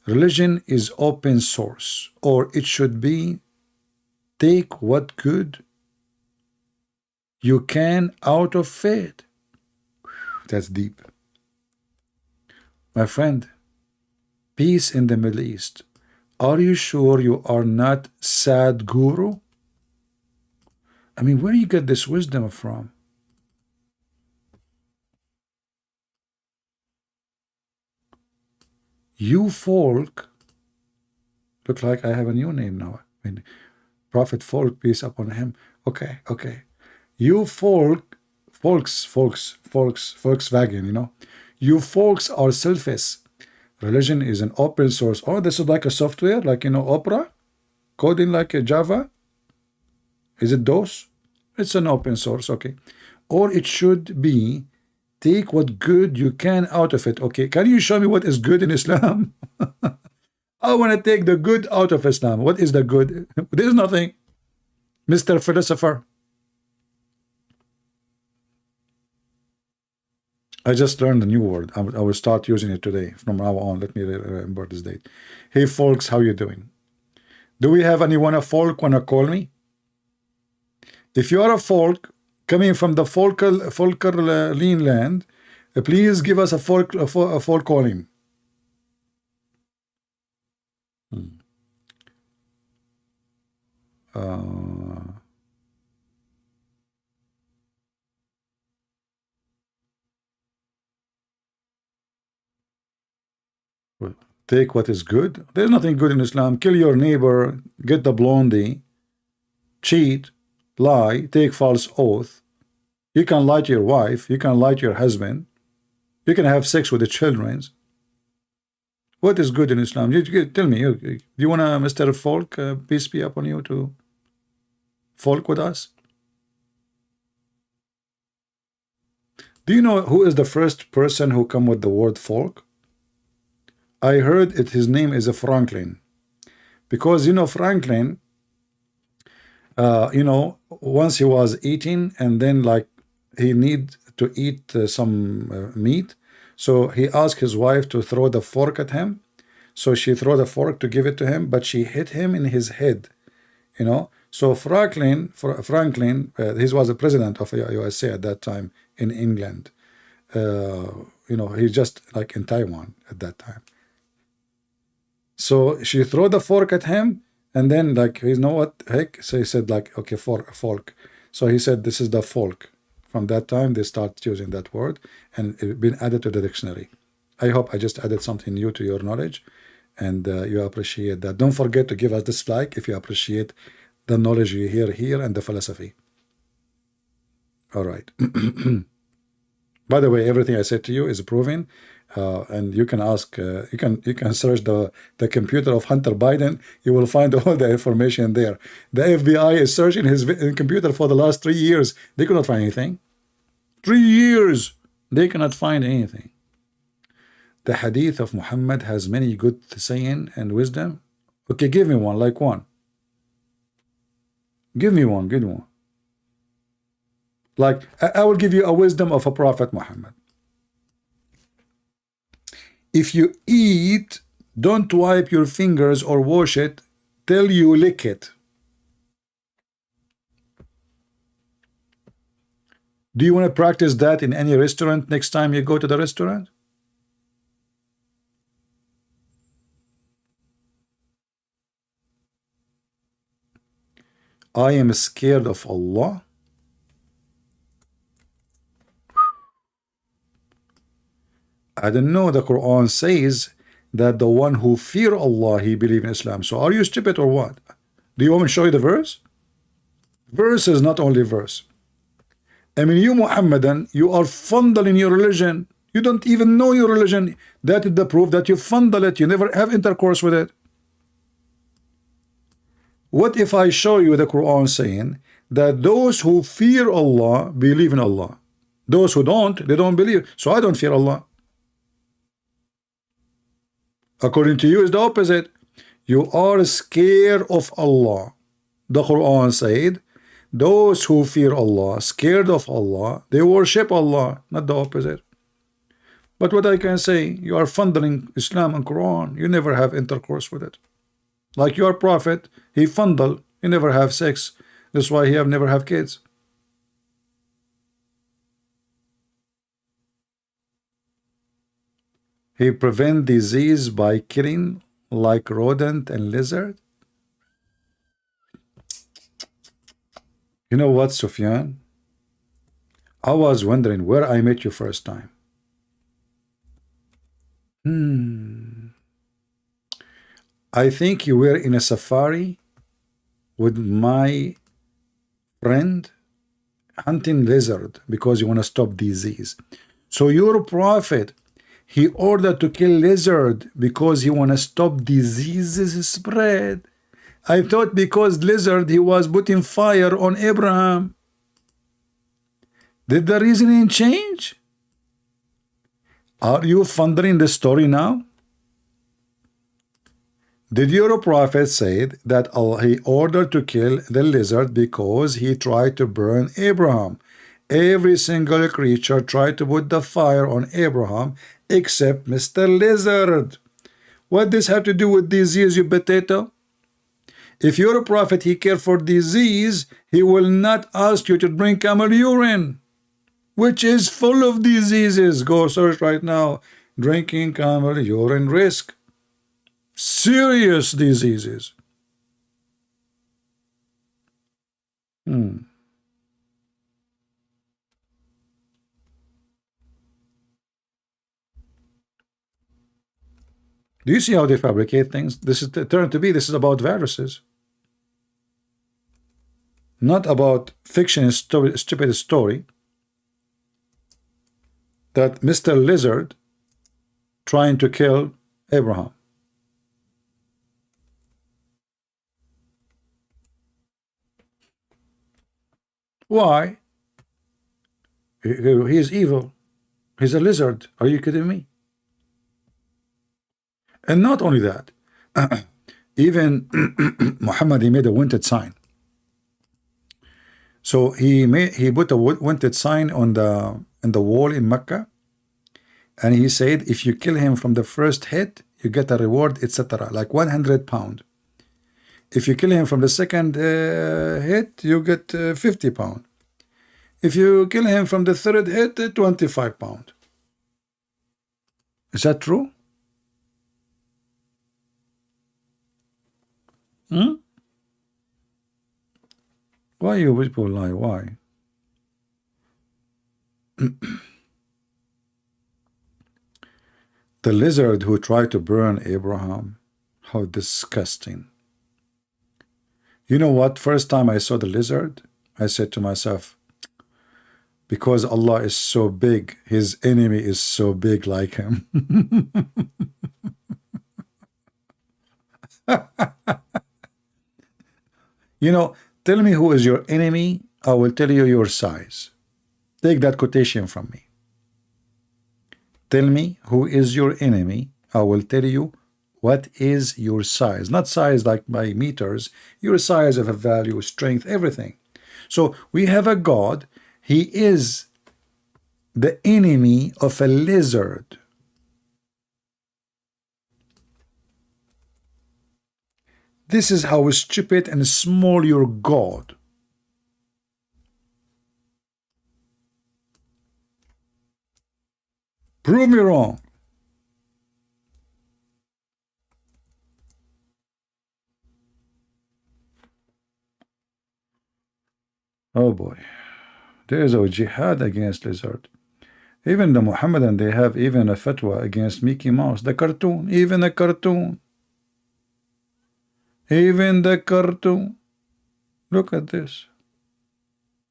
Religion is open source, or it should be take what good you can out of it. That's deep. My friend, peace in the Middle East. Are you sure you are not Sadhguru? I mean, where do you get this wisdom from? You folk, look like I have a new name now. I mean, Prophet Folk, peace upon him. Okay. You Volkswagen, you folks are selfish. Religion is an open source. Oh, this is like a software, like, Opera? Coding like a Java? Is it DOS? It's an open source, okay. Or it should be, take what good you can out of it. Okay, can you show me what is good in Islam? I want to take the good out of Islam. What is the good? There's nothing. Mr. Philosopher. I just learned a new word. I will start using it today. From now on, let me remember this date. Hey, folks, how you doing? Do we have anyone a folk wanna call me? If you are a folk coming from the Folker lean land, please give us a folk calling. Take what is good. There's nothing good in Islam. Kill your neighbor, get the blondie, cheat, lie, take false oath. You can lie to your wife. You can lie to your husband. You can have sex with the children. What is good in Islam? Tell me. Do you want Mr. Folk, peace be upon you, to folk with us? Do you know who is the first person who come with the word folk? I heard it. His name is Franklin, because you know Franklin. You know, once he was eating, and then like he need to eat some meat, so he asked his wife to throw the fork at him. So she threw the fork to give it to him, but she hit him in his head. You know, so Franklin, he was the president of USA at that time in England. You know, he just like in Taiwan at that time. So she threw the fork at him, and then like, you know what, heck? So he said like, okay, fork. So he said, this is the folk. From that time, they start using that word, and it's been added to the dictionary. I hope I just added something new to your knowledge, and you appreciate that. Don't forget to give us dislike if you appreciate the knowledge you hear here and the philosophy. All right. By the way, everything I said to you is proven. And you can ask, you can search the computer of Hunter Biden. You will find all the information there. The FBI is searching his computer for the last 3 years. They could not find anything. 3 years, they cannot find anything. The hadith of Muhammad has many good saying and wisdom. Okay, give me one, like one. Give me one, good one. Like, I will give you a wisdom of a Prophet Muhammad. If you eat, don't wipe your fingers or wash it till you lick it. Do you want to practice that in any restaurant next time you go to the restaurant? I am scared of Allah. I don't know. The Quran says that the one who fear Allah, he believe in Islam. So are you stupid or what? Do you want me to show you the verse? Verse is not only verse. I mean, you Muhammadan, you are fondling your religion. You don't even know your religion. That is the proof that you fondle it. You never have intercourse with it. What if I show you the Quran saying that those who fear Allah believe in Allah? Those who don't, they don't believe. So I don't fear Allah. According to you, is the opposite. You are scared of Allah. The Quran said, those who fear Allah, scared of Allah, they worship Allah, not the opposite. But what I can say, you are fondling Islam and Quran. You never have intercourse with it. Like your prophet, he fondle, he never have sex. That's why he have never have kids. He prevent disease by killing like rodent and lizard. You know what, Sufyan? I was wondering where I met you first time. I think you were in a safari with my friend hunting lizard because you want to stop disease. So your prophet, he ordered to kill lizard because he want to stop diseases spread. I thought because lizard he was putting fire on Abraham. Did the reasoning change? Are you funding the story now? Did your prophet say that he ordered to kill the lizard because he tried to burn Abraham? Every single creature tried to put the fire on Abraham except Mr. Lizard. What does this have to do with disease, you potato? If you're a prophet, he cares for disease, he will not ask you to drink camel urine, which is full of diseases. Go search right now. Drinking camel urine risk. Serious diseases. Do you see how they fabricate things? This is turned to be, this is about viruses. Not about fiction, stupid story that Mr. Lizard trying to kill Abraham. Why? He is evil. He's a lizard. Are you kidding me? And not only that, even Muhammad, he made a wanted sign. So he put a wanted sign on the wall in Mecca, and he said, if you kill him from the first hit, you get a reward, etc., like 100 pounds. If you kill him from the second hit, you get 50 pounds. If you kill him from the third hit, 25 pounds. Is that true? Why you people lie? Why? The lizard who tried to burn Abraham, how disgusting. You know what? First time I saw the lizard, I said to myself, because Allah is so big, his enemy is so big like him. You know, tell me who is your enemy, I will tell you your size. Take that quotation from me. Tell me who is your enemy, I will tell you what is your size. Not size like by meters, your size of a value, strength, everything. So we have a God, he is the enemy of a lizard. This is how stupid and small your God. Prove me wrong. Oh boy. There is a jihad against lizard. Even the Muhammadan, they have even a fatwa against Mickey Mouse, the cartoon, even a cartoon. Even the cartoon. Look at this.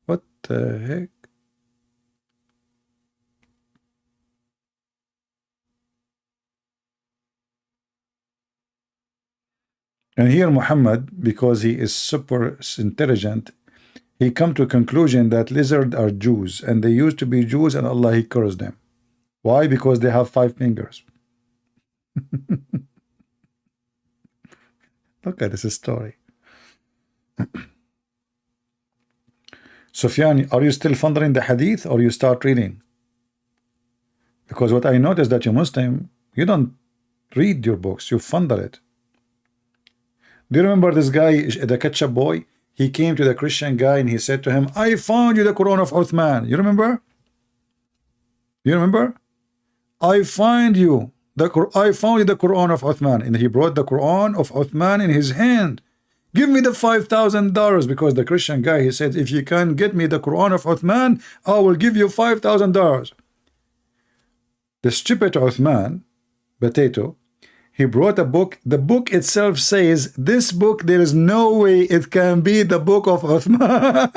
What the heck? And here Muhammad, because he is super intelligent, he come to a conclusion that lizards are Jews, and they used to be Jews, and Allah, he cursed them. Why? Because they have 5 fingers. Look at this story. Sufyan, are you still funding the hadith, or you start reading? Because what I noticed that you Muslim, you don't read your books, you fundle it. Do you remember this guy, the ketchup boy? He came to the Christian guy and he said to him, I found you the Quran of Uthman. You remember? You remember? I found you the Quran of Uthman. And he brought the Quran of Uthman in his hand. Give me the $5,000, because the Christian guy, he said, if you can get me the Quran of Uthman, I will give you $5,000. The stupid Uthman, potato, he brought a book. The book itself says, this book, there is no way it can be the book of Uthman.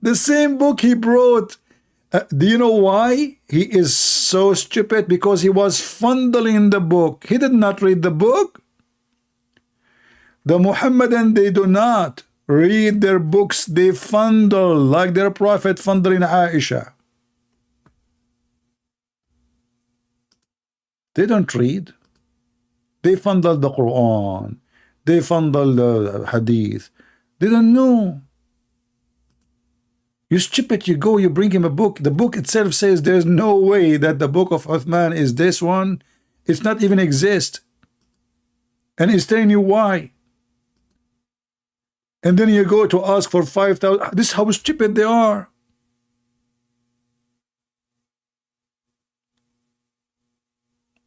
The same book he brought. Do you know why he is so stupid? Because he was fundling the book. He did not read the book. The Muhammadan, they do not read their books. They fundle like their prophet fundling Aisha. They don't read. They fundle the Quran. they fondle the hadith. They don't know. You stupid, you go, you bring him a book. The book itself says there's no way that the book of Uthman is this one. It's not even exist. And he's telling you why. And then you go to ask for 5,000. This is how stupid they are.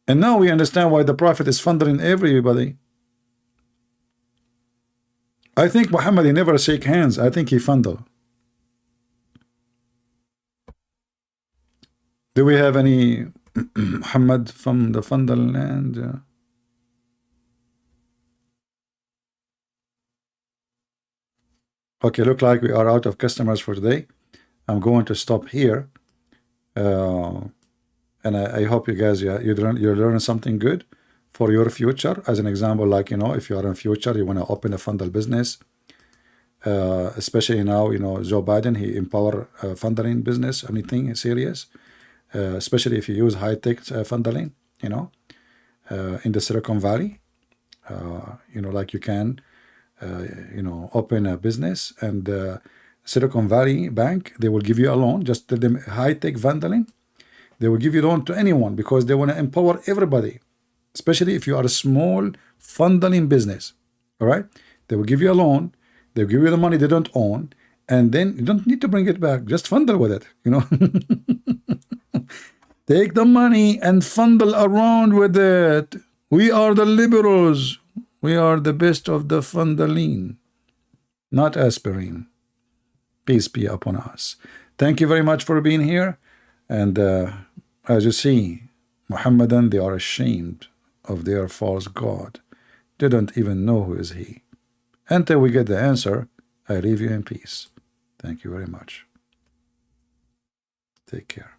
And now we understand why the Prophet is fondling everybody. I think Muhammad, he never shake hands. I think he fondle. Do we have any Muhammad from the fondle land? Okay, look like we are out of customers for today. I'm going to stop here. And I hope you guys, you learn something good for your future. As an example, like, you know, if you are in future, you want to open a fondle business, especially now, you know, Joe Biden, he empower funneling business, anything serious, especially if you use high-tech funneling, you know, in the Silicon Valley, you know, like you can, you know, open a business, and Silicon Valley Bank, they will give you a loan. Just tell them high-tech funneling. They will give you loan to anyone because they want to empower everybody, especially if you are a small funneling business. All right, they will give you a loan. They'll give you the money they don't own, and then you don't need to bring it back. Just fundle with it, you know. Take the money and fundle around with it. We are the liberals. We are the best of the funneling, not aspirin. Peace be upon us. Thank you very much for being here. And as you see, Muhammadan, they are ashamed of their false God. They don't even know who is he. Until we get the answer, I leave you in peace. Thank you very much. Take care.